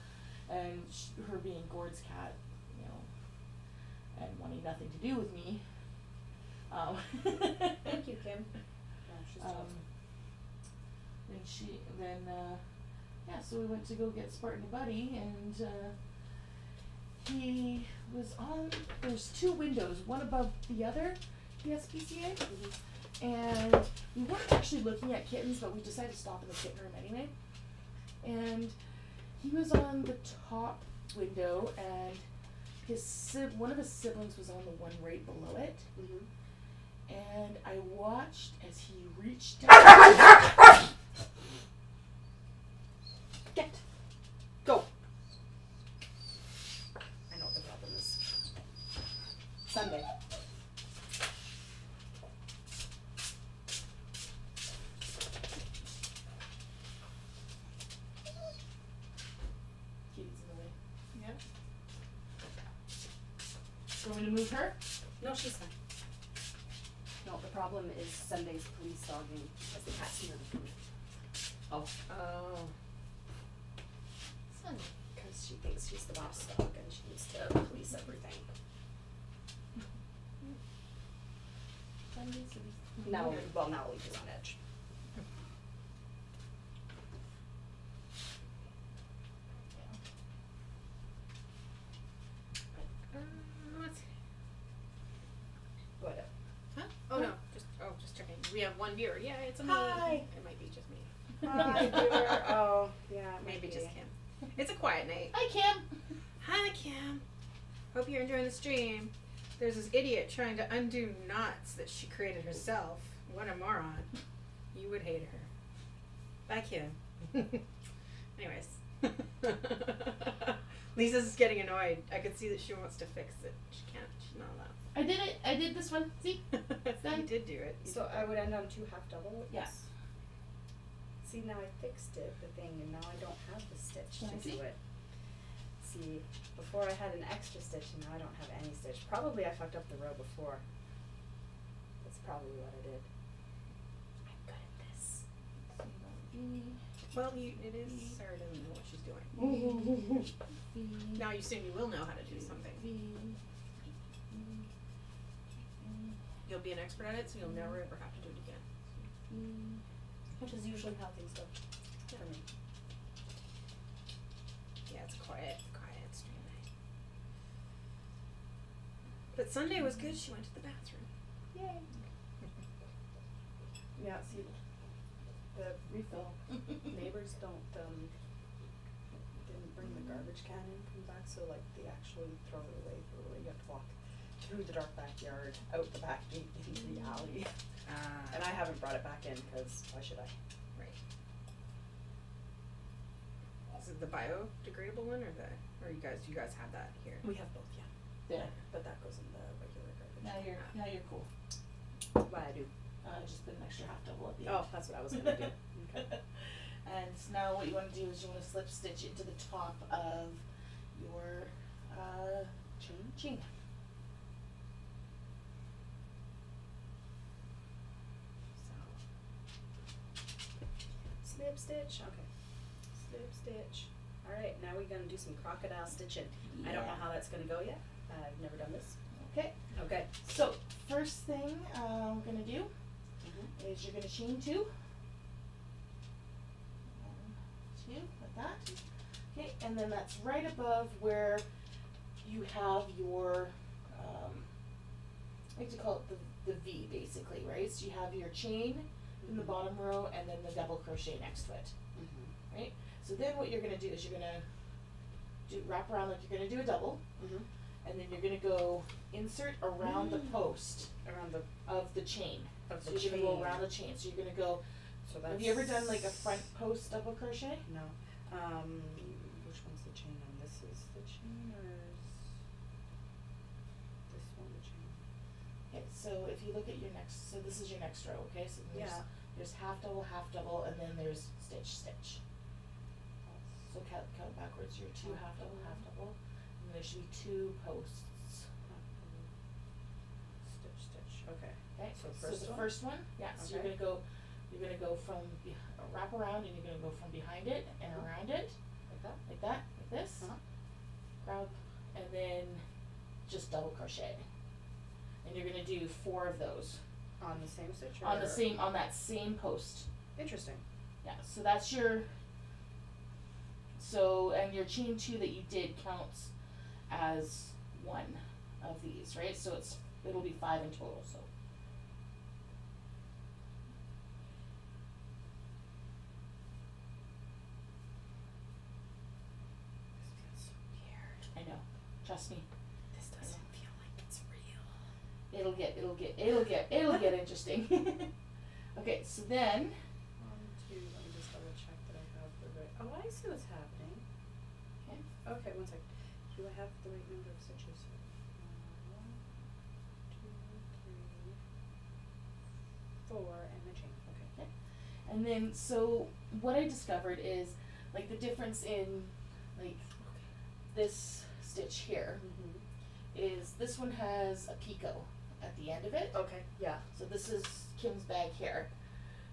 her being Gord's cat, and wanting nothing to do with me. Thank you, Kim. Yeah, she's tough. So we went to go get Spartan a buddy, and he was there's 2 windows, one above the other, the SPCA, and we weren't actually looking at kittens, but we decided to stop in the kitten room anyway, and he was on the top window, and one of his siblings was on the one right below it, and I watched as he reached down. Go. I know what the problem is. Sunday. Kitty's in the way. Yeah. Do you want me to move her? No, she's fine. No, the problem is Sunday's police dogging because the cat's near the food. Oh. Oh. Sunday. Because she thinks she's the boss dog and she needs to police everything. Sunday, so Now Leaf is on edge. What's What? huh? Oh no, just checking. We have one viewer. Yeah, it's a me. Hi. It might be just me. Hi, viewer. Oh, yeah. it might Maybe be. just Kim. It's a quiet night. Hi, Kim. Hi, Kim. Hope you're enjoying the stream. There's this idiot trying to undo knots that she created herself. What a moron. You would hate her. Bye, Kim. Anyways. Lisa's getting annoyed. I could see that she wants to fix it. She can't. She's not allowed. I did it. I did this one. See? done. You did do it. So I would end on 2 half double? Yeah. See, now I fixed it, the thing, and now I don't have the stitch Can I to see? do it. See, before I had an extra stitch, and now I don't have any stitch. Probably I fucked up the row before. That's probably what I did. I'm good at this. Well, it is Sarah doesn't know what she's doing. Now you soon you will know how to do something. You'll be an expert at it, so you'll never ever have to do it again. Which is usually how things go. for me. Yeah, it's quiet stream night. But Sunday was good. She went to the bathroom. Yay. Yeah, see, the Refill. neighbors didn't bring the garbage can in from the back, so like they actually throw it away. You have to walk through the dark backyard, out the back gate, into the alley. And I haven't brought it back in because why should I? Right. Is it the biodegradable one or you guys have that here? We have both, yeah. There. But that goes in the regular garbage. Now you're cool. What I do? Just put an extra half double at the end. Oh, that's what I was gonna do. Okay. And now what you want to do is you want to slip stitch into the top of your chain. Slip stitch, okay. Slip stitch. Alright, now we're gonna do some crocodile stitching. I don't know Yeah. how that's gonna go yet. I've never done this. Okay. Okay. So first thing we're gonna do is you're gonna chain 2. 1, 2, like that. Okay, and then that's right above where you have your I like to call it the V basically, right? So you have your chain in the bottom row and then the double crochet next to it. Right? So then what you're gonna do is you're gonna wrap around like you're gonna do a double, and then you're gonna go insert around the post Around the of the chain. of So the you're chain. gonna go around the chain. So you're gonna go. So that's Have you ever done like a front post double crochet? No. Which one's the chain on? This is the chain or is this one the chain? Okay, so if you look at your next, so this is your next row, okay? So there's half double, and then there's stitch. So count backwards, your 2 half double, and there should be 2 posts. Stitch. Okay. Okay, So so first the one? first one, yeah, so Okay. you're gonna go from, wrap around, and you're gonna go from behind it and around it, Like that? like this. Uh-huh. Grab, and then just double crochet. And you're gonna do 4 of those. On the same stitch or? On that same post. Interesting. Yeah, so that's your, and your chain 2 that you did counts as 1 of these, right? So it'll be 5 in total, so. This feels so weird. I know, trust me, This doesn't feel like it's real. it'll get interesting. Okay, so then, 1, 2, let me just double check that I have the right. Oh, I see what's happening. okay, Okay, 1 sec. Do I have the right number of stitches? 1, 2, 3, 4, and my chain. Okay. and then, so what I discovered is, like, the difference in, like, this stitch here is this one has a picot at the end of it. Okay. Yeah. So this is Kim's bag here.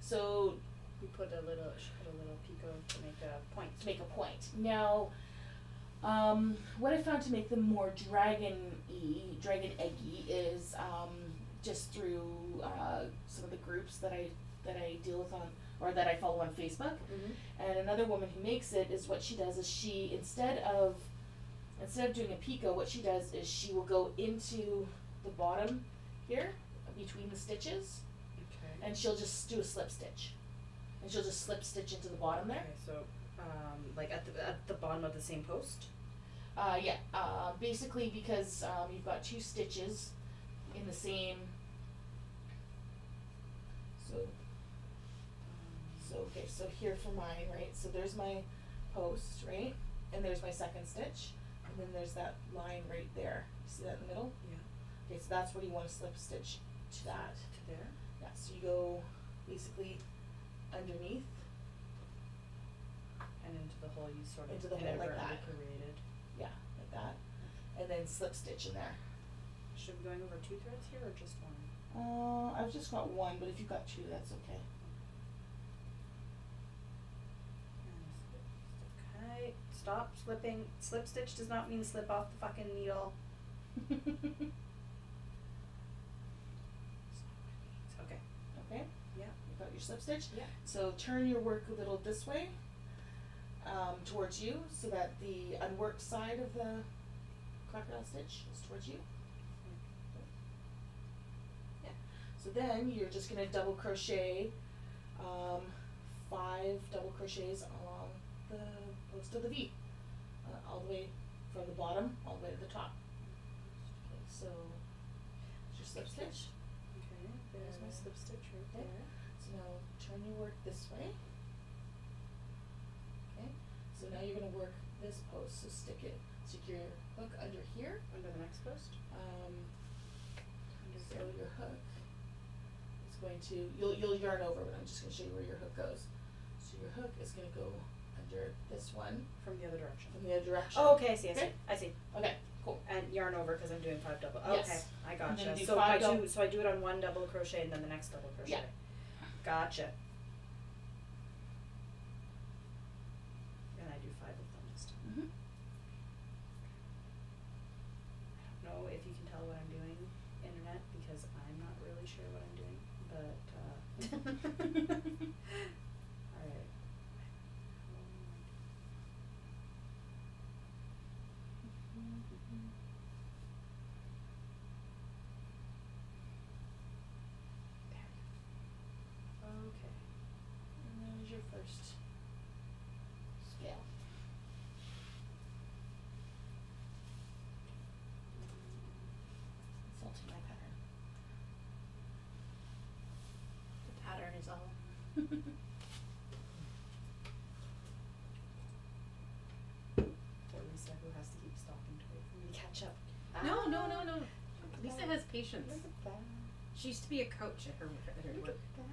So We put a little picot to make a point. to make a point. Now, what I found to make them more dragon eggy is just through some of the groups that I deal with on, or that I follow on Facebook. And another woman who makes it is, what she does is she instead of doing a picot, what she does is she will go into the bottom here between the stitches, Okay. and she'll just do a slip stitch, and she'll just slip stitch into the bottom there. Okay, so like at the bottom of the same post. Basically because you've got 2 stitches in the same. So here for mine, right? So there's my post, right? And there's my second stitch, and then there's that line right there. See that in the middle? Yeah. Okay, so that's where you want to slip stitch to that. To there. Yeah, so you go basically underneath. And into the hole you sort of Into the hole like inadvertently that. created. Yeah, like that. And then slip stitch in there. Should we be going over 2 threads here or just 1? I've just got 1, but if you've got 2, that's okay. Okay. Stop slipping. Slip stitch does not mean slip off the fucking needle. That's not what it means. Okay. Okay, Yeah. you got your slip stitch. Yeah. So turn your work a little this way, towards you so that the unworked side of the crocodile stitch is towards you. Yeah. So then you're just going to double crochet 5 double crochets along the post of the V, all the way from the bottom all the way to the top. Okay, so that's your slip stitch. Okay, there's my slip stitch right Okay. there. So now turn your work this way. Okay. So now you're going to work this post. So stick your hook under here. Under the next post? So your hook is going to, you'll yarn over, but I'm just going to show you where your hook goes. So your hook is going to go under this one. From the other direction. From the other direction. Oh, okay, I see, Okay. I see. Okay, cool. And yarn over because I'm doing 5 double. Yes. Okay, I And then gotcha. do So 5 I double- so I do it on 1 double crochet and then the next double crochet. Yeah. Gotcha. And I do 5 of them this time. Mm-hmm. I don't know if you can tell what I'm doing, internet, because I'm not really sure what I'm doing, but alright. Okay. And there's your first scale. Consulting my pattern. The pattern is all. Poor Lisa, who has to keep stopping to wait for me to catch up. No, no, no, no. Lisa has patience. Look at that. She used to be a coach at her Look work. at that.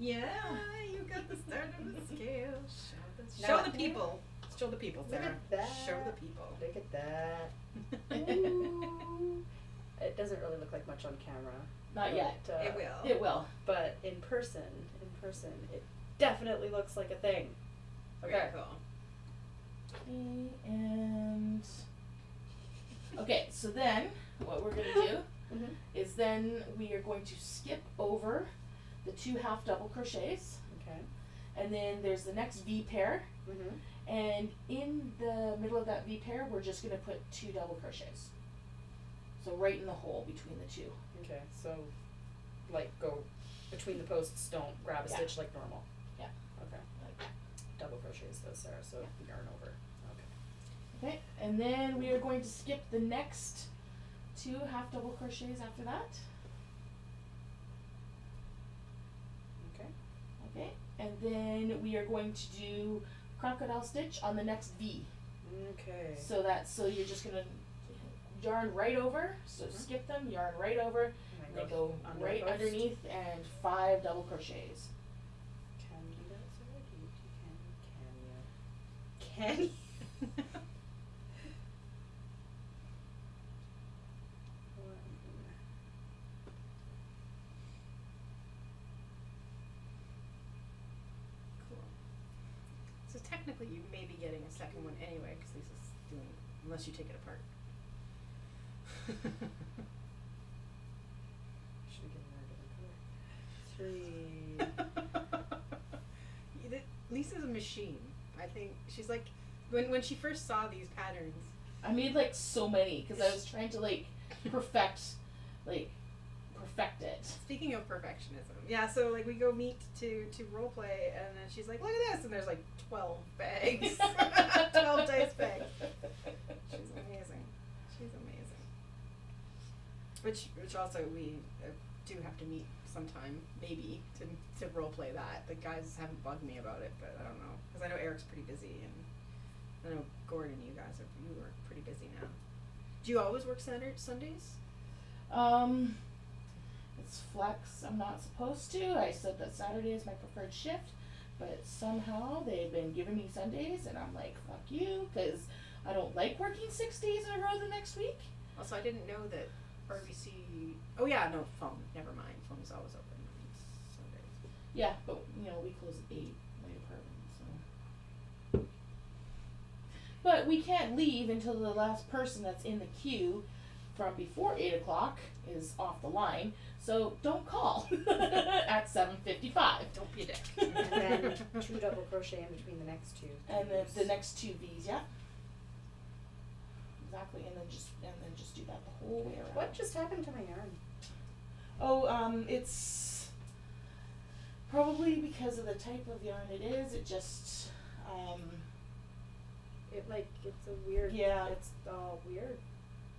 Yeah, you got the start of the scale. Now Show what- the people. Show the people, Look Sarah. at that. Show the people. Look at that. Ooh. It doesn't really look like much on camera. Not yet. but, It will. It will. But in person, it definitely looks like a thing. Very Okay. cool. Okay, and okay, so then what we're gonna do Mm-hmm. is then we are going to skip over the 2 half double crochets, Okay. and then there's the next V pair, Mm-hmm. and in the middle of that V pair we're just gonna put 2 double crochets. So right in the hole between the 2. Okay. So, like, go between the posts. Don't grab a Yeah. stitch like normal. Yeah. Okay. Like that. Double crochets though, Sarah. So yarn over. Okay. Okay, and then we are going to skip the next 2 half double crochets after that. Okay. Okay, and then we are going to do crocodile stitch on the next V. Okay. So you're just gonna yarn right over, so Mhm. skip them, yarn right over, And I and then go under right post. underneath and 5 double crochets. Can you do that, Sarah? Can you? Cool. So technically, you may be getting a second one anyway, because Lisa's doing, unless you take it apart. Should we get a different color? 3. Lisa's a machine. I think she's like, when she first saw these patterns. I made like so many because I was trying to like perfect it. Speaking of perfectionism, yeah. So like we go meet to role play, and then she's like, "Look at this!" And there's like 12 bags, 12 dice bags. She's amazing. She's amazing. Which also we do have to meet sometime, maybe to role play that. The guys haven't bugged me about it, but I don't know, because I know Eric's pretty busy, and I know Gordon, you are pretty busy now. Do you always work Sundays? It's flex. I'm not supposed to. I said that Saturday is my preferred shift, but somehow they've been giving me Sundays, and I'm like, fuck you, because I don't like working 6 days in a row the next week. Also, I didn't know that RBC. Oh yeah, no phone. Never mind. Phone is always open on Sundays. Yeah, but we close at 8, my department, so. But we can't leave until the last person that's in the queue from before 8 o'clock is off the line, so don't call at 7:55. Don't be a dick. And then 2 double crochet in between the next 2. And then the next 2 V's, yeah. Exactly, and then just do that the whole way around. What just happened to my yarn? Oh, it's probably because of the type of yarn it is. It just, It's a weird. Yeah. It's all weird.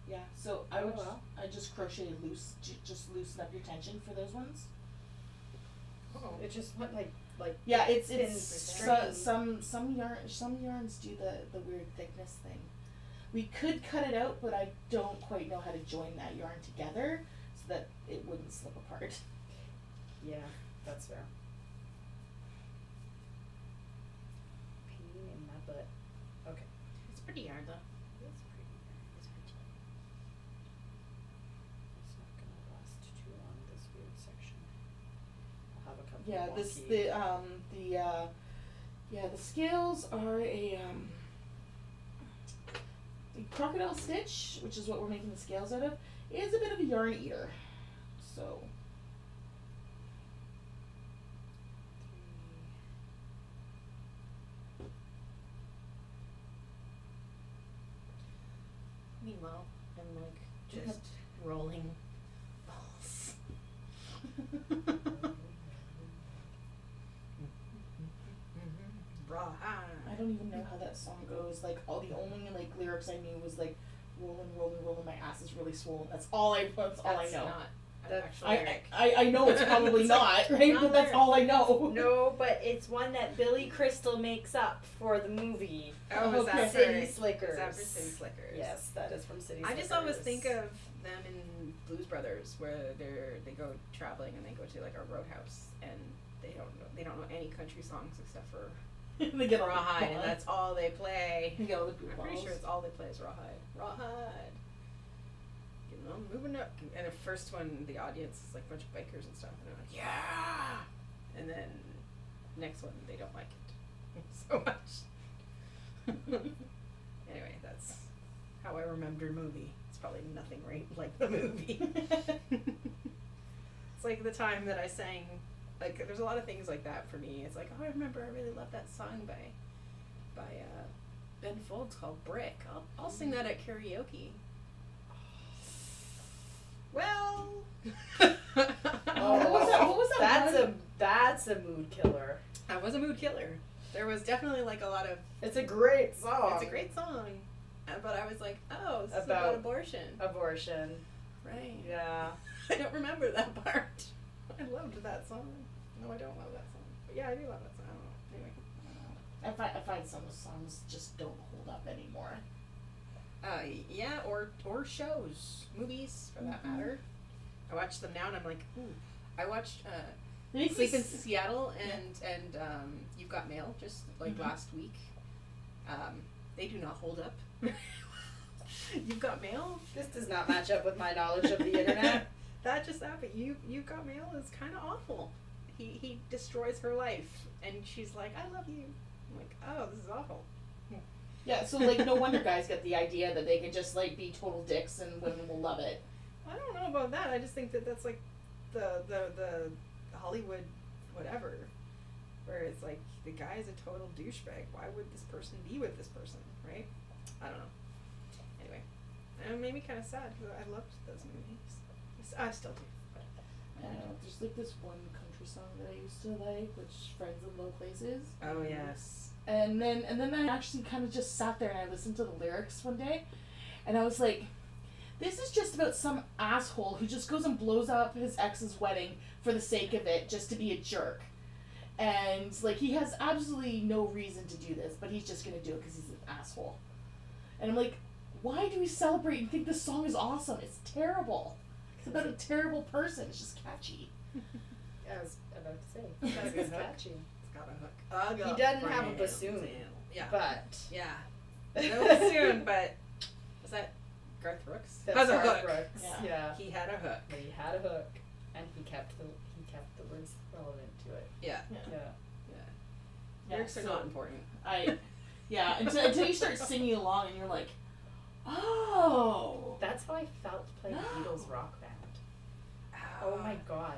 yeah. So Oh, well. I just crochet loose, just loosen up your tension for those ones. Oh. It just went like. Yeah, it's Thin some string. some yarns do the weird thickness thing. We could cut it out, but I don't quite know how to join that yarn together so that it wouldn't slip apart. Yeah, that's fair. Pain in my butt. Okay. It's pretty yarn though. That's pretty. It's pretty. It's not gonna last too long, this weird section. I'll have a couple Yeah, wonky. the scales are a the crocodile stitch, which is what we're making the scales out of, is a bit of a yarn eater. So Meanwhile, I'm like just rolling balls. I don't even know how that song goes. Like all the only like lyrics I knew was like rolling, rolling, rolling, my ass is really swollen. That's all I know. That's not an That's- actual lyric. I know it's probably It's not, like, right? not But that's lyric. all I know. No, but it's one that Billy Crystal makes up for the movie. Oh, is Okay. that City for Slickers. Is that for City Slickers? Yes, that is from City I Slickers. just always think of them in Blues Brothers, where they go traveling and they go to like a roadhouse and they don't know any country songs except for They get all the Rawhide, and balls. that's all they play. They get all the I'm pretty balls. sure it's all they play is Rawhide. Rawhide. You know, moving up. And the first one, the audience is like a bunch of bikers and stuff, and they're like, yeah. And then next one, they don't like it so much. Anyway, that's how I remember the movie. It's probably nothing right like the movie. It's like the time that I sang. Like, there's a lot of things like that for me. It's like, oh, I remember I really love that song by Ben Folds called Brick. I'll sing that at karaoke. Well. Oh, what was that one? That's a mood killer. That was a mood killer. There was definitely like a lot of. It's a great song. It's a great song, but I was like, oh, this is About- about abortion, Abortion. right? Yeah. I don't remember that part. I loved that song. No, I don't love that song. But yeah, I do love that song. I don't know. Anyway. I find some songs just don't hold up anymore. Yeah, or shows, movies for that matter. I watch them now and I'm like, ooh. I watched They make me Sleep in s- Seattle and You've Got Mail just like Mhm. last week. They do not hold up. You've Got Mail? This does not match up with my knowledge of the internet. That just happened. You've Got Mail is kind of awful. He destroys her life and she's like, I love you. I'm like, oh, this is awful. Yeah, so like no wonder guys get the idea that they can just like be total dicks and women will love it. I don't know about that. I just think that that's like the Hollywood whatever, where it's like the guy is a total douchebag. Why would this person be with this person, right? I don't know. Anyway, it made me kind of sad because I loved those movies. I still do. But I don't know. There's like this one country song that I used to like, which Friends in Low Places. oh yes. And then I actually kind of just sat there and I listened to the lyrics one day, and I was like, this is just about some asshole who just goes and blows up his ex's wedding for the sake of it, just to be a jerk. And like he has absolutely no reason to do this, but he's just gonna do it because he's an asshole. And I'm like, why do we celebrate and think this song is awesome? It's terrible. It's about a terrible person. It's just catchy. I was about to say. It's got a good It's hook. catchy. It's got a hook. He doesn't have a bassoon. Yeah. But Yeah. No bassoon, but was that Garth Brooks? that's Has a Garth hook. Brooks. Yeah. Yeah. He had a hook. He had a hook, and he kept the words relevant to it. Yeah. Yeah. Yeah. Lyrics are so not important. until you start singing along and you're like, Oh. That's how I felt playing Beatles Rock Band. Oh my god.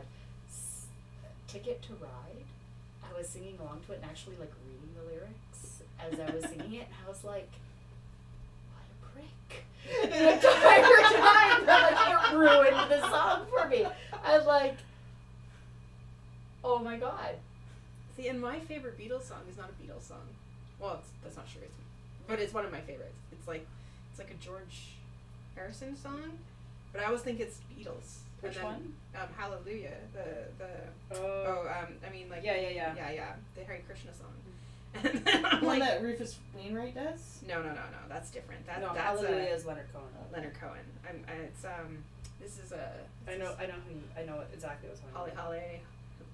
Ticket to Ride. I was singing along to it and actually like reading the lyrics as I was singing it, and I was like, what a prick. The entire time, like, it ruined the song for me. I was like, oh my god. See, and my favorite Beatles song is not a Beatles song. Well, that's not true. But it's one of my favorites. It's like a George Harrison song, but I always think it's Beatles. Which one? Hallelujah. I mean, like, Yeah. the Hare Krishna song. And then I'm The one like, that Rufus Wainwright does? no, that's different. No, That's Hallelujah is Leonard Cohen. Leonard Cohen. This is a. I know exactly what's on. Holly Holly,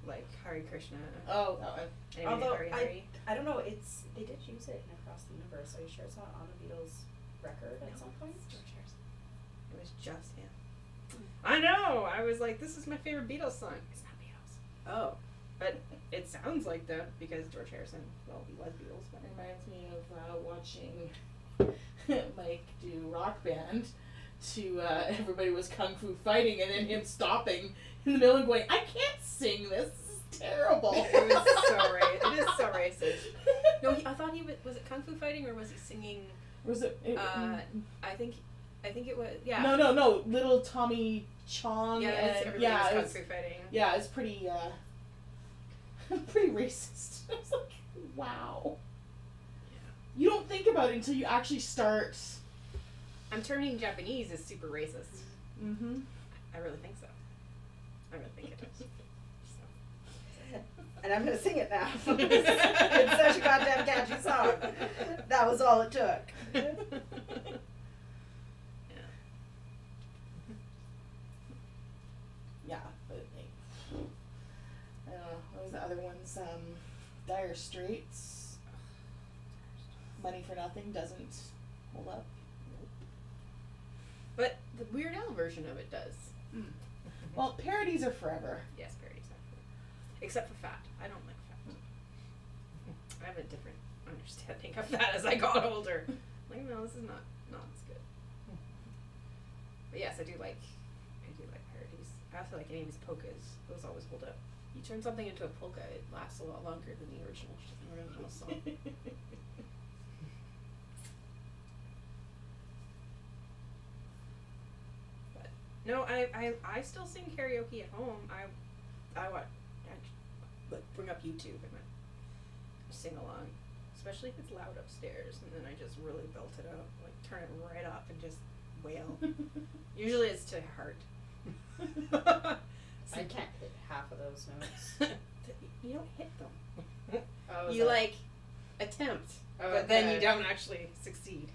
like Hare Krishna. Oh, that one. Anyway, Although Hare. I don't know, they did use it in Across the Universe. Are you sure it's not on a Beatles record at some point? George Harrison. It was just him. I know. I was like, this is my favorite Beatles song. It's not Beatles. Oh, but it sounds like that because George Harrison. Well, he was Beatles, but It reminds me of watching Mike do Rock Band to everybody was kung fu fighting and then him stopping in the middle and going, I can't sing this. This is terrible. It was so racist. It is so racist. No, I thought he was it kung fu fighting or was he singing? Was it? I think it was. Yeah. No. Little Tommy Chong. Yeah, and was kung fu fighting. Yeah, it's pretty pretty racist. I was like, wow. Yeah. You don't think about it until you actually start. I'm turning Japanese is super racist. Mm-hmm. I really think so. I really think it is. So. And I'm gonna sing it now. It's such a goddamn catchy song. That was all it took. Yeah. Yeah, but like, what was the other ones? Dire Straits. Money for Nothing doesn't hold up. But the Weird Al version of it does. Mm. Well, parodies are forever. Yes, parodies are. Except for Fat. I don't like Fat. I have a different understanding of that as I got older. Like, no, this is not as good. But yes, I do like parodies. I also like Amy's polkas. Those always hold up. You turn something into a polka, it lasts a lot longer than the original song. But no, I still sing karaoke at home. I like bring up YouTube and I sing along, especially if it's loud upstairs, and then I just really belt it out, like turn it right up and just wail. Usually it's to heart. I can't hit half of those notes. You don't hit them. Oh, You like attempt, but then you Okay. don't actually succeed.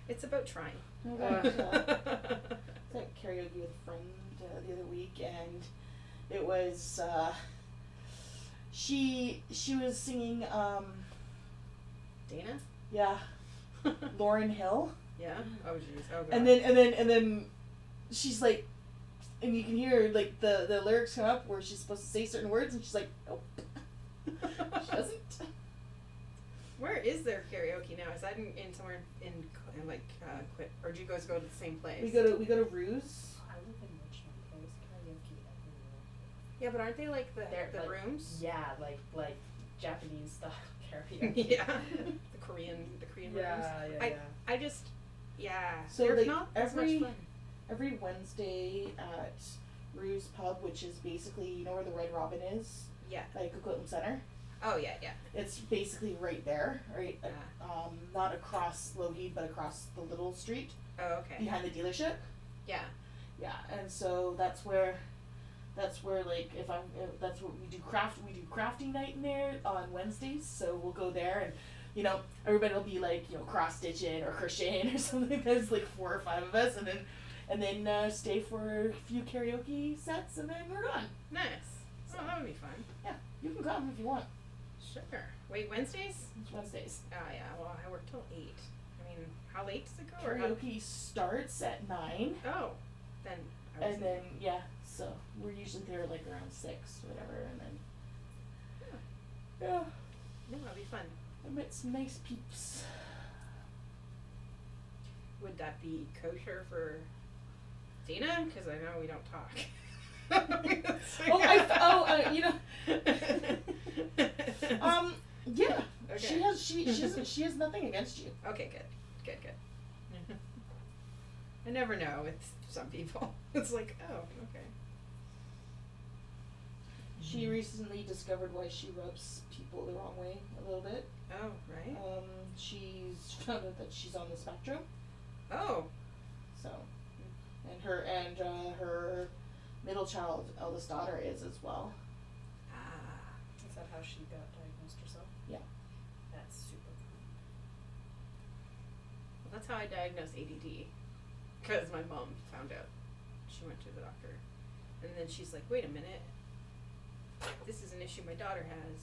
It's about trying. I went to karaoke with a friend the other week, and it was she was singing Dana? yeah, Lauryn Hill, Yeah. Oh jeez. Oh god. and then she's like, and you can hear like the lyrics come up where she's supposed to say certain words, and she's like, nope, she doesn't. Where is there karaoke now? Is that in somewhere in like Quit, or do you guys go to the same place? We go to Ruse. I live in Richmond. There's karaoke everywhere. Yeah, but aren't they like the Like, rooms? Yeah, like Japanese style karaoke. Yeah. the Korean rooms. Yeah. I just So, there's like, not as much fun. Every Wednesday at Ruse Pub, which is basically, you know where the Red Robin is? Yeah. Like Coquitlam Center. Oh yeah. It's basically right there, right? Yeah. Not across Lougheed, but across the little street Oh okay. behind the dealership. Yeah. Yeah, and so that's where like that's what we do crafting night in there on Wednesdays. So we'll go there and, you know, everybody will be like, you know, cross stitching or crocheting or something. There's like 4 or 5 of us, and then stay for a few karaoke sets, and then we're gone. Nice. Oh, that would be fun. Yeah, you can come if you want. Sure. Wait, Wednesdays? It's Wednesdays. Oh yeah. Well, I work till 8. I mean, how late does it go? Or how- Karaoke starts at 9, Oh, then. I was and then yeah, so we're usually there like around 6 or whatever, and then yeah, no, that'd be fun. I met some nice peeps. would that be kosher for Dina? Because I know we don't talk. You know. Yeah. Okay. She has nothing against you. Okay, good. I never know with some people. It's like, oh, okay. She recently discovered why she rubs people the wrong way a little bit. Oh, right. She's found out that she's on the spectrum. Oh. So, and her middle child, eldest daughter, is as well. Ah. Is that how she got diagnosed herself? Yeah. That's super cool. Well, that's how I diagnosed ADD. Because my mom found out. She went to the doctor. And then she's like, wait a minute. This is an issue my daughter has.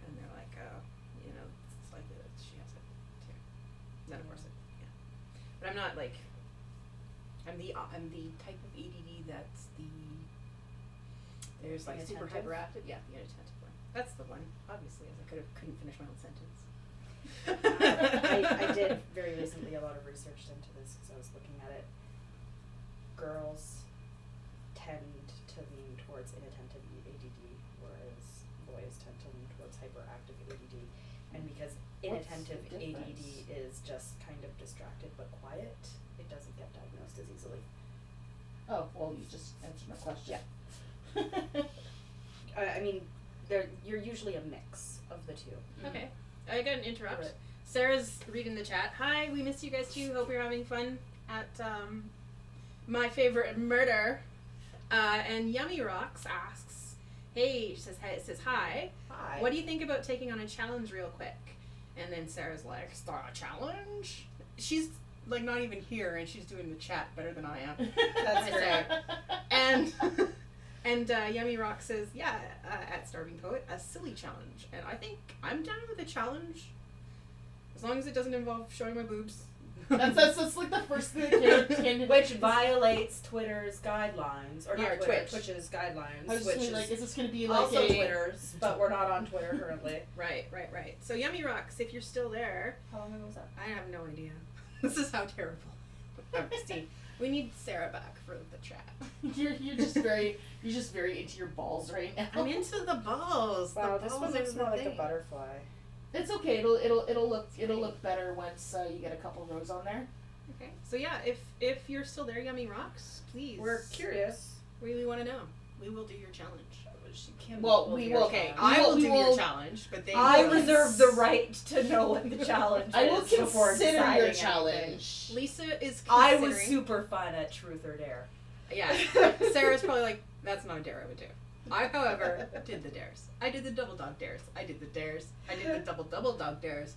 And they're like, oh, you know, it's like she has it too. Then of course yeah. But I'm not like, I'm the type of ADD that's there's like super Inattentive? hyperactive. Yeah, the inattentive one. That's the one, obviously, as I couldn't finish my own sentence. I did very recently a lot of research into this because I was looking at it. Girls tend to lean towards inattentive ADD, whereas boys tend to lean towards hyperactive ADD. And because inattentive What's the difference? ADD is just kind of distracted but quiet, it doesn't get diagnosed as easily. Oh, well, you just answered my question. Yeah. I mean, you're usually a mix of the two. Okay. I got an interrupt. Right. Sarah's reading the chat. Hi, we missed you guys too. Hope you're having fun at my favorite murder. And Yummy Rocks asks, hey, it says hi. Hi. What do you think about taking on a challenge real quick? And then Sarah's like, start a challenge? She's like not even here and she's doing the chat better than I am. That's great. And Yummy Rock says, yeah, at Starving Poet, a silly challenge. And I think I'm down with a challenge. As long as it doesn't involve showing my boobs. That's like the first thing that can Which violates Twitter's guidelines, or Yeah, not Twitter, Twitch. Twitch's guidelines, I was which just is like, is this gonna be like also a Twitter's, but we're not on Twitter currently. Right. So Yummy Rocks, if you're still there, How long ago was that? I have no idea. This is how terrible. See, we need Sarah back for the chat. You're just very into your balls right now. I'm into the balls. Wow, the this balls one looks are the more like a thing. butterfly. It's okay. It'll look better once you get a couple rows on there. Okay. So yeah, if you're still there, Yummy Rocks, please. We're curious. We want to know. We will do your challenge. Well, we will. Okay, We I will we do your challenge, but they. I will. reserve the right to know what the challenge I will is before consider deciding your anything. challenge. Lisa is. I was considering- super fun at Truth or Dare. Yeah. Sarah's probably like, that's not a dare I would do. I, however, did the dares. I did the double dog dares. I did the dares. I did the double dog dares.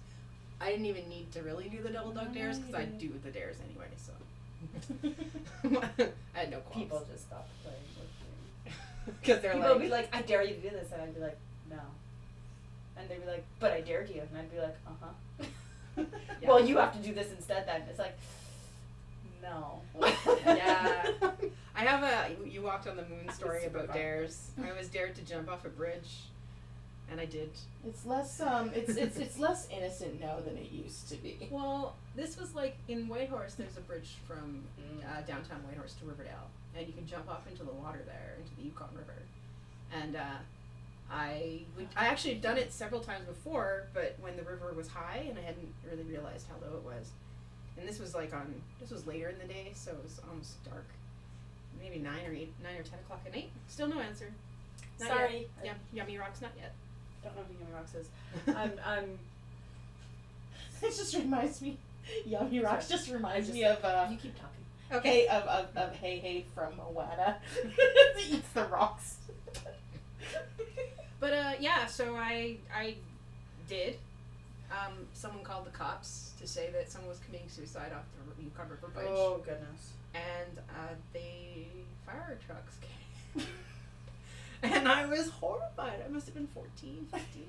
I didn't even need to really do the double dog dares because I do the dares anyway. So I had no qualms. People just stopped playing with me. Because they're People like, would be like, I dare you to do this, and I'd be like, no. And they'd be like, but I dared you, and I'd be like, uh-huh. Yeah. Well, you have to do this instead then. It's like, no. yeah. I have a you walked on the moon story Super about fun. dares. I was dared to jump off a bridge, and I did. It's less it's less innocent now than it used to be. Well, this was like in Whitehorse. There's a bridge from downtown Whitehorse to Riverdale, and you can jump off into the water there, into the Yukon River. And I actually had done it several times before, but when the river was high, and I hadn't really realized how low it was. And this was later in the day, so it was almost dark. Maybe 9 or 10 o'clock at night. Still no answer. Not Sorry. Yet. Yummy Rocks, not yet. Don't know who Yummy Rocks is. I'm It just reminds me. Yummy Rocks just reminds me of you keep talking. Okay. of Hey from Moana. He eats the rocks. But yeah, so I did. Someone called the cops to say that someone was committing suicide off the Yukon River Bridge. Oh goodness. And fire trucks came. And I was horrified. I must have been 14, 15.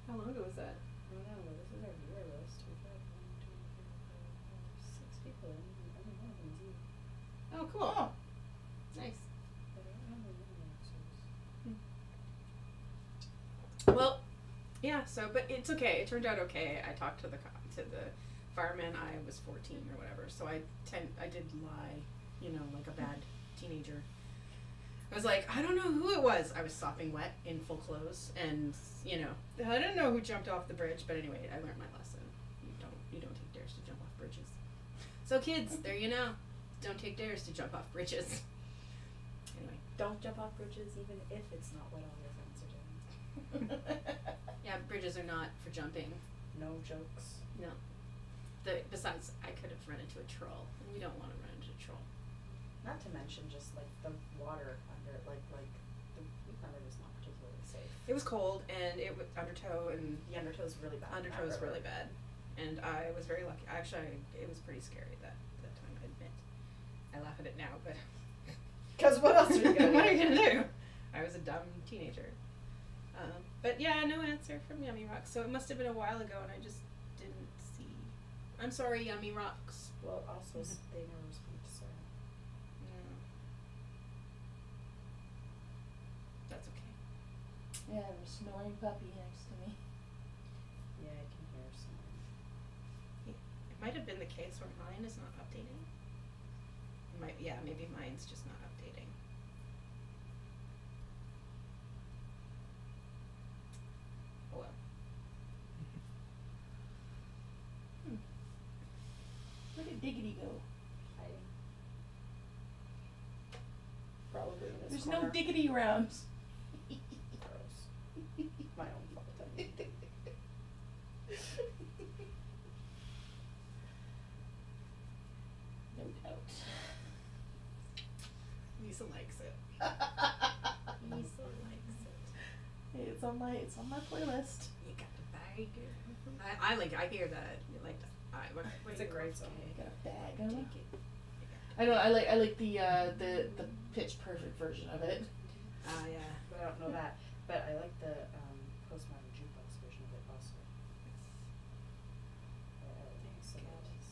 How long ago was that? I don't know, but this is our viewer list. We've got 1, 2, 3, 4, 5, 6 people. Only one of them is you. Oh, cool. Oh. Nice. But I don't know Yummy Rocks is. Well, yeah. So, but it's okay. It turned out okay. I talked to the fireman, I was 14 or whatever. So I did lie, you know, like a bad teenager. I was like, I don't know who it was. I was sopping wet in full clothes, and you know, I don't know who jumped off the bridge. But anyway, I learned my lesson. You don't take dares to jump off bridges. So kids, there you know, don't take dares to jump off bridges. Anyway, Don't jump off bridges even if it's not what all your friends are doing. yeah, bridges are not for jumping. No jokes. No. Besides, I could have run into a troll, and we don't want to run into a troll. Not to mention just like the water under, like the water was not particularly safe. It was cold, and it was undertow, and The undertow's really bad. in that undertow was river. really bad. And I was very lucky. Actually, it was pretty scary that time, I admit. I laugh at it now, but Cause what else are you gonna do? what are you gonna do? I was a dumb teenager. But yeah, no answer from Yummy Rocks. So it must have been a while ago, and I just didn't see. I'm sorry, Yummy Rocks. Well, also they never respond to Sarah. Yeah. That's okay. Yeah, there's a snoring puppy next to me. Yeah, I can hear someone. It might have been the case where mine is not updating. Maybe mine's just not updating. Oh well. Where did Diggity go? Hiding. Probably in this There's corner. no Diggity around. Gross. My own fault. I mean. No doubt. Lisa likes it. Lisa likes it. Hey, it's on my playlist. You got the bag. I hear that. You like that. What It's do a you great love? song. Got a bag Take on it. it. I know. I like the pitch perfect version of it. Yeah. But I don't know that. But I like the postmodern jukebox version of it also. So that is.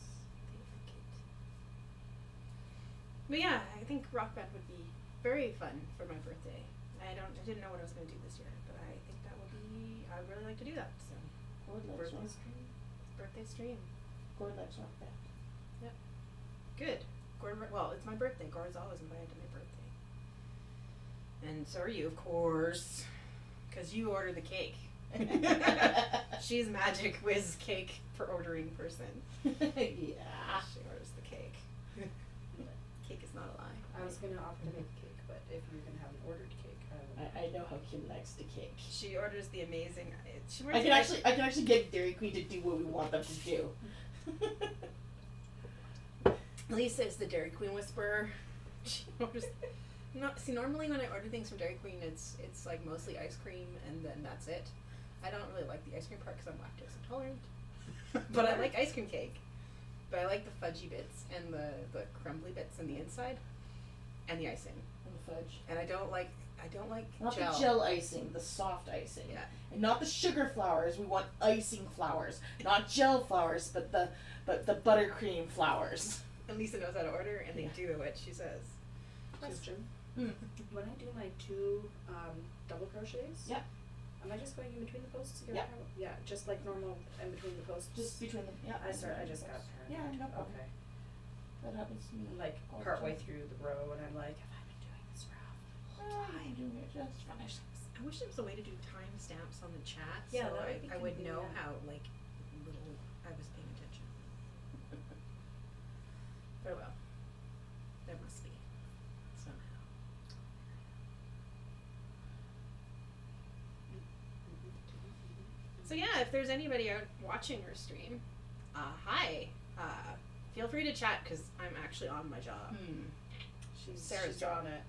But yeah, I think Rock Band would be very fun for my birthday. I didn't know what I was going to do this year, but I think that would be. I would really like to do that. So Gord likes birthday rock. stream. Birthday stream. Gord likes rock band. Good. Well, it's my birthday. Gord's always invited to my birthday. And so are you, of course, because you order the cake. She's magic whiz cake for ordering person. Yeah. She orders the cake. Cake is not a lie. I was gonna offer to make a cake, but if you're gonna have an ordered cake, I know how Kim likes the cake. She orders the amazing. She I can actually get Dairy Queen to do what we want them to do. Lisa is the Dairy Queen whisperer. She orders. Normally when I order things from Dairy Queen, it's like mostly ice cream and then that's it. I don't really like the ice cream part because I'm lactose intolerant. But I like ice cream cake. But I like the fudgy bits and the crumbly bits on the inside, and the icing. And the fudge. And I don't like Not gel. the gel icing, the soft icing. Yeah. And not the sugar flowers. We want icing flowers. Not gel flowers, but the buttercream flowers. And Lisa knows how to order, and they do what she says. question. Mm. When I do my 2 double crochets, Yeah. am I just going in between the posts? Yeah. Yeah, just like normal in between the posts. Just between them. Yeah. I just got Yeah, paranoid. no problem. Okay. That happens to me. Like all the partway time. through the row, and I'm like, have I been doing this wrong? I'm doing it just fine. I wish there was a way to do timestamps on the chat, Yeah, so that would be I would know convenient. how little I was paying attention. But well, there must be somehow. So yeah, if there's anybody out watching our stream, hi. Feel free to chat because I'm actually on my job. Sarah's She's on it.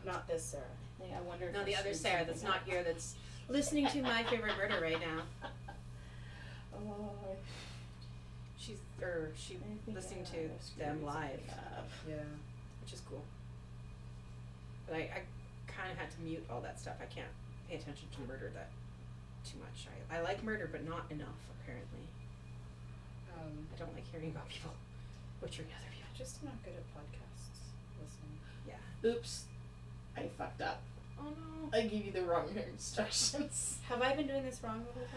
Not this Sarah. Yeah, I wonder if No, I the other screwed Sarah that's something not here that's listening to my favorite murder right now. Oh, She I think listening I to screwed them something live, up. Yeah. which is cool. But I kind of had to mute all that stuff. I can't pay attention to murder that too much. I like murder, but not enough apparently. I don't like hearing about people butchering other people. Just not good at podcasts listening. Yeah. Oops. I fucked up. Oh no. I gave you the wrong instructions. Have I been doing this wrong the whole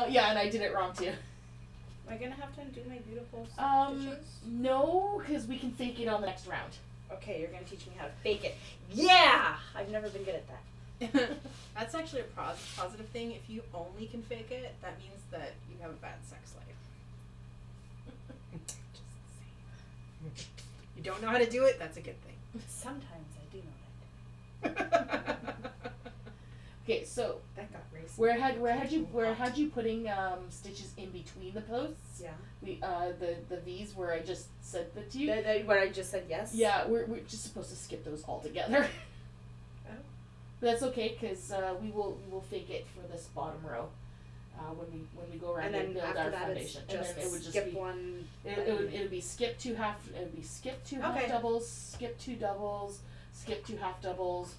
time? Yeah, and I did it wrong too. Am I gonna have to undo my beautiful stitches? No, because we can fake it on the next round. Okay, you're gonna teach me how to fake it. Yeah! I've never been good at that. That's actually a positive thing. If you only can fake it, that means that you have a bad sex life. Just saying. You don't know how to do it, that's a good thing. Sometimes I do know that. Okay, so That got racist. where had you putting stitches in between the posts? Yeah. We the V's where I just said that to you. What I just said, yes? Yeah, we're just supposed to skip those altogether. Oh. But that's okay because we will fake it for this bottom row when we go around And and, then build after our that, foundation. it's And just then it would just skip be one. it would be skip two half Okay. doubles, skip two doubles, skip two half doubles.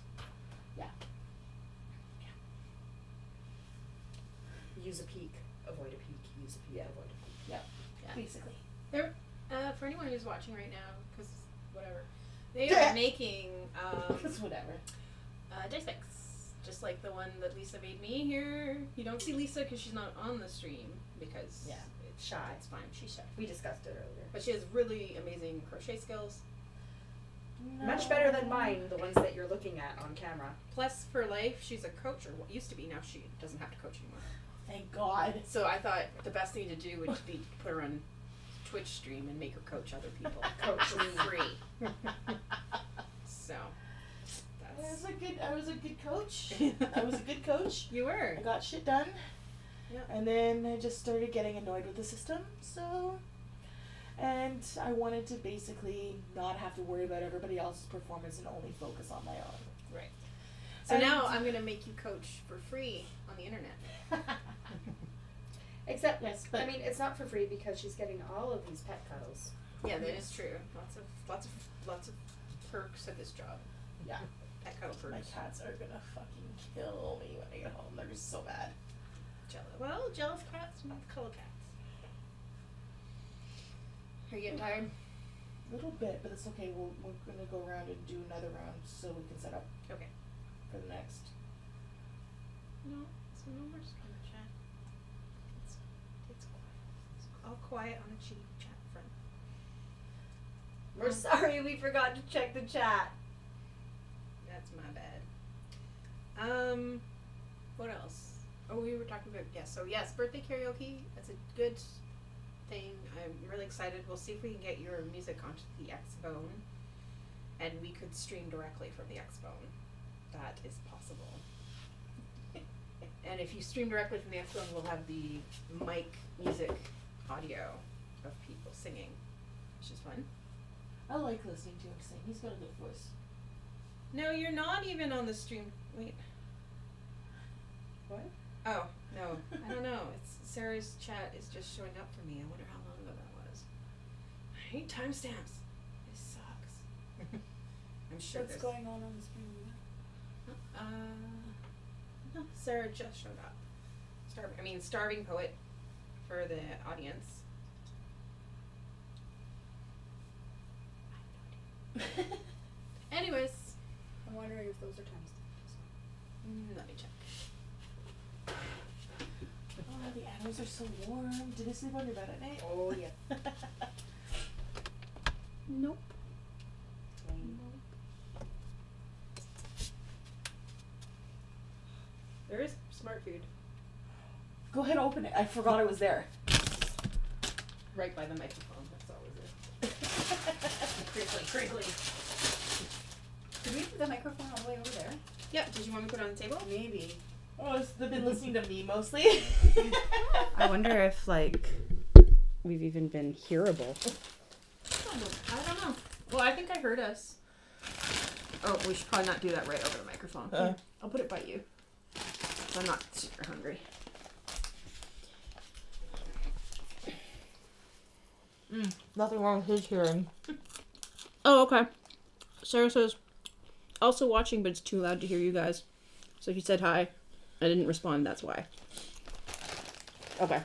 Use a peak, avoid a peak, use a peak, avoid a peak. Yeah. Basically. For anyone who's watching right now, because whatever, they are making It's whatever. dice picks, just like the one that Lisa made me here. You don't see Lisa because she's not on the stream because Yeah. it's Shy. It's fine, she's shy, We discussed it earlier. but she has really amazing crochet skills. Much better than mine, the ones that you're looking at on camera. Plus, for life, she's a coach, or what used to be. Now she doesn't have to coach anymore. Thank God. So I thought the best thing to do would be put her on Twitch stream and make her coach other people. Coach for me. free. So I that's was a good coach. I was a good coach. you were. I got shit done. Yep. And then I just started getting annoyed with the system. And I wanted to basically not have to worry about everybody else's performance and only focus on my own. Right. So And- now I'm gonna make you coach for free on the internet. Except, Yes, but I mean, it's not for free because she's getting all of these pet cuddles. Yeah, that is true. Lots of perks at this job. yeah, Pet cuddle my perks. cats are gonna fucking kill me when I get home. They're just so bad. Jealous cats need color cats. Are you getting tired? A little bit, but it's okay. We're gonna go around and do another round so we can set up Okay. for the next. No, so no more stream chat. It's quiet. It's all quiet on a cheap chat front. We're sorry we forgot to check the chat. That's my bad. What else? Oh, we were talking about yes, birthday karaoke. That's a good thing. I'm really excited. We'll see if we can get your music onto the Xbone, and we could stream directly from the Xbone. That is possible. And if you stream directly from the Xbone, we'll have the mic music audio of people singing, which is fun. I like listening to him sing. He's got a good voice. No, you're not even on the stream. Wait. What? Oh, no. I don't know. It's Sarah's chat is just showing up for me. I wonder how long ago that was. I hate timestamps. This sucks. I'm sure What's there's... going on the screen? No, Sarah just showed up. Starving poet for the audience. Anyways, I'm wondering if those are timestamps. let me check. Oh, the animals are so warm. Do they sleep on your bed at night? Oh, yeah. Nope. There is smart food Go ahead, open it. I forgot it was there. right by the microphone. That's always it. Crinkly. Did we put the microphone all the way over there? Yeah. Did you want me to put it on the table? Maybe. Oh, they've been listening to me mostly. I wonder if, we've even been hearable. I don't know. Well, I think I heard us. Oh, we should probably not do that right over the microphone. Here, I'll put it by you. 'Cause I'm not super hungry. Nothing wrong with his hearing. Oh, okay. Sarah says, also watching, but it's too loud to hear you guys. So if you said hi, I didn't respond, that's why. Okay.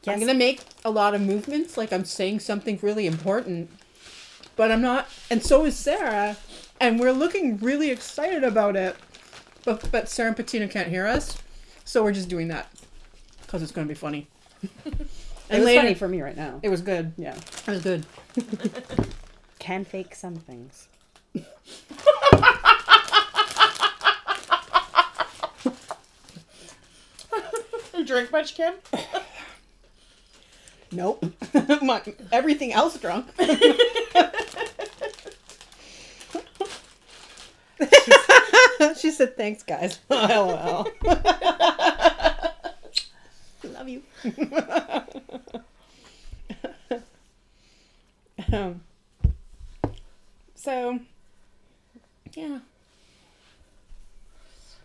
I'm gonna make a lot of movements, like I'm saying something really important, but I'm not, and so is Sarah, and we're looking really excited about it, but Sarah and Patina can't hear us, so we're just doing that, because it's gonna be funny. It was funny for me right now. It was good. Yeah. It was good. Can fake some things. You drink much, Kim? Nope. Everything else drunk. She said, "Thanks, guys." LOL. Love you. So, yeah.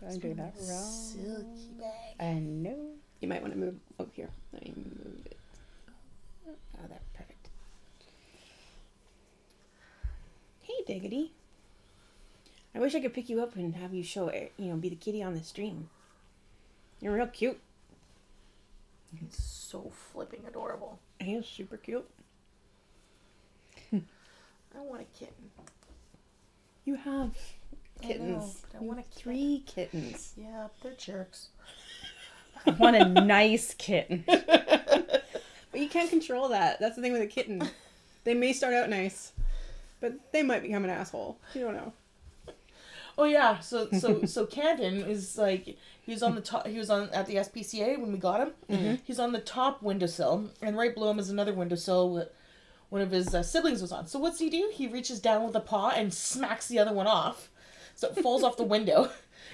Don't do that wrong. Silky bag. I know. You might want to move. Oh, here. Let me move it. Oh, that's perfect. Hey, Diggity. I wish I could pick you up and have you show it, be the kitty on the stream. You're real cute. He's so flipping adorable. He is super cute. I want a kitten. You have I kittens. know, but I You want have a 3 kittens. Yeah, they're jerks. I want a nice kitten. But you can't control that. That's the thing with a kitten. They may start out nice, but they might become an asshole. You don't know. Oh yeah, so Canton is like he was on at the SPCA when we got him. Mm-hmm. He's on the top windowsill, and right below him is another windowsill that one of his siblings was on. So what's he do? He reaches down with a paw and smacks the other one off, so it falls off the window.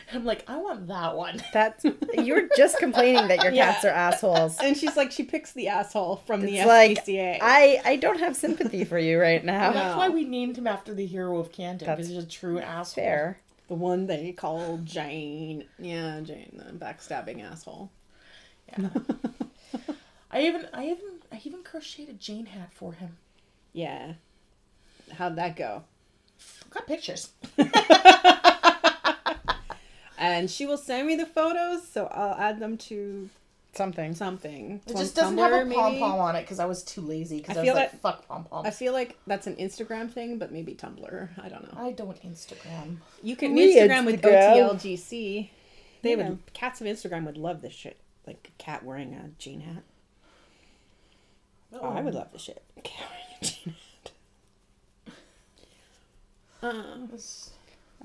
And I'm like, I want that one. That's you're just complaining that your cats are assholes. And she's like, she picks the asshole from the It's like, SPCA. I don't have sympathy for you right now. That's why we named him after the hero of Canton, because That's he's a true asshole. Fair. The one they call Jane. Yeah, Jane, the backstabbing asshole. Yeah. I even crocheted a Jane hat for him. Yeah. How'd that go? Got pictures. And she will send me the photos, so I'll add them to Something. something. It On just doesn't have a Tumblr, pom maybe? pom on it because I was too lazy. Because I I was feel like, that- fuck pom poms. I feel like that's an Instagram thing, but maybe Tumblr. I don't know. I don't Instagram. You can We Instagram with Instagram. OTLGC. They Yeah. would cats of Instagram would love this shit. Like a cat wearing a Jane hat. Oh, I would love this shit. A cat wearing a Jane hat. I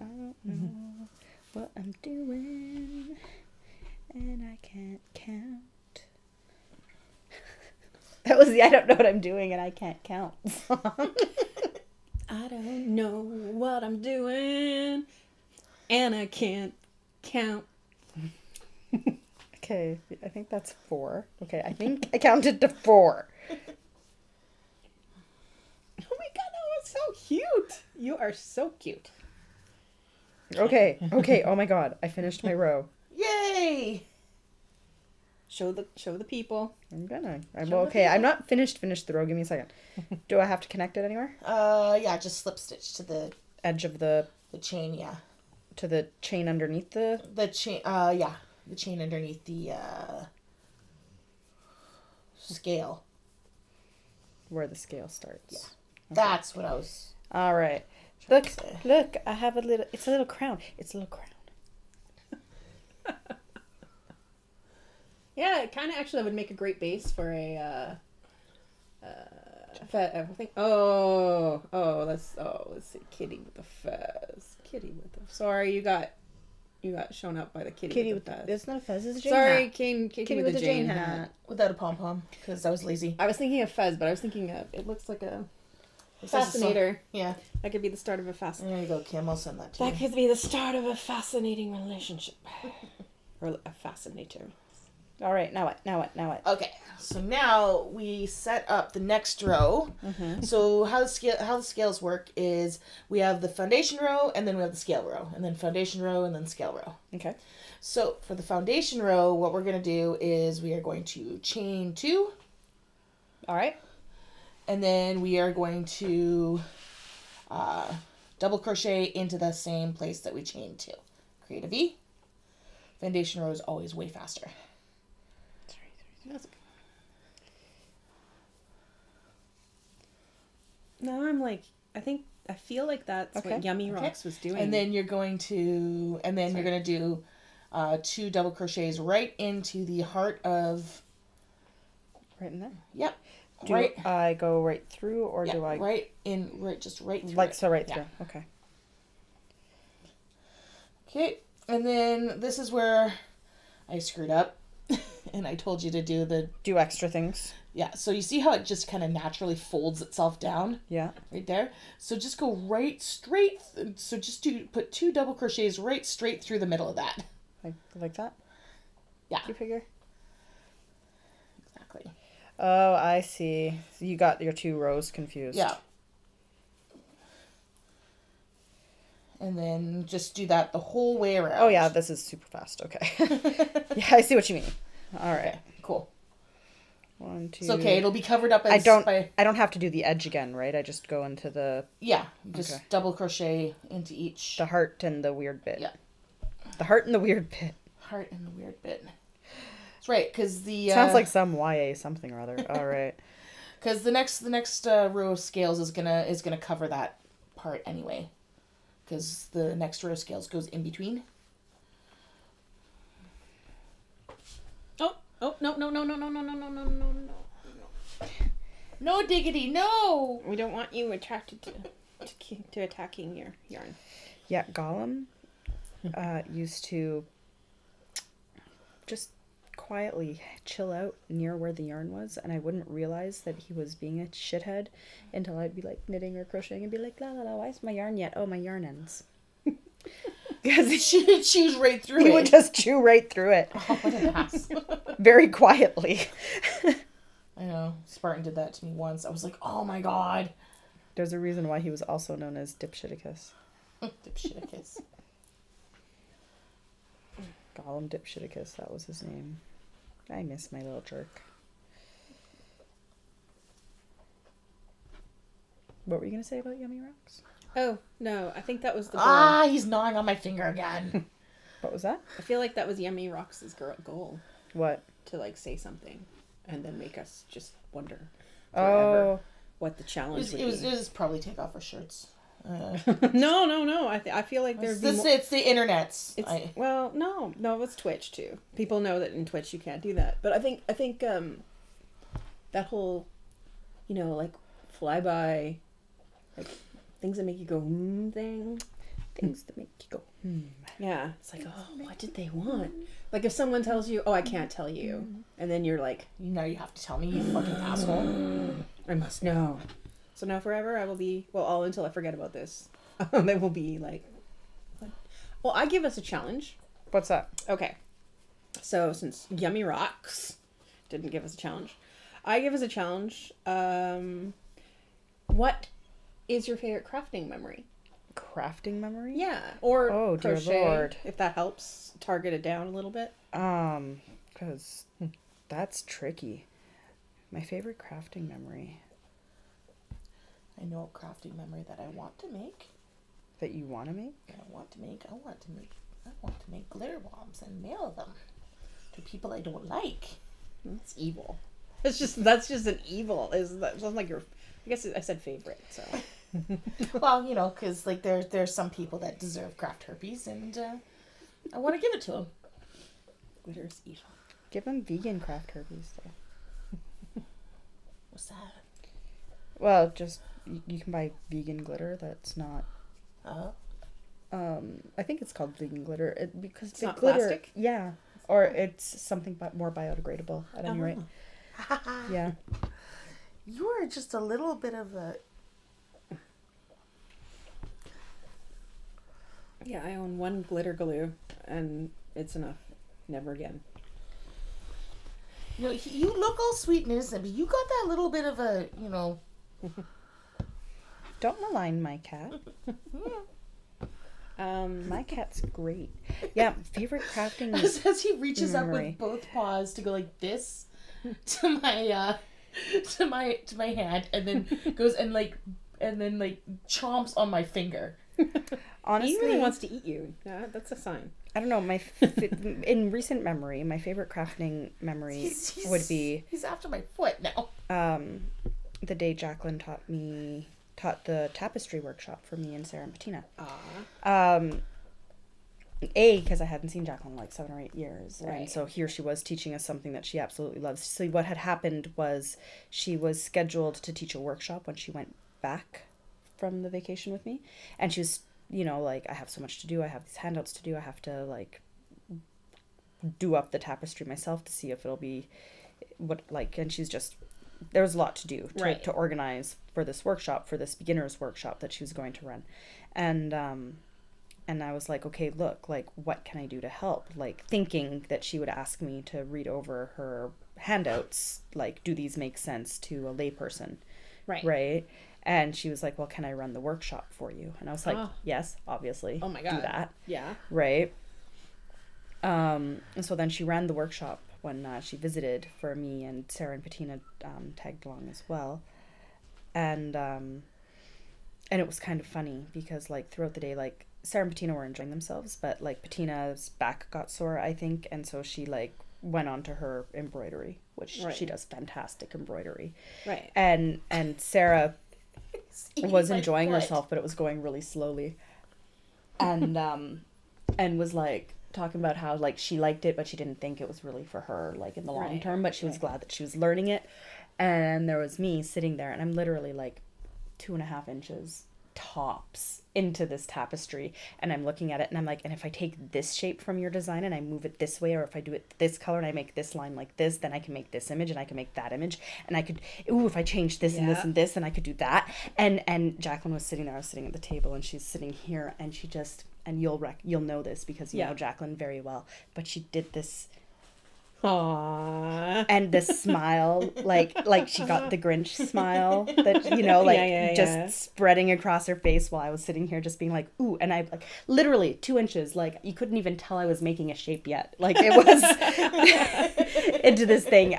don't know what I'm doing, and I can't count. That was the I don't know what I'm doing, and I can't count song. I don't know what I'm doing, and I can't count. Okay, I think that's 4. Okay, I think I counted to 4. Oh my god, that was so cute. You are so cute. Okay, oh my god, I finished my row. Yay! Show the people. I'm Show the okay, I'm not finished the row. Give me a second. Do I have to connect it anywhere? Yeah, just slip stitch to the Edge of the chain, yeah. to the chain underneath the The chain, yeah. The chain underneath the, scale. where the scale starts. Yeah. That's what I was All right. trying Look, to say. look, I have a little. It's a little crown. It's a little crown. Yeah, it kind of actually would make a great base for a. I think. Let's see, kitty with the fez. Kitty with the. Sorry, you got shown up by the kitty with the fez. It's not a fez. It's a Jane Sorry, hat. kitty with the Jane hat. Without a pom-pom, because I was lazy. I was thinking of fez, but I was thinking of it looks like a It says a song- fascinator. Yeah. That could be the start of a fascinator. There you go, Kim. I'll send that to That you. could be the start of a fascinating relationship, or a fascinator. All right. Now what? Okay, so now we set up the next row. Mm-hmm. So how the scales work is we have the foundation row, and then we have the scale row, and then foundation row, and then scale row. Okay. So for the foundation row, what we're going to do is we are going to chain 2, All right. and then we are going to double crochet into the same place that we chained 2. Create a V. Foundation row is always way faster. That's okay. No, I'm like, I feel like that's Okay. what Yummy Okay. Rocks was doing. And then you're going to, Sorry. you're going to do 2 double crochets right into the heart of Right in there? Yep. Do right. I go right through or Yeah, do I... right through Like, it. so right Yeah. through. Okay. Okay, and then this is where I screwed up. And I told you to do the... Do extra things. Yeah, so you see how it just kind of naturally folds itself down? Yeah. Right there? So just go right straight... So just put 2 double crochets right straight through the middle of that. Like that? Yeah. Do you figure? Exactly. Oh, I see. So you got your 2 rows confused. Yeah. And then just do that the whole way around. Oh, yeah, this is super fast. Okay. Yeah, I see what you mean. All right. Okay, cool. 1, 2... It's okay, it'll be covered up as... I don't have to do the edge again, right? I just go into the... Yeah, just Okay. double crochet into each... The heart and the weird bit. Yeah. The heart and the weird bit. Heart and the weird bit. That's right, because the... Sounds like some YA something or other. All right. Because the next row of scales is gonna cover that part anyway. Because the next row of scales goes in between. Oh, no. No diggity, no! We don't want you attracted to attacking your yarn. Yeah, Gollum used to just quietly chill out near where the yarn was, and I wouldn't realize that he was being a shithead until I'd be like knitting or crocheting and be like, la la la, why is my yarn yet? Oh, my yarn ends. Because She chews right through he it. would just chew right through it. Oh, what an ass. Very quietly. I know. Spartan did that to me once. I was like, oh my god. There's a reason why he was also known as Dipshiticus. Dipshiticus. Gollum Dipshiticus, that was his name. I miss my little jerk. What were you going to say about Yummy Rocks? Oh, no, I think that was the goal. Ah, he's gnawing on my finger again. What was that? I feel like that was Yummy Rocks' goal. What? To, like, say something and then make us just wonder Oh. what the challenge would It be. was probably take off our shirts. No. I feel like there'd be more... It's the internet's. Well, no, it's Twitch too. People know that in Twitch you can't do that. But I think that whole, like flyby, like things that make you go things that make you go Yeah, it's like, oh, what did they want? Like if someone tells you, oh, I can't tell you, and then you're like, now you have to tell me, you fucking asshole. I must know. So now forever I will be, all until I forget about this. They will be like, well, I give us a challenge. What's that? Okay. So since Yummy Rocks didn't give us a challenge, I give us a challenge. What is your favorite crafting memory? Crafting memory? Yeah. Or oh, dear crochet, Lord. if that helps target it down a little bit. Because that's tricky. My favorite crafting memory. I know a crafting memory that I want to make. That you want to make? I want to make glitter bombs and mail them to people I don't like. That's evil. That's just an evil. That sounds like your... I guess I said favorite, so... Well, because like there's some people that deserve craft herpes, and I want to give it to them. Glitter's evil. Give them vegan craft herpes, though. What's that? Well, just you can buy vegan glitter that's not. I think it's called vegan glitter because it's the not glitter, plastic. yeah, or it's something more biodegradable. At any rate, yeah. You are just a little bit of a. Yeah, I own one glitter glue, and it's enough. Never again. You look all sweet and innocent, but you got that little bit of a, Don't malign my cat. My cat's great. Yeah, favorite crafting. As he reaches memory. up with both paws to go like this to my to my hand, and then goes and then chomps on my finger. Honestly, He really wants to eat you. Yeah, that's a sign. I don't know. In recent memory, my favorite crafting memory would be he's after my foot now. The day Jacqueline taught the tapestry workshop for me and Sarah and Bettina. because I hadn't seen Jacqueline in like 7 or 8 years. Right. And so here she was teaching us something that she absolutely loves. So what had happened was she was scheduled to teach a workshop when she went back from the vacation with me. And she was, like, I have so much to do. I have these handouts to do. I have to, like, do up the tapestry myself to see if it'll be and she's just, there was a lot to do to organize for this workshop, for this beginner's workshop that she was going to run. And I was like, okay, look, like, what can I do to help? Like, thinking that she would ask me to read over her handouts, like, do these make sense to a layperson? Right? And she was like, well, can I run the workshop for you? And I was like, yes, obviously. Oh my God. Do that. Yeah. Right? And so then she ran the workshop when she visited for me, and Sarah and Patina tagged along as well. And it was kind of funny because, like, throughout the day, like, Sarah and Patina were enjoying themselves, but, like, Patina's back got sore, I think, and so she, like, went on to her embroidery, which she does fantastic embroidery. Right. And Sarah was enjoying herself, but it was going really slowly. And was, like, talking about how, like, she liked it, but she didn't think it was really for her, like, in the long term, but she was glad that she was learning it. And there was me sitting there, and I'm literally, like, 2.5 inches tops into this tapestry, and I'm looking at it, and I'm like, and if I take this shape from your design and I move it this way, or if I do it this color and I make this line like this, then I can make this image and I can make that image, and I could, if I change this and this and this, then I could do that. And Jacqueline was sitting there, I was sitting at the table, and she's sitting here, and she just, and you'll know this because you know Jacqueline very well, but she did this. Aww. And the smile, like she got the Grinch smile that, just spreading across her face while I was sitting here just being like, ooh, and I, like, literally 2 inches, like, you couldn't even tell I was making a shape yet. Like, it was into this thing.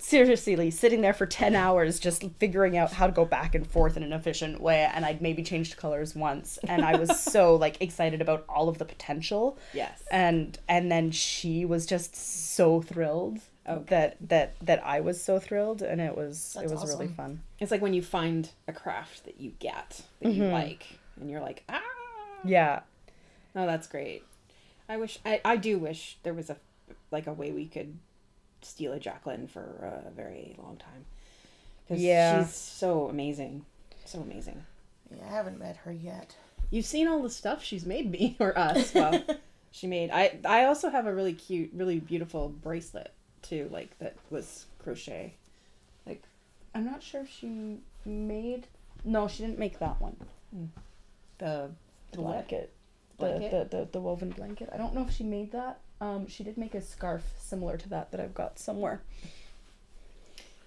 Seriously, sitting there for 10 hours just figuring out how to go back and forth in an efficient way, and I'd maybe changed colors once, and I was so, like, excited about all of the potential. Yes. And then she was just so thrilled that I was so thrilled, and it was awesome. Really fun. It's like when you find a craft that you get that you like, and you're like, ah. Yeah. Oh, that's great. I do wish there was a way we could steal a Jacqueline for a very long time, because she's so amazing. Yeah, I haven't met her yet. You've seen all the stuff she's made me or us. Well, she made. I also have a really cute, really beautiful bracelet too, like, that was crochet. Like, I'm not sure if she made. No, she didn't make that one. The blanket. The woven blanket. I don't know if she made that. She did make a scarf similar to that I've got somewhere.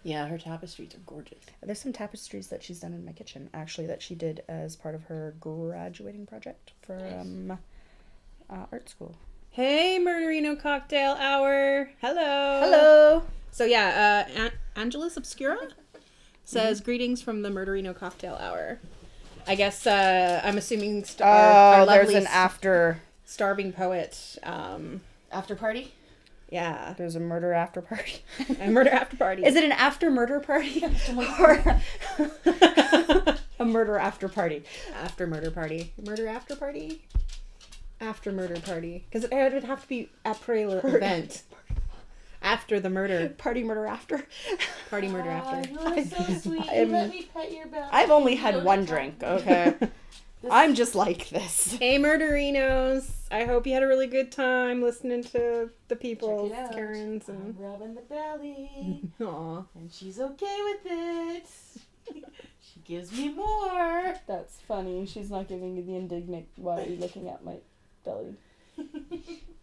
Yeah, her tapestries are gorgeous. There's some tapestries that she's done in my kitchen, actually, that she did as part of her graduating project for art school. Hey, Murderino Cocktail Hour. Hello. Hello. So yeah, Angelus Obscura says, greetings from the Murderino Cocktail Hour. I guess I'm assuming our there's lovely an after starving poet. After party? Yeah. There's a murder after party. A murder after party. Is it an after murder party? Or a murder after party? After murder party. Murder after party? After murder party. Because it would have to be après l'event. After the murder. Party murder after. Party murder after. You're so sweet. You let me pet your belly. I've only had one drink, okay? I'm just like this. Hey, Murderinos. I hope you had a really good time listening to the people, Karens, and I'm rubbing the belly. Aw. And she's okay with it. She gives me more. That's funny. She's not giving you the indignant, why are you looking at my belly?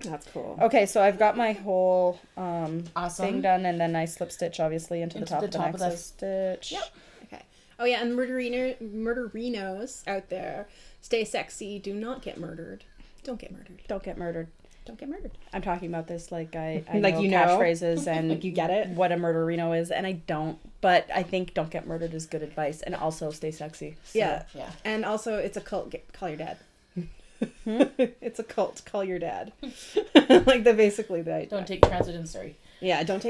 That's cool. Okay, so I've got my whole Awesome. thing done, and then I slip stitch, obviously, into the top of the next stitch. Yep. Okay. Oh, yeah, and murderinos out there, stay sexy. Do not get murdered. Don't get murdered. Don't get murdered. Don't get murdered. I'm talking about this like I like, know you know? catchphrases and Like, you get it? what a murderino is, and I don't. But I think don't get murdered is good advice, and also stay sexy. So. Yeah. Yeah. And also, it's a cult. Call your dad. It's a cult. Call your dad. Like, basically the idea. Don't take transit in Surrey. Yeah, don't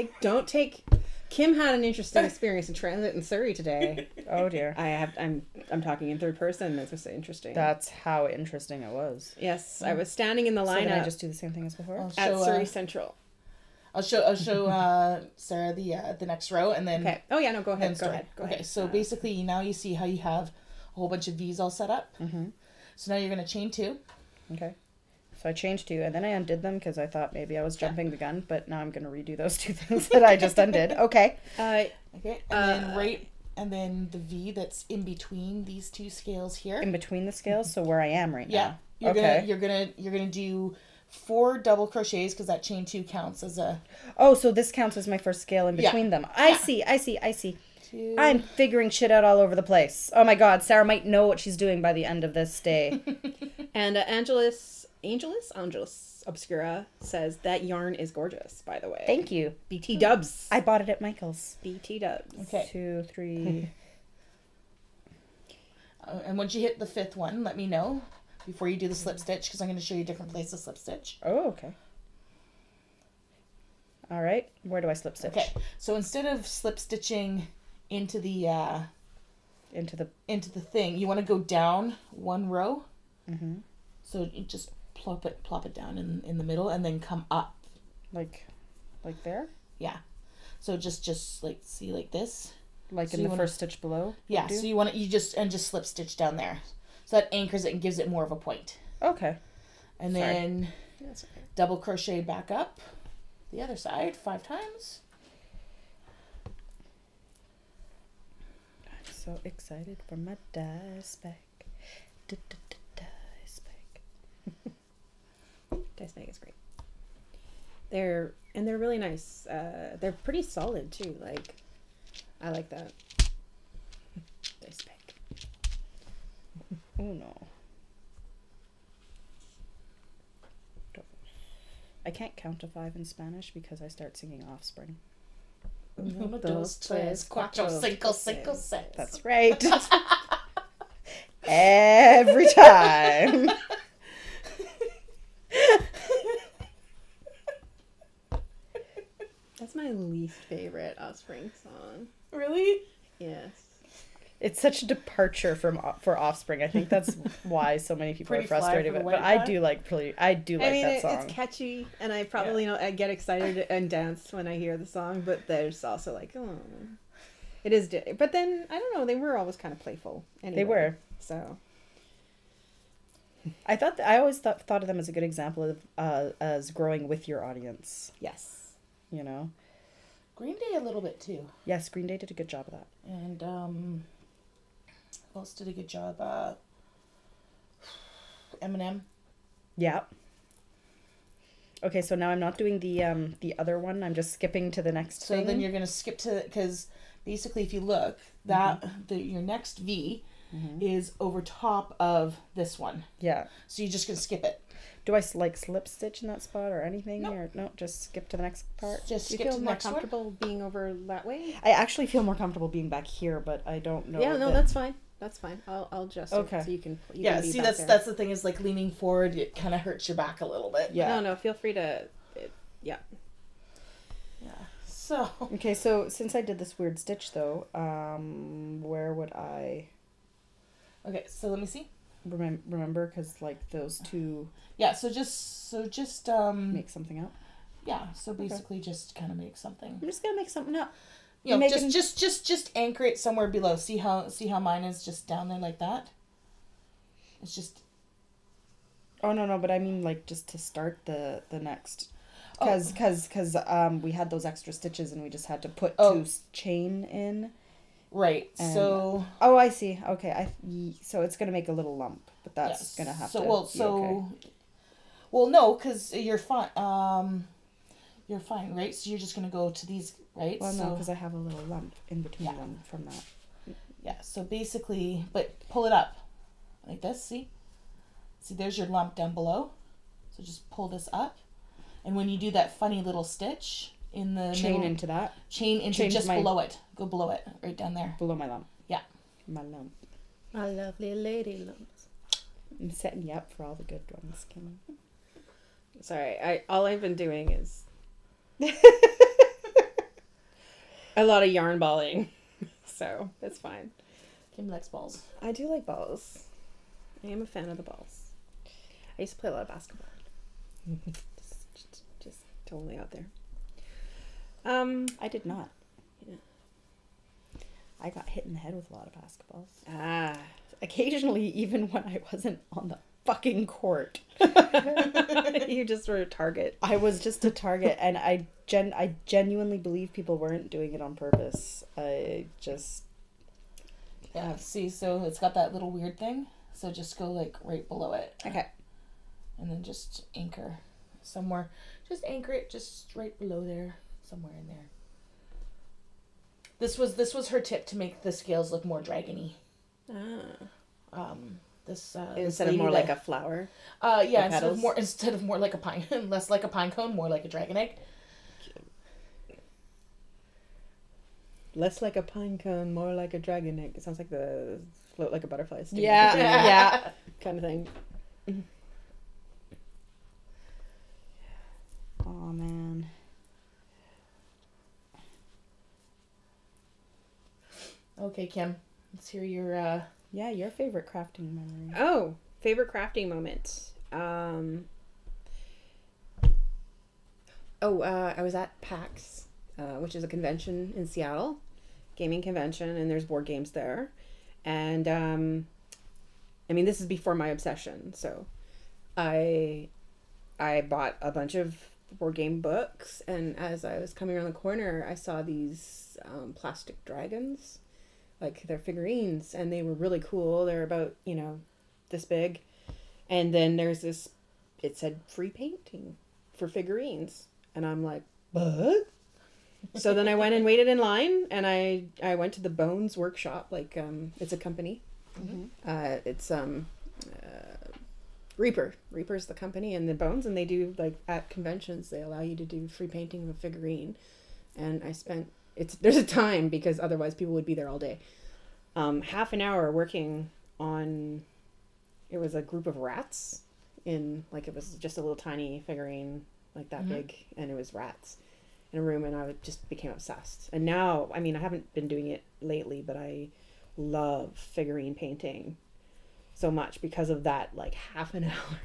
take Kim had an interesting experience in transit in Surrey today. Oh dear. I'm talking in third person. That's just interesting. That's how interesting it was. Yes, I was standing in the So line then I just do the same thing as before? I'll at show, Surrey Central. I'll show Sarah the next row, and then Okay. Oh yeah, no, go then ahead. Go start. ahead. Go Okay, ahead. so basically now you see how you have a whole bunch of V's all set up. Mm-hmm. So now you're gonna chain 2. Okay. So I changed 2, and then I undid them because I thought maybe I was jumping the gun, but now I'm going to redo those 2 things that I just undid. Okay. Okay, and then the V that's in between these 2 scales here. In between the scales, so where I am right Yeah, now. you're gonna do 4 double crochets because that chain 2 counts as a. Oh, so this counts as my first scale in between them. I see. 2. I'm figuring shit out all over the place. Oh my god, Sarah might know what she's doing by the end of this day. And Angelus Obscura says that yarn is gorgeous, by the way. Thank you. BT dubs. I bought it at Michael's. BT dubs. Okay. 2, 3. And once you hit the 5th one, let me know before you do the slip stitch because I'm going to show you different places to slip stitch. Oh, okay. All right. Where do I slip stitch? Okay. So instead of slip stitching into the Into the thing, you want to go down 1 row. Mm-hmm. So you just plop it down in the middle and then come up. like there? Yeah. So just like see like this. Like So in you the wanna- first stitch below? Yeah. would do? So you want to just slip stitch down there. So that anchors it and gives it more of a point. Okay. And Sorry. then That's okay. double crochet back up the other side 5 times. I'm so excited for my dice bag. Dice bag. Dice bag is great. They're really nice. They're pretty solid too. Like, I like that. Dice bag. Oh no. I can't count to 5 in Spanish because I start singing Offspring. 1, 2, 3, 4, 5, 6, 7. That's right. Every time. That's my least favorite Offspring song. Really? Yes. It's such a departure for Offspring. I think that's why so many people Pretty are fly frustrated for the with it. But white I guy? do like that song. It's catchy, and I probably I get excited and dance when I hear the song. But there's also like, oh, it is. But then I don't know. They were always kind of playful. Anyway, They were. So I always thought of them as a good example of as growing with your audience. yes. You know. Green Day a little bit too. Yes, Green Day did a good job of that. And who else did a good job? Eminem. Yeah. Okay, so now I'm not doing the other one. I'm just skipping to the next So thing. then you're gonna skip to because basically if you look that your next V is over top of this one. Yeah. So you're just gonna skip it. Do I like slip stitch in that spot or anything? No. Or no, just skip to the next part. Just Do you skip feel to the more next one. comfortable being over that way? I actually feel more comfortable being back here, but I don't know. Yeah, no, that- that's fine. That's fine. I'll adjust Okay. it so you can. Yeah, can be see back that's there. that's the thing is like leaning forward, it kind of hurts your back a little bit. Yeah. No, feel free to. Yeah. Yeah. So Okay, so since I did this weird stitch though, where would I okay, so let me see. remember? Because like those two Yeah, so just make something up. yeah, so basically just kind of make something. I'm just gonna make something up. You know, Making- just anchor it somewhere below. See how mine is just down there like that? It's just Oh no, but I mean like just to start the next. Oh. Because we had those extra stitches and we just had to put Oh. 2 chain in. right. And- So Oh, I see. Okay, so it's gonna make a little lump, but that's yes. gonna have so to. well be so okay. well no, because you're fine. You're fine, right? So you're just gonna go to these, right? Well, so no, because I have a little lump in between Yeah. them from that. yeah. So basically, but pull it up like this. See, there's your lump down below. So just pull this up, and when you do that funny little stitch in the Chain middle, into that chain into chain to just my- below it. Go below it, right down there. below my lump. Yeah. My lump. My lovely lady lumps. I'm setting you up for all the good ones, Kim. Sorry, all I've been doing is a lot of yarn balling, so it's fine. Kim likes balls. I do like balls. I am a fan of the balls. I used to play a lot of basketball. just totally out there. I did not. Yeah. I got hit in the head with a lot of basketballs. Occasionally, even when I wasn't on the fucking court. You just were a target. I was just a target, and I genuinely believe people weren't doing it on purpose. Yeah, see, so it's got that little weird thing. So just go like right below it. Okay. And then just anchor somewhere. Just anchor it just right below there. Somewhere in there. This was her tip to make the scales look more dragony. This Instead of more like a flower. Yeah, petals? instead of more like a pine, less like a pine cone, more like a dragon egg. Less like a pine cone, more like a dragon egg. It sounds like the float like a butterfly. Yeah, yeah. Kind of thing. Oh man. Okay, Kim. Let's hear your Yeah, your favorite crafting memory. Oh, favorite crafting moment. I was at PAX, which is a convention in Seattle, gaming convention, and there's board games there. And I mean, this is before my obsession, so I bought a bunch of board game books, and as I was coming around the corner, I saw these plastic dragons, like they're figurines, and they were really cool. They're about, this big. And then there's this, it said free painting for figurines. And I'm like, what? So then I went and waited in line, and I went to the Bones workshop, like, it's a company. Mm-hmm. It's Reaper. Reaper's the company, and the Bones, and they do, like, at conventions, they allow you to do free painting of a figurine. And I spent, there's a time, because otherwise people would be there all day. Half an hour working on, it was a group of rats in, like, it was just a little tiny figurine, like that big, and it was rats in a room, and I just became obsessed. And now, I mean, I haven't been doing it lately, but I love figurine painting so much because of that, like, half an hour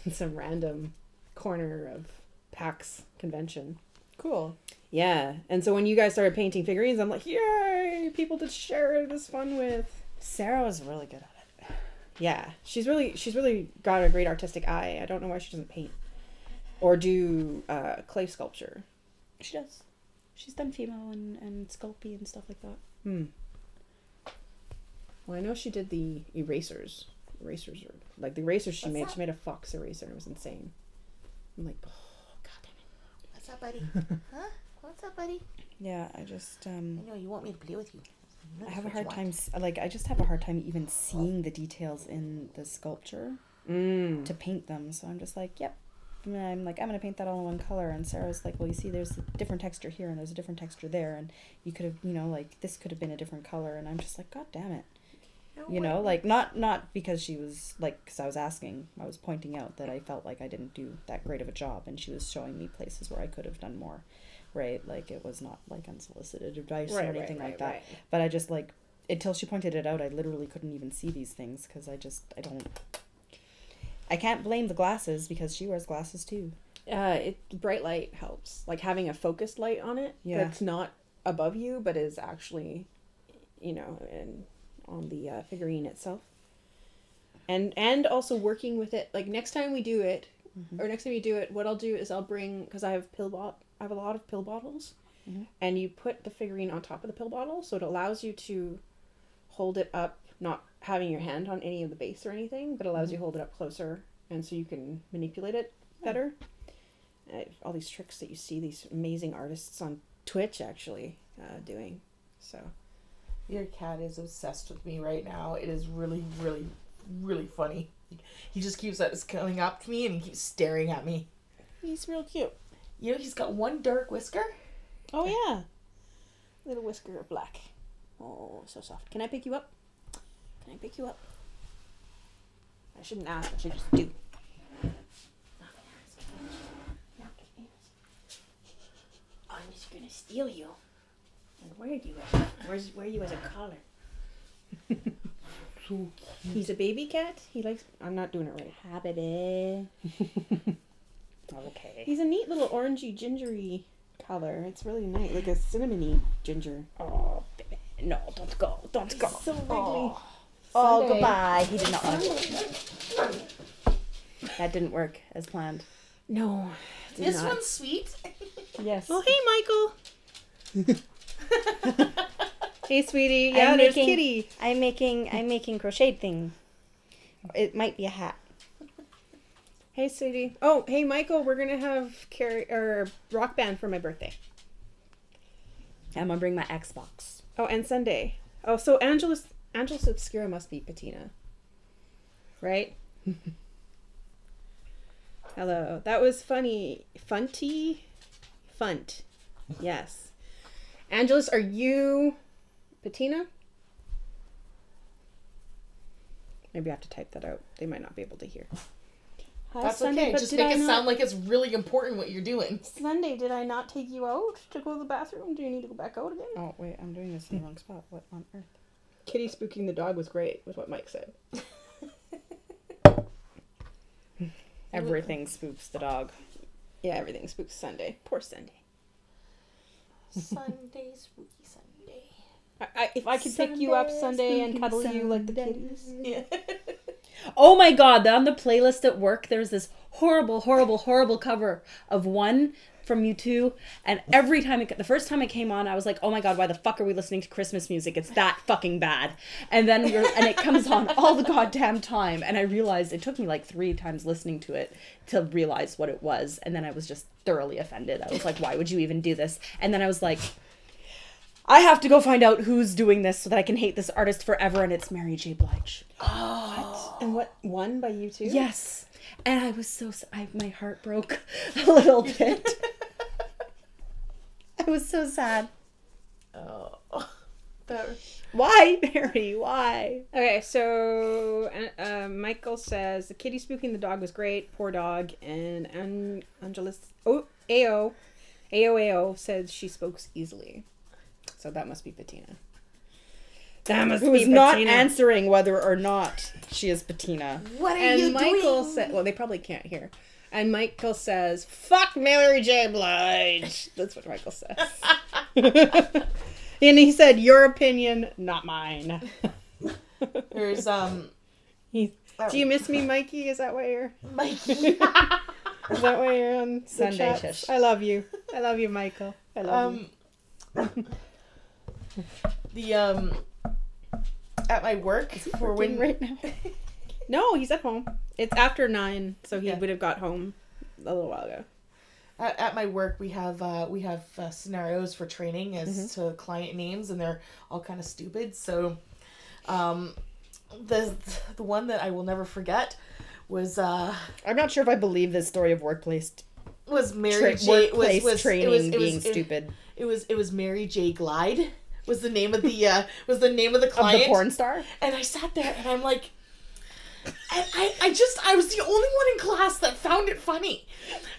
in some random corner of PAX convention. Cool. Yeah, and so when you guys started painting figurines, I'm like, yay, people to share this fun with. Sarah was really good at it. Yeah, she's really got a great artistic eye. I don't know why she doesn't paint or do clay sculpture. She does. She's done female and sculpey and stuff like that. Well, I know she did the erasers. Erasers are like the erasers she What's made. that? She made a fox eraser, and it was insane. I'm like, oh, god damn it. What's up, buddy? Huh? What's up, buddy? Yeah, I just I know you want me to play with you. I have a hard time I just have a hard time even seeing the details in the sculpture to paint them. So I'm just like, yep. And I'm like, I'm gonna paint that all in one color. And Sarah's like, well, you see, there's a different texture here and there's a different texture there, and you could have, like, this could have been a different color. And I'm just like, god damn it. Like, not because she was, like, because I was asking, I was pointing out that I felt like I didn't do that great of a job, and she was showing me places where I could have done more, right? Like, it was not, like, unsolicited advice or anything like that. Right. But I just, like, until she pointed it out, I literally couldn't even see these things, because I can't blame the glasses, because she wears glasses too. Bright light helps. Like having a focused light on it that's not above you, but is actually, on the figurine itself. And also working with it. Like next time we do it, or next time you do it, what I'll do is I'll bring, because I have a lot of pill bottles, and you put the figurine on top of the pill bottle, so it allows you to hold it up, not having your hand on any of the base or anything, but allows you to hold it up closer, and so you can manipulate it better. All these tricks that you see these amazing artists on Twitch actually doing. So Your cat is obsessed with me right now. It is really, really, really funny. He just keeps coming up to me and he keeps staring at me. he's real cute. He's got one dark whisker. Oh yeah, little whisker of black. Oh, so soft. Can I pick you up? Can I pick you up? I shouldn't ask. I should just do. I'm just gonna steal you. Where are you at? Where are you as a collar? So cute. He's a baby cat. He likes. I'm not doing it right. Habity. Okay. He's a neat little orangey, gingery color. It's really nice, like a cinnamony ginger. Oh, baby. No, don't go. Don't go. So wiggly. Oh, Sunday. goodbye. He did not want to. That didn't work as planned. No. did This not. one's sweet. Yes. Oh, hey, Michael. Hey, sweetie. Yeah, I'm there's making- Kitty. I'm making crochet thing. It might be a hat. Hey, sweetie. Oh, hey, Michael. We're gonna have rock band for my birthday. I'm gonna bring my Xbox. Oh, and Sunday. Oh, so Angelus Obscura must be patina, right? Hello. That was funny. Funty? Funt. Yes. Angelus, are you patina? Maybe I have to type that out. They might not be able to hear. Hi, That's Sunday, okay. but Just did make I it not- sound like it's really important what you're doing. Sunday, did I not take you out to go to the bathroom? Do you need to go back out again? Oh wait, I'm doing this in the wrong spot. What on earth? Kitty spooking the dog was great, was what Mike said. Everything spooks the dog. Yeah, everything spooks Sunday. Poor Sunday. Sunday, spooky Sunday. If I could pick you up Sunday, Sunday and spooky cuddle you like the Sunday. kitties. Yeah. Oh my god, on the playlist at work, there's this horrible cover of One from U2. And every time, the first time it came on, I was like, oh my god, why the fuck are we listening to Christmas music? It's that fucking bad. And then it comes on all the goddamn time. And I realized, it took me like 3 times listening to it to realize what it was. And then I was just thoroughly offended. I was like, why would you even do this? And then I was like, I have to go find out who's doing this so that I can hate this artist forever. And it's Mary J. Blige. What? And what? One by you too? Yes. And I was my heart broke a little bit. I was so sad. Oh. That... Why, Mary? Why? Okay, so Michael says the kitty spooking the dog was great. Poor dog. And Angelus AO says she spokes easily. So that must be patina. That must Who be is not patina. answering whether or not she is patina. What are And you Michael doing? said, well, they probably can't hear. And Michael says, "Fuck Mary J. Blige." That's what Michael says. And he said, "Your opinion, not mine." There's Do you miss me, Mikey? Is that why you're? Mikey. Is that why you're on the Sunday chats? shush. I love you. I love you, Michael. I love you. The at my work for when right now. No, he's at home. It's after 9, so he Yeah. would have got home a little while ago. at my work we have scenarios for training as to client names, and they're all kind of stupid. So the one that I will never forget was I'm not sure if I believe this story of workplace Mary J. workplace training being it, stupid. It was Mary J. Glide was the name of the Of client. the porn star? And I sat there and I'm like, and I was the only one in class that found it funny.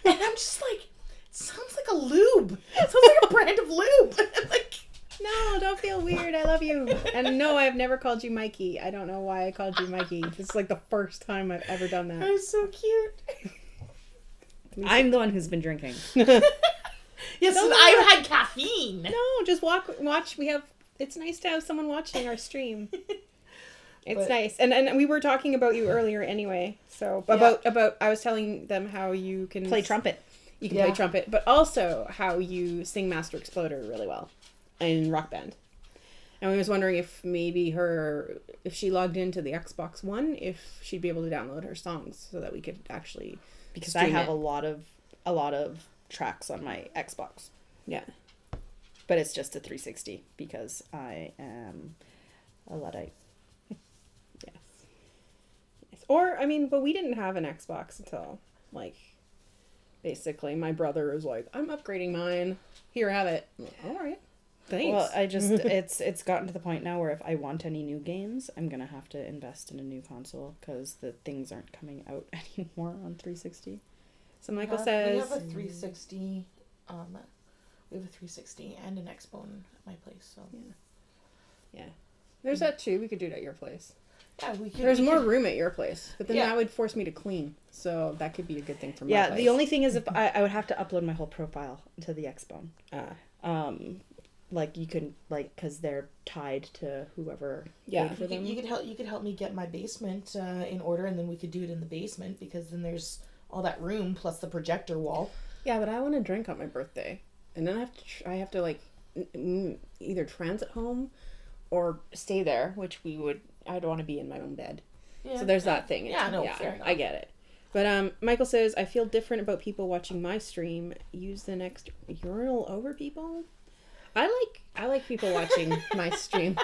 And I'm just like, it sounds like a lube. It sounds like a brand of lube. Like, No, don't feel weird. I love you. And no, I've never called you Mikey. I don't know why I called you Mikey. This is like the first time I've ever done that that. was so cute. I'm the one who's been drinking. Yes, No, and no, I've had caffeine. No, just watch. It's nice to have someone watching our stream. It's But- nice. And we were talking about you earlier anyway. So Yeah. about I was telling them how you can Play trumpet. You can Yeah. play trumpet, but also how you sing Master Exploder really well in Rock Band. And I was wondering if maybe if she logged into the Xbox One, if she'd be able to download her songs so that we could actually Because I stream have it. a lot of tracks on my Xbox. Yeah. But it's just a 360 because I am a Luddite. Yes. Or but we didn't have an Xbox until basically my brother was like, "I'm upgrading mine. Here, have it." I'm like, all right. Thanks. Well, I just it's gotten to the point now where if I want any new games, I'm gonna have to invest in a new console because the things aren't coming out anymore on 360. So Michael we says, have a 360. We have a 360 and an X-Bone at my place, so. Yeah. There's that too. We could do it at your place. Yeah, we could. There's more room at your place, but then Yeah. that would force me to clean. So that could be a good thing for my Yeah, place. the only thing is if I would have to upload my whole profile to the Xbone. Ah. Like you can because they're tied to whoever Yeah. paid for them. You could help me get my basement in order, and then we could do it in the basement because then there's all that room plus the projector wall. Yeah, but I want to drink on my birthday, and then I have to like either transit home or stay there, which I'd want to be in my own bed. Yeah. So there's that thing. Yeah, no, fair enough. I get it. But Michael says, I feel different about people watching my stream. Use the next urinal over people. I like people watching my stream.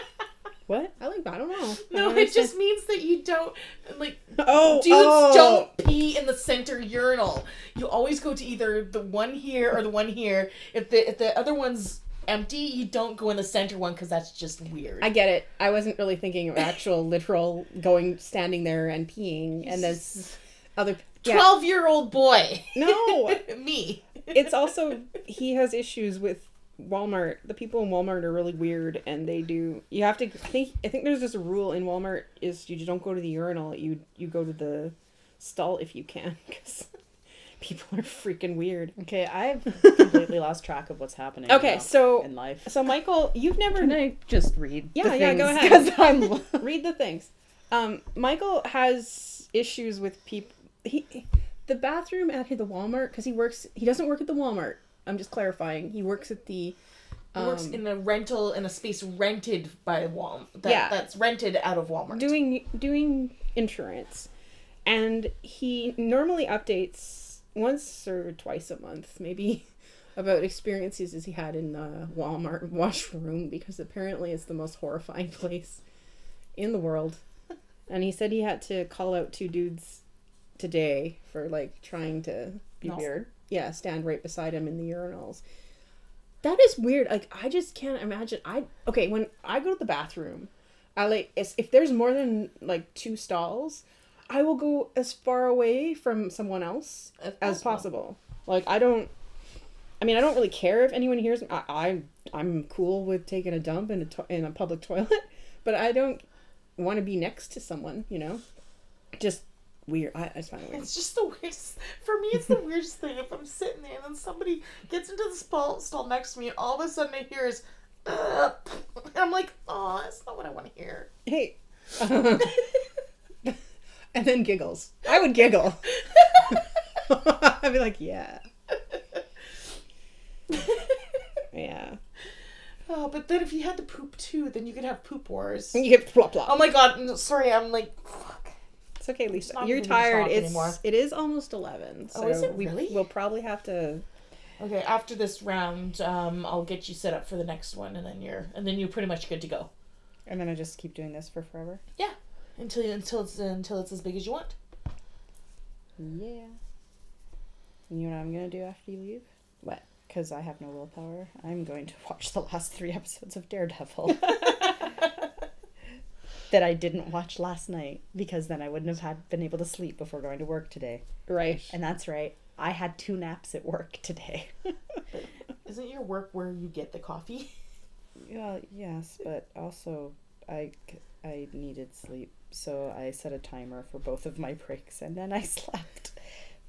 What? I don't know. No, it just means that you don't like. Oh, dudes don't pee in the center urinal. You always go to either the one here or the one here. If the other one's empty, you don't go in the center one because that's just weird. I get it. I wasn't really thinking of actual literal standing there and peeing, and there's other 12-year-old boy. No, Me. it's also he has issues with Walmart. The people in Walmart are really weird, and they do. You have to. I think there's just a rule in Walmart is you don't go to the urinal. You go to the stall if you can, because people are freaking weird. Okay, I've completely lost track of what's happening. Okay, now so in life. So Michael, you've never. Can I just read? Yeah, the yeah, things? go ahead. 'Cause I'm Read the things. Michael has issues with people. The bathroom at the Walmart, because he doesn't work at the Walmart. I'm just clarifying. He works at the. He works in a space rented by Walmart. That's rented out of Walmart. Doing insurance, and he normally updates once or twice a month, maybe, about experiences as he had in the Walmart washroom, because apparently it's the most horrifying place in the world. And he said he had to call out 2 dudes today for like trying to be weird. Yeah, stand right beside him in the urinals. That is weird. Like, I just can't imagine. When I go to the bathroom, if there's more than like 2 stalls, I will go as far away from someone else as possible. Like, I don't really care if anyone hears me. I'm cool with taking a dump in a public toilet, but I don't want to be next to someone, just weird. I just find it weird. It's just the weirdest. For me, it's the weirdest thing. If I'm sitting there and then somebody gets into the stall next to me, and all of a sudden I hear is, and I'm like, oh, that's not what I want to hear. Hey. And then giggles. I would giggle. I'd be like, yeah. Yeah. Oh, but then if you had to poop too, then you could have poop wars. And you get plop plop. Oh my god, no, sorry, I'm like, fuck. It's okay, Lisa. Not You're even tired. talk anymore. It is almost 11. So is it really? We'll probably have to. Okay, after this round, I'll get you set up for the next one, and then you're pretty much good to go. And then I just keep doing this for forever. Yeah, until it's as big as you want. Yeah. You know what I'm gonna do after you leave? What? Because I have no willpower. I'm going to watch the last 3 episodes of Daredevil. That I didn't watch last night, because then I wouldn't have been able to sleep before going to work today. Right. And that's right. I had 2 naps at work today. Isn't your work where you get the coffee? Yeah, yes, but also I needed sleep, so I set a timer for both of my breaks, and then I slept.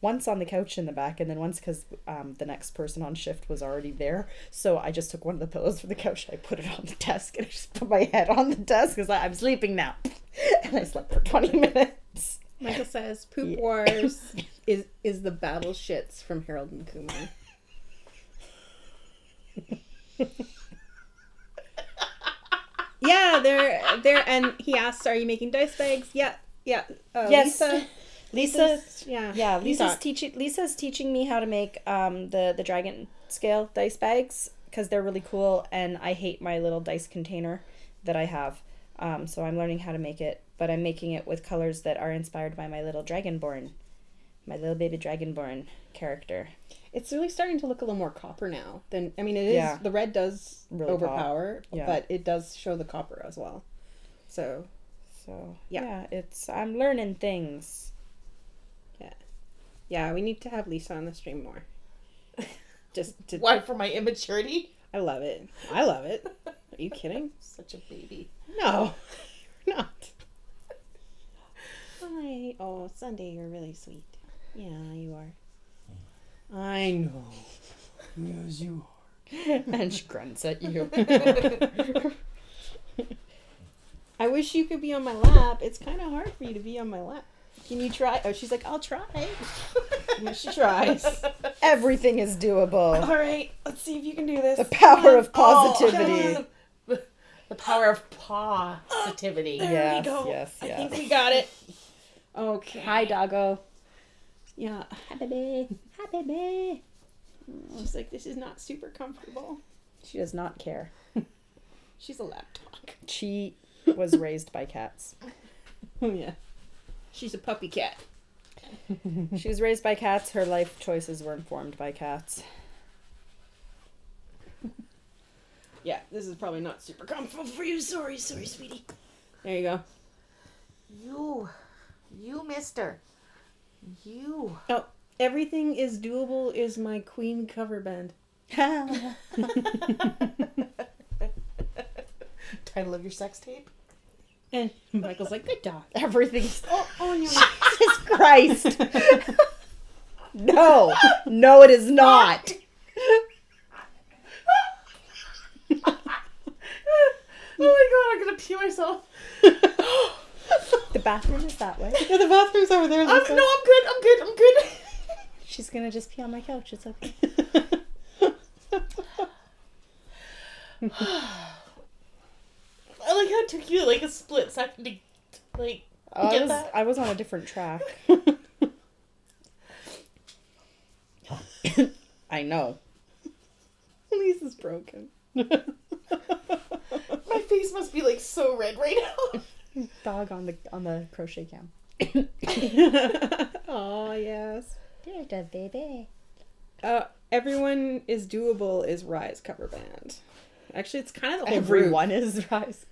Once on the couch in the back, and then once because the next person on shift was already there, so I just took one of the pillows from the couch, I put it on the desk, and I just put my head on the desk because I'm sleeping now. And I slept for 20 minutes. Michael says, Poop Wars is the battle shits from Harold and Kumar. Yeah, they're, and he asks, are you making dice bags? Yeah. Yes. Lisa's Lisa's teaching me how to make the dragon scale dice bags, because they're really cool, and I hate my little dice container that I have. So I'm learning how to make it, but I'm making it with colors that are inspired by my little dragonborn, my little baby dragonborn character. It's really starting to look a little more copper now. It is, the red does really overpower, but it does show the copper as well. So yeah, I'm learning things. Yeah, we need to have Lisa on the stream more. Just to, Why, for my immaturity? I love it. I love it. Are you kidding? Such a baby. No, you're not. Hi. Oh, Sunday, you're really sweet. Yeah, you are. I know. Yes, you And she grunts at you. I wish you could be on my lap. It's kind of hard for you to be on my lap. Can you try? Oh, she's like, I'll try. She tries. Everything is doable. All right, let's see if you can do this. The power of Oh, positivity. the power of positivity. There Yes, we go. yes, I yes. think we got it. Okay. Hi, doggo. Yeah. Hi, baby. Hi, baby. I was like, this is not super comfortable. She does not care. She's a lap dog. She was raised by cats. Oh, yeah. She's a puppy cat. She was raised by cats. Her life choices were informed by cats. Yeah, this is probably not super comfortable for you. Sorry, sweetie. There you go. You, mister. You. Oh, everything is doable is my Queen cover band. Title of your sex tape? And Michael's like, good dog. Everything's. Oh, and you're Jesus Christ! No, it is not. Oh my god, I'm gonna pee myself. The bathroom is that way. Yeah, the bathroom's over there. No, I'm good. She's gonna just pee on my couch. It's okay. I like how it took you like a split second to like get that. I was on a different track. I know. Lisa's broken. My face must be like so red right now. Dog on the crochet cam. Oh, yes. There's the baby. Everyone is doable is Rise cover band. Actually, it's kind of the whole Everyone is Rise.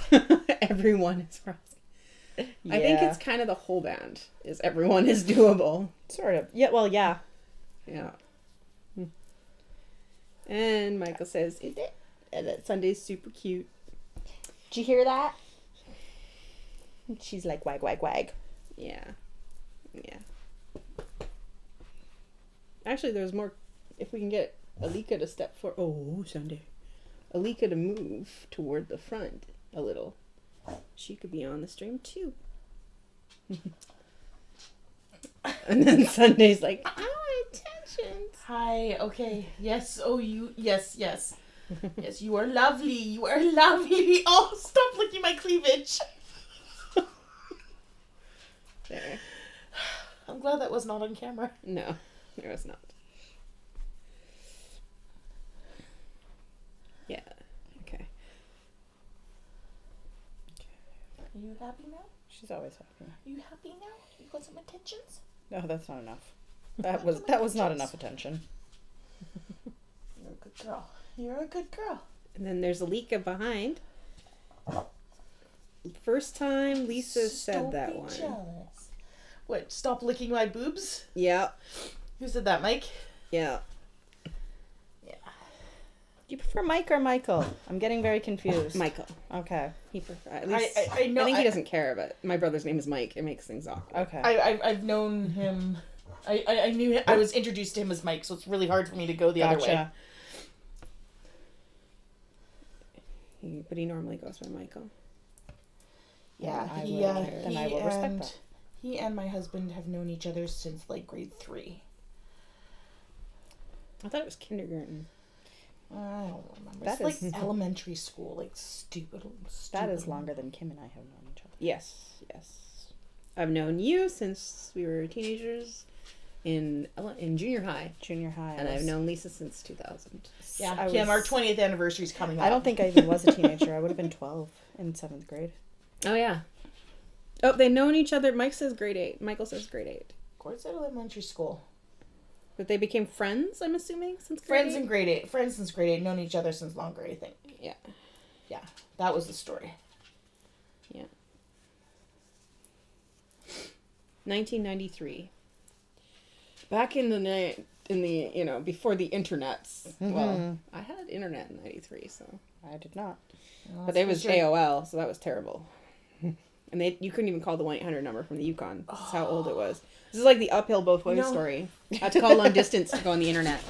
group. Everyone is Rise. I think it's kind of the whole band is everyone is doable. sort of. Yeah. Well, yeah. Yeah. And Michael says, "Is it? And that Sunday's super cute." Did you hear that? She's like wag wag wag. Yeah. Yeah. Actually, there's more. If we can get Alika to step forward. Oh, Sunday. Alika to move toward the front a little. She could be on the stream too. And then Sunday's like, I want attention. Hi, okay. Yes, yes. Yes, you are lovely. Oh, stop licking my cleavage. There. I'm glad that was not on camera. No, there was not. Yeah. Okay. Are you happy now? She's always happy. Are you happy now? You got some attentions? No, that's not enough. That was not enough attention. You're a good girl. You're a good girl. And then there's Alika behind. First time Lisa said that one. Jealous. What? Stop licking my boobs? Yeah. Who said that, Mike? Yeah. Yeah. Do you prefer Mike or Michael? I'm getting very confused. Michael. Okay. He at least I know. I think he doesn't care, but my brother's name is Mike. It makes things awkward. Okay. I've known him. I knew him, I was introduced to him as Mike, so it's really hard for me to go the other way. But he normally goes by Michael. Yeah, I he, will- then I will respect and that. he and my husband have known each other since like grade 3. I thought it was kindergarten. I don't remember. That It's is- like elementary school, like stupid. That is longer than Kim and I have known each other. Yes, yes. I've known you since we were teenagers in junior high, I and I've was- known Lisa since 2000. Yeah, I Kim, was- our 20th anniversary is coming up. I don't think I even was a teenager. I would have been 12 in 7th grade. Oh yeah. Oh, they've known each other. Mike says grade 8. Michael says grade 8. Of course, at elementary school. But they became friends, I'm assuming, since grade Friends 8? in grade 8. Friends since grade 8. Known each other since longer, I think. Yeah. Yeah, that was the story. 1993. Back in the in the, before the internets. Well, I had internet in 93, so. I did not. Well, But it that's was for sure. AOL, so that was terrible. And you couldn't even call the 1-800 number from the Yukon. That's how old it was. This is like the uphill both ways story. I had to call long distance to go on the internet.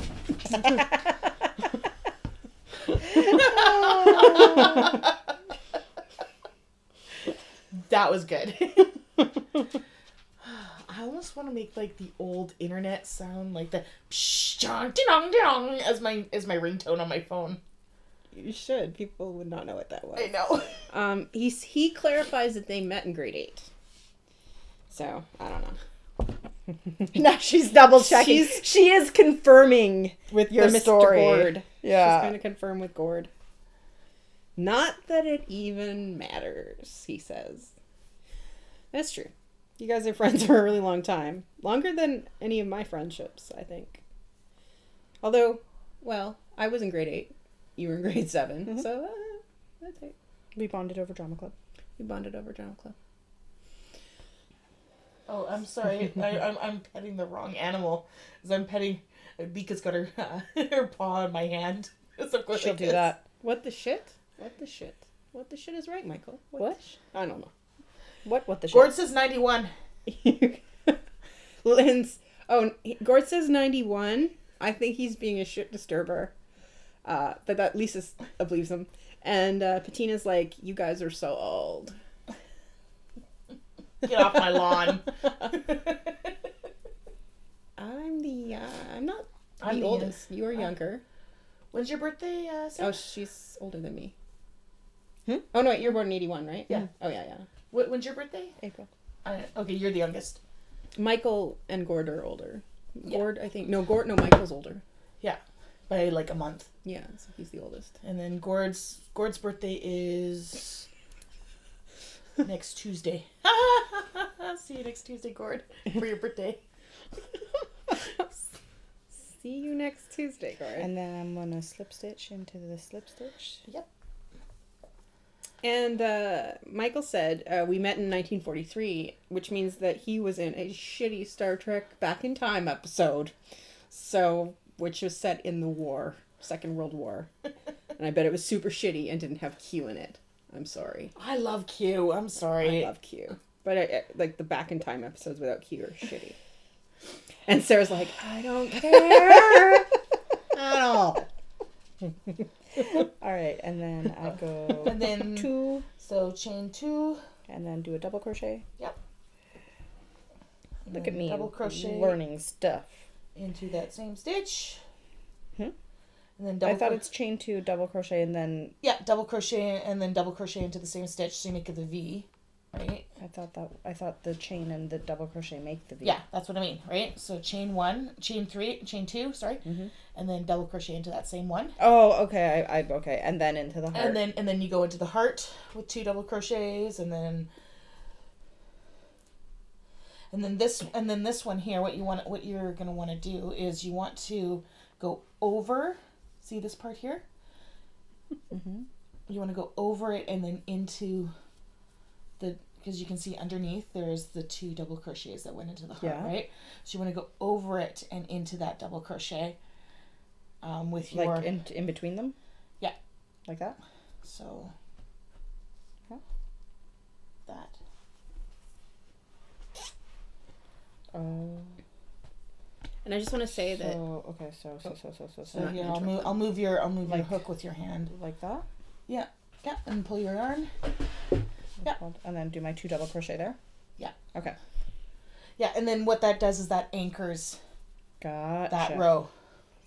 That was good. I almost want to make like the old internet sound, like the psh, dong, dong, dong, as my ringtone on my phone. You should. People would not know what that was. I know. He clarifies that they met in grade 8. So, I don't know. Now she's double checking. She is confirming with your Mr. story. Gord. Yeah. She's going to confirm with Gord. Not that it even matters, he says. That's true. You guys are friends for a really long time. Longer than any of my friendships, I think. Although, well, I was in grade 8. You were in grade 7. So, that's it. We bonded over drama club. We bonded over drama club. Oh, I'm sorry. I'm petting the wrong animal. As I'm petting, Bika's got her her paw on my hand. So She'll do that. What the shit? What the shit? What the shit is right, Michael? What? I don't know. What the shit? Gord says 91. Gord says 91. I think he's being a shit disturber. But that Lisa believes him. And Patina's like, you guys are so old. Get off my lawn. I'm not I'm the the oldest. You are younger. When's your birthday, Sarah? Oh, she's older than me. Oh, no, you're born in 81, right? Yeah. Oh, yeah. When's your birthday? April. Okay, you're the youngest. Michael and Gord are older. Yeah. Gord, I think. No, Michael's older. Yeah, by like a month. Yeah, so he's the oldest. And then Gord's birthday is next Tuesday. See you next Tuesday, Gord, for your birthday. See you next Tuesday, Gord. And then I'm gonna slip stitch into the slip stitch. Yep. And Michael said we met in 1943, which means that he was in a shitty Star Trek Back in Time episode, which was set in the war, Second World War. And I bet it was super shitty and didn't have Q in it. I'm sorry. I love Q. I'm sorry. I love Q. But like the Back in Time episodes without Q are shitty. And Sarah's like, I don't care at all. All right, and then I go And then 2, so chain 2. and then do a double crochet. Yep. And Look then at me, double crochet learning stuff. into that same stitch. Hmm? And then double I thought it's chain 2, double crochet, and then double crochet and then double crochet into the same stitch so you make it the V, right? I thought the chain and the double crochet make the V. Yeah, that's what I mean, right? So chain 2, sorry, and then double crochet into that same one, Oh, okay. I okay, and then into the heart. and then you go into the heart with 2 double crochets, and then this one here. What you're gonna want to do is you want to go over. See this part here? Mm-hmm. You want to go over it and then into the, because you can see underneath there's the 2 double crochets that went into the heart, right? So you want to go over it and into that double crochet with your... Like in between them? Yeah. Like that? So... that. Oh. And I just want to say that... Okay, so. So yeah, I'll move your hook with your hand. Like that? Yeah, and pull your yarn. Yeah. And then do my 2 double crochet there? Yeah. Okay. Yeah, and then what that does is that anchors Gotcha. that row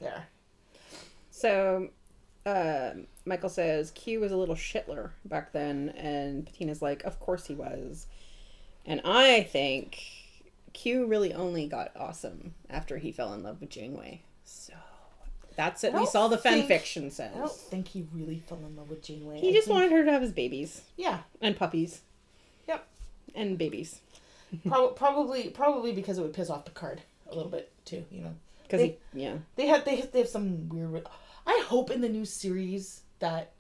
there. So, Michael says Q was a little shitler back then, and Patina's like, of course he was. And I think Q really only got awesome after he fell in love with Janeway. So, that's at least all the fan fiction says. I don't think he really fell in love with Janeway. He just wanted her to have his babies. Yeah. And puppies. Yep. And babies. Probably because it would piss off Picard a little bit too, you know. Because they have some weird. I hope in the new series that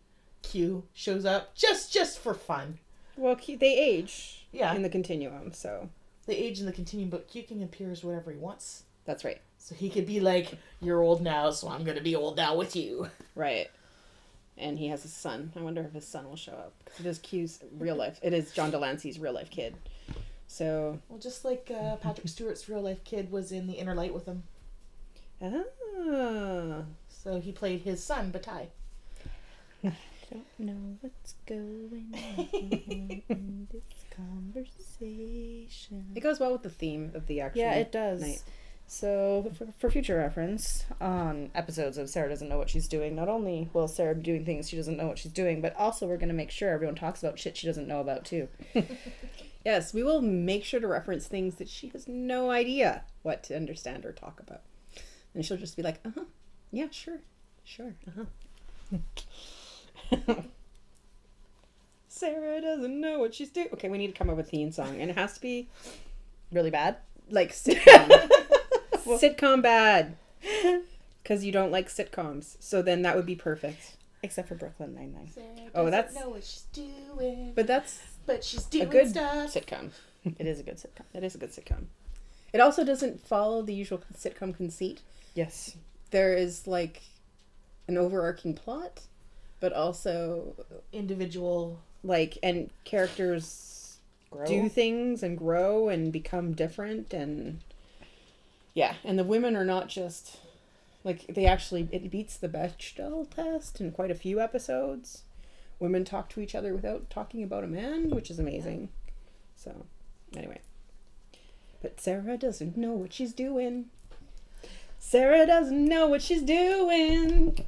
Q shows up just for fun. Well, they age in the continuum, so. They age in the continuum, but Q can appear as whatever he wants. That's right. So he could be like, you're old now, so I'm going to be old now with you. Right. And he has a son. I wonder if his son will show up. Because it is Q's real life. It is John Delancey's real life kid. So. Well, just like Patrick Stewart's real life kid was in The Inner Light with him. Ah. So he played his son, Bataille. I don't know what's going on in this conversation. It goes well with the theme of the actual Yeah, it does. night. So, for future reference, on episodes of Sarah Doesn't Know What She's Doing, not only will Sarah be doing things she doesn't know what she's doing, but also we're going to make sure everyone talks about shit she doesn't know about, too. Yes, we will make sure to reference things that she has no idea what to understand or talk about. And she'll just be like, uh-huh, yeah, sure, uh-huh. Sarah doesn't know what she's doing. Okay, we need to come up with a theme song, and it has to be Really bad? like sitcom. Sitcom bad. Because you don't like sitcoms. So then that would be perfect. Except for Brooklyn Nine-Nine. Oh, that's... know what she's doing. But she's doing a good stuff. sitcom. It is a good sitcom. It is a good sitcom. It also doesn't follow the usual sitcom conceit. Yes. There is like an overarching plot, but also Individual. like, and characters Grow. do things and grow and become different, and yeah, and the women are not just like, they actually, it beats the Bechdel test in quite a few episodes. Women talk to each other without talking about a man, which is amazing. So anyway, but Sarah doesn't know what she's doing. Sarah doesn't know what she's doing.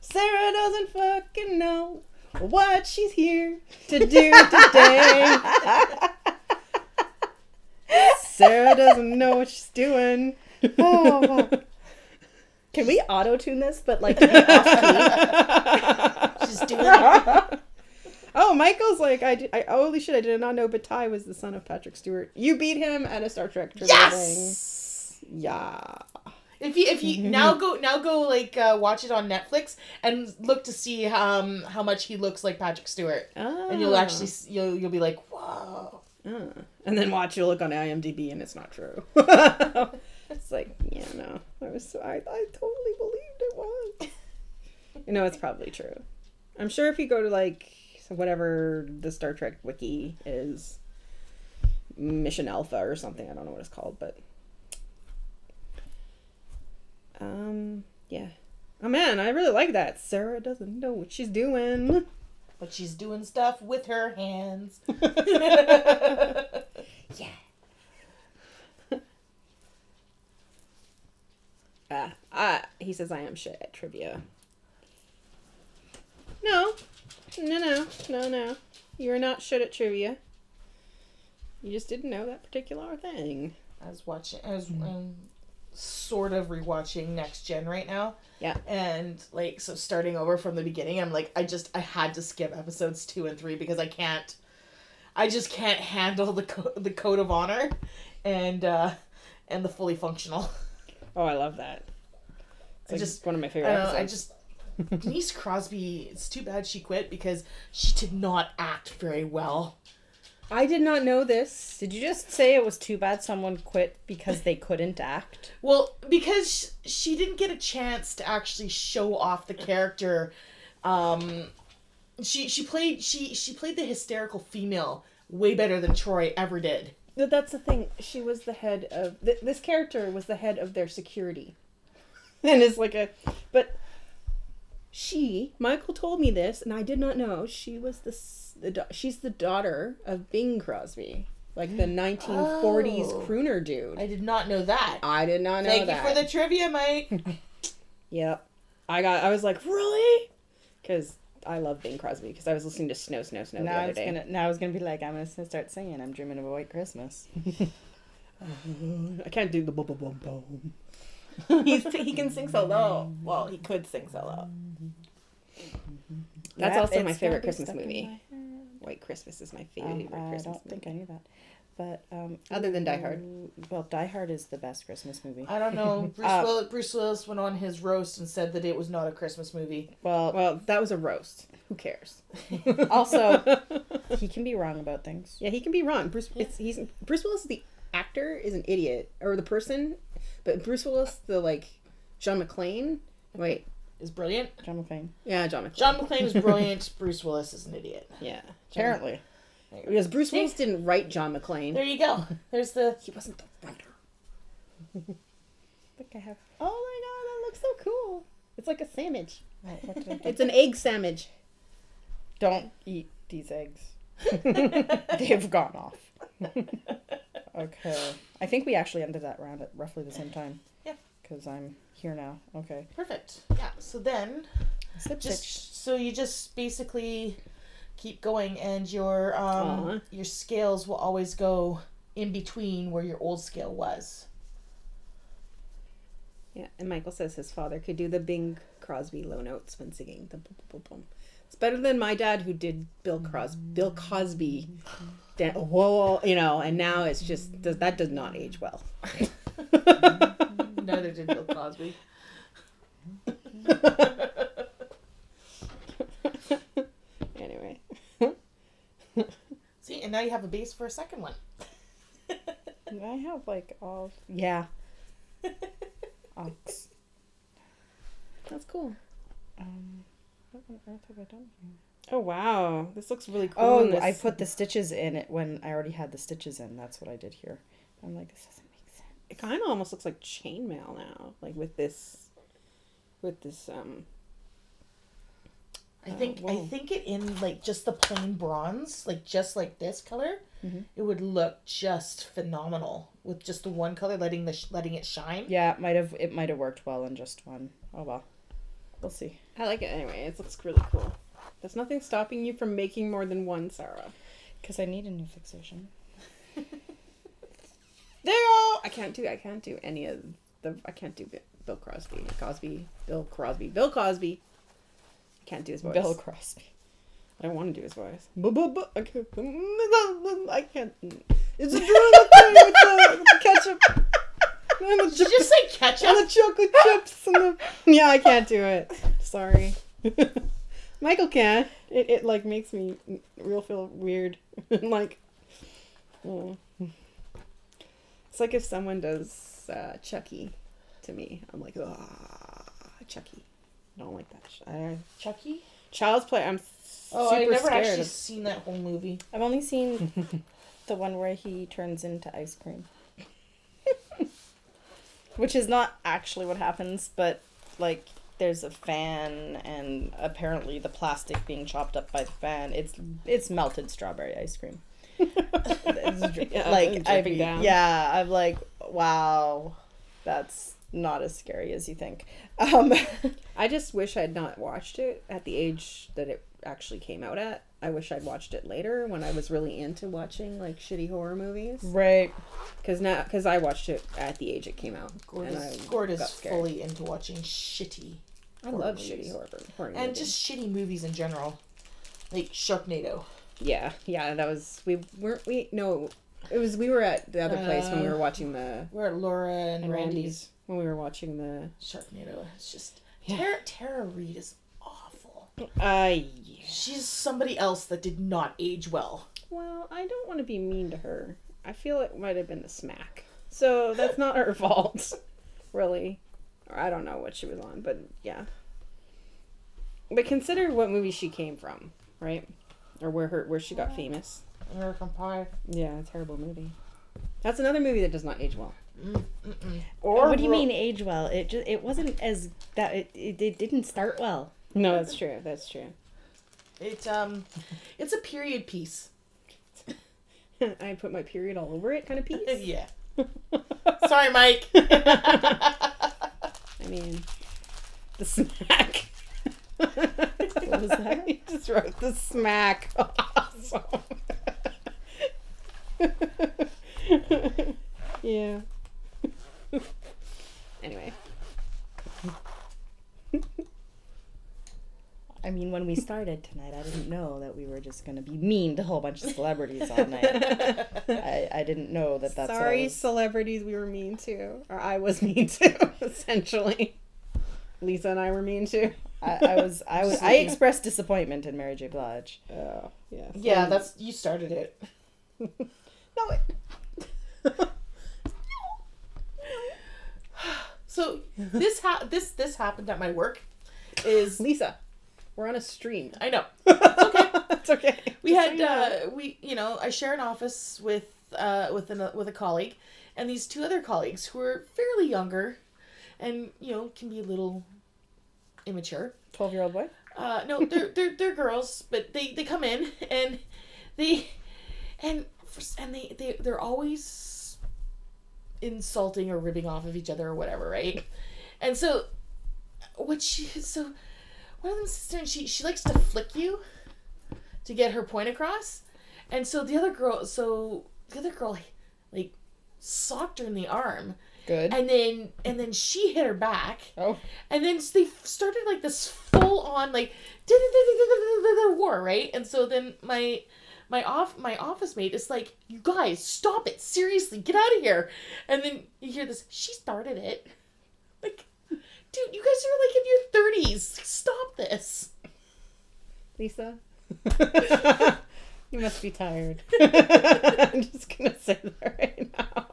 Sarah doesn't fucking know what she's here to do today. Sarah doesn't know what she's doing. Oh, fuck. Can we auto-tune this, but like off She's doing it. Oh, Michael's like, holy shit, I did not know Bataille was the son of Patrick Stewart. You beat him at a Star Trek trivia Yes! thing. Yeah. If you now go like watch it on Netflix and look to see how much he looks like Patrick Stewart, and you'll actually you'll be like, whoa. And then you'll look on IMDb and it's not true. It's like, yeah, no, I totally believed it was. You know, it's probably true. I'm sure if you go to like whatever the Star Trek wiki is, Mission Alpha or something, I don't know what it's called, but yeah. Oh man, I really like that. Sarah doesn't know what she's doing. But she's doing stuff with her hands. Yeah. He says I am shit at trivia. No. You're not shit at trivia. You just didn't know that particular thing. I was sort of rewatching Next Gen right now. Yeah. And like, so starting over from the beginning, I'm like, I had to skip episodes 2 and 3 because I just can't handle the code of honor and the fully functional. Oh, I love that. It's just one of my favorite episodes. Denise Crosby, it's too bad she quit because she did not act very well. I did not know this. Did you just say it was too bad someone quit because they couldn't act? Well, because she didn't get a chance to actually show off the character. She played the hysterical female way better than Troy ever did. But that's the thing. She was the head of this character was the head of their security, and it's like Michael told me this, and I did not know she was she's the daughter of Bing Crosby, like the 1940s crooner dude. I did not know that. I did not know that. Thank you for the trivia, Mike. Yep. I was like, really? Because I love Bing Crosby, because I was listening to Snow the other day. Now I was gonna be like, I'm gonna start singing I'm Dreaming of a White Christmas. I can't do the bum bum bum. He can sing so low. Well, he could sing so low. That's also my favorite Christmas movie. White Christmas is my favorite Christmas movie. I don't think I knew that. But other than Die Hard. Well, Die Hard is the best Christmas movie. I don't know. Bruce Willis went on his roast and said that it was not a Christmas movie. Well, that was a roast. Who cares? Also, he can be wrong about things. Yeah, he can be wrong. Bruce Willis, the actor, is an idiot, or the person, But Bruce Willis, the like John McClane. Wait, Is brilliant. John McClane. yeah, John McClane. John McClane is brilliant. Bruce Willis is an idiot. Yeah, Apparently. because Bruce Willis didn't write John McClane. There you go. There's the. He wasn't the writer. I think I have. Oh my god, that looks so cool. It's like a sandwich. Oh, what did I do? It's an egg sandwich. Don't eat these eggs. They've gone off. Okay. I think we actually ended that round at roughly the same time. Yeah. Because I'm here now. Okay. Perfect. Yeah. So then, Slip stitch. just so you just basically keep going, and your your scales will always go in between where your old scale was. Yeah, and Michael says his father could do the Bing Crosby low notes when singing. The boom, boom, boom. It's better than my dad who did Bill Cosby. Whoa, you know, and now it's just that does not age well. Neither did Bill Cosby. Anyway. See, and now you have a base for a second one. I have like all. Yeah. Ox. That's cool. What on earth have I done here? Oh wow, this looks really cool. Oh, in this. I put the stitches in it when I already had the stitches in. That's what I did here. I'm like, this doesn't make sense. It kind of almost looks like chainmail now, like with this. I think whoa. it in like just the plain bronze, like just like this color, it would look just phenomenal with just the one color, letting it shine. Yeah, it might have worked well in just one. Oh well, we'll see. I like it anyway. It looks really cool. There's nothing stopping you from making more than one, Sarah. Because I need a new fixation. There you go. I can't do any of the. I can't do Bill Crosby. Bill Cosby. I can't do his voice. Bill Crosby. I don't want to do his voice. I can't. I can't. It's a with the ketchup. And the Did you just say ketchup? and the chocolate chips and the. Yeah, I can't do it. Sorry. Michael can. It like makes me real feel weird. Like, oh. It's like if someone does Chucky to me. I'm like, ah, Chucky. I don't like that. Chucky? Child's Play. I'm Oh, super I've never scared actually of. seen that whole movie. I've only seen the one where he turns into ice cream. Which is not actually what happens, but like there's a fan and apparently the plastic being chopped up by the fan, it's melted strawberry ice cream. Yeah, like dripping down. yeah, I'm like, wow, that's not as scary as you think. I just wish I'd not watched it at the age that it actually came out at. I wish I'd watched it later when I was really into watching like shitty horror movies. Right. Because I watched it at the age it came out. Gord and I is got scared. fully into watching shitty. I horror love movies. shitty horror And movies. just shitty movies in general. Like Sharknado. Yeah, that was we were at the other place when we were watching the We're at Laura and Randy's. when we were watching the Sharknado. It's just Yeah. Tara Reid is awful. yeah. She's somebody else that did not age well. Well, I don't want to be mean to her. I feel it might have been the smack. So that's not her fault, really. Or I don't know what she was on, but yeah. But consider what movie she came from, right? Or where she got famous. American Pie. Yeah, a terrible movie. That's another movie that does not age well. Or what do you mean age well? It wasn't as that it didn't start well. No, that's true. That's true. It's a period piece. I put my period all over it kind of piece. Yeah. Sorry, Mike. I mean, the smack. What was that? He just wrote the smack. Awesome. Yeah. Anyway. I mean, when we started tonight, I didn't know that we were just going to be mean to a whole bunch of celebrities all night. I didn't know that that's Sorry, what I was... celebrities we were mean to. Or I was mean to, essentially. Lisa and I were mean to. I expressed disappointment in Mary J. Blige. Oh, yes. Yeah, you started it. No, So this happened at my work. Is Lisa, we're on a stream. I know. It's okay. We Just had so you know. I share an office with a colleague, and these two other colleagues who are fairly younger, and can be a little immature. 12-year-old boy? No, they're girls, but they come in and they're always insulting or ribbing off of each other or whatever, right? And so one of them sits there and she likes to flick you to get her point across, and so the other girl like socked her in the arm. Good. And then she hit her back. Oh. And then they started like this full on like war, right? And so then my office mate is like, "You guys, stop it! Seriously, get out of here!" And then you hear this. She started it. Like, dude, you guys are like in your 30s. Stop this. Lisa, you must be tired. I'm just gonna say that right now.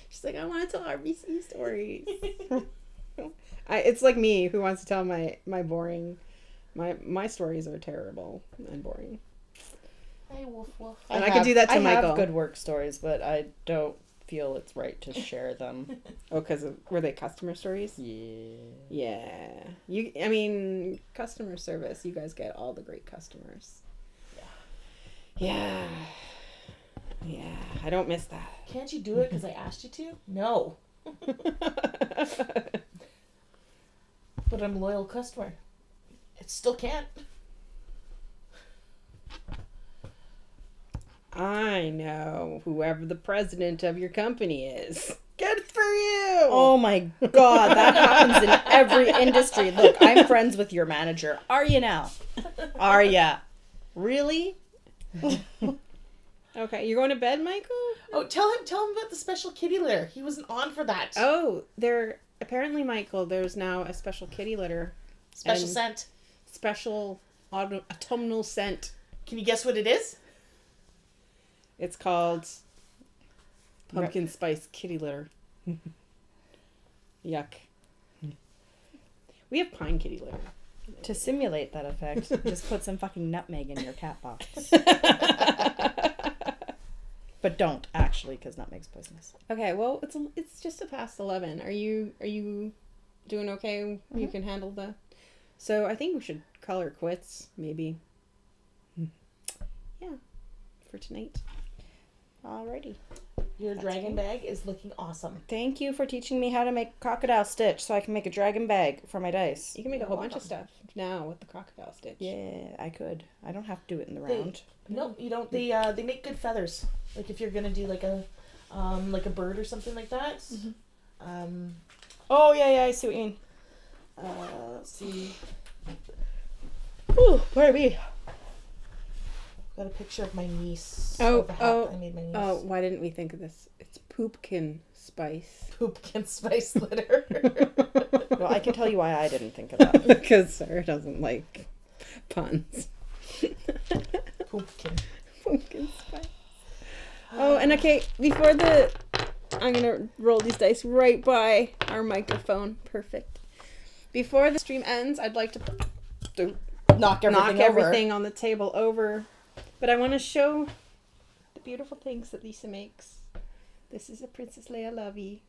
She's like, I want to tell RBC stories. It's like me who wants to tell my boring, my stories are terrible and boring. Hey, woof woof. And I could do that to I Michael. have good work stories, but I don't feel it's right to share them. Oh, because were they customer stories? Yeah. Yeah. Customer service. You guys get all the great customers. Yeah. Yeah. I don't miss that. Can't you do it because I asked you to? No. But I'm a loyal customer. It still can't. I know whoever the president of your company is. Good for you. Oh my god, that happens in every industry. Look, I'm friends with your manager. Are you now? Are ya? Really? Okay, you're going to bed, Michael? Oh, tell him about the special kitty litter. He wasn't on for that. Oh, apparently, Michael, there's now a special kitty litter. Special and scent. Special autumnal scent. Can you guess what it is? It's called pumpkin spice kitty litter. Yuck. We have pine kitty litter. To simulate that effect, just put some fucking nutmeg in your cat box. But don't, actually, because nutmeg's poisonous. Okay, well, it's just past 11. Are you doing okay? Mm-hmm. You can handle the... So I think we should call her quits, maybe. Yeah, for tonight. Alrighty. Your dragon bag is looking awesome. Thank you for teaching me how to make crocodile stitch so I can make a dragon bag for my dice. You can make a whole bunch of stuff now with the crocodile stitch. Yeah, I could. I don't have to do it in the round. No, you don't. They make good feathers. Like if you're gonna do like a bird or something like that. Mm-hmm. Oh yeah, I see what you mean. Let's see. Ooh, where are we? Got a picture of my niece. Oh, of the hat I made my niece. Oh, why didn't we think of this? It's poopkin spice. Poopkin spice litter. Well, I can tell you why I didn't think of that. Because Sarah doesn't like puns. Poopkin. Pumpkin spice. Oh, and okay, I'm gonna roll these dice right by our microphone. Perfect. Before the stream ends, I'd like to Knock everything on the table over. But I want to show the beautiful things that Lisa makes. This is a Princess Leia Lovey.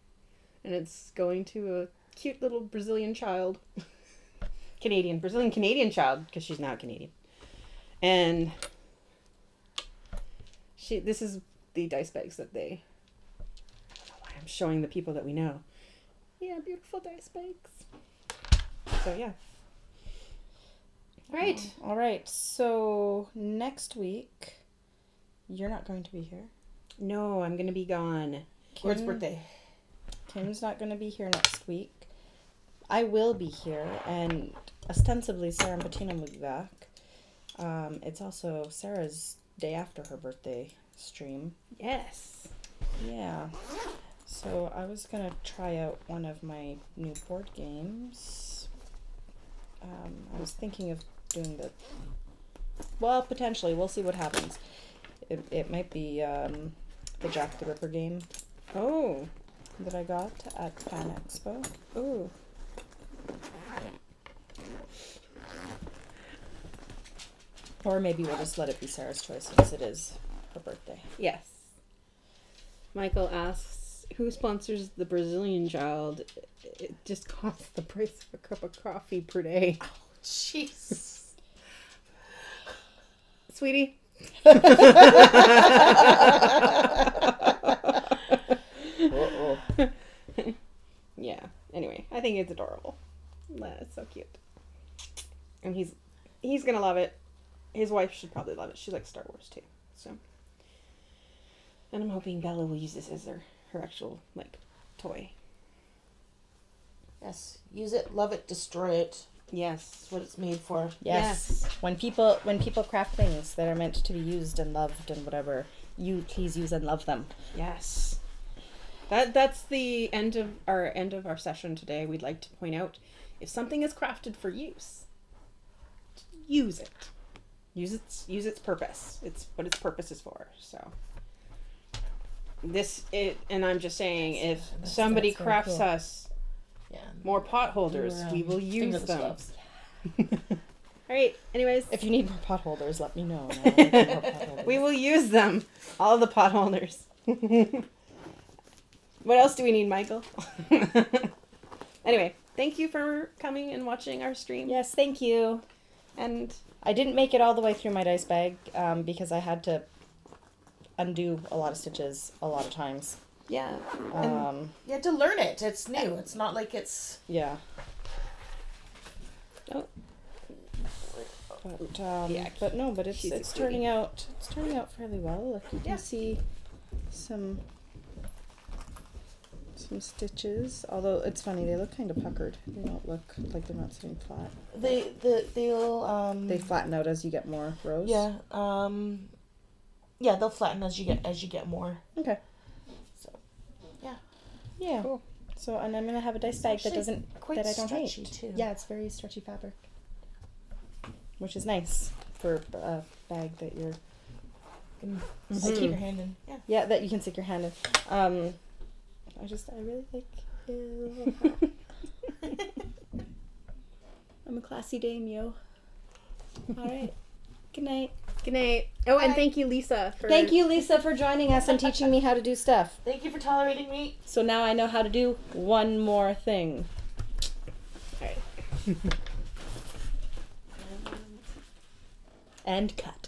And it's going to a cute little Brazilian child. Brazilian Canadian child, because she's not Canadian. And this is the dice bags that I don't know why I'm showing the people that we know. Yeah, beautiful dice bags. So yeah. All right. So next week, you're not going to be here. No, I'm going to be gone. Where's birthday? Kim's not going to be here next week. I will be here, and ostensibly Sarah and Bettina will be back. It's also Sarah's day after her birthday stream. Yes. Yeah. So I was going to try out one of my new board games. I was thinking of doing potentially, we'll see what happens. It might be the Jack the Ripper game. Oh. that I got at Pan Expo. Ooh. Or maybe we'll just let it be Sarah's choice since it is her birthday. Yes. Michael asks, who sponsors the Brazilian child? It just costs the price of a cup of coffee per day. Jeez. Sweetie? Yeah. Anyway, I think it's adorable. It's so cute. And he's gonna love it. His wife should probably love it. She likes Star Wars too. So. And I'm hoping Bella will use this as her actual, like, toy. Yes. Use it, love it, destroy it. Yes. That's what it's made for. Yes. When people craft things that are meant to be used and loved and whatever, you please use and love them. Yes. That's the end of our session today. We'd like to point out, if something is crafted for use, use it. Use its purpose. It's what its purpose is for. So and I'm just saying, if somebody that's very crafts cool. us Yeah. more pot holders, we will use fingerless them. gloves. All right. Anyways, If you need more pot holders, let me know. And I'll make you more pot holders. we will use them. All the pot holders. What else do we need, Michael? Anyway, thank you for coming and watching our stream. Yes, thank you. And I didn't make it all the way through my dice bag because I had to undo a lot of stitches a lot of times. yeah. Um, You had to learn it. It's new. It's not like it's... yeah. Oh. But it's she's a it's cutie. turning out fairly well. Like you can Yeah. see some stitches. Although it's funny, they look kind of puckered. They don't look like they're not sitting flat. They'll They flatten out as you get more rows. yeah, yeah, they'll flatten as you get more. Okay. So, Yeah. Cool. So, and I'm gonna have a dice It's bag that actually doesn't quite that I don't stretchy, hate. too. Yeah, it's very stretchy fabric, which is nice for a bag that you're. Stick Mhm. your hand in. Yeah. Yeah, that you can stick your hand in. I really like it. I'm a classy dame, yo. All right. Good night. Good night. Oh, and Bye. thank you, Lisa, for Thank you, Lisa, for joining us and teaching me how to do stuff. Thank you for tolerating me. So now I know how to do one more thing. All right. And cut.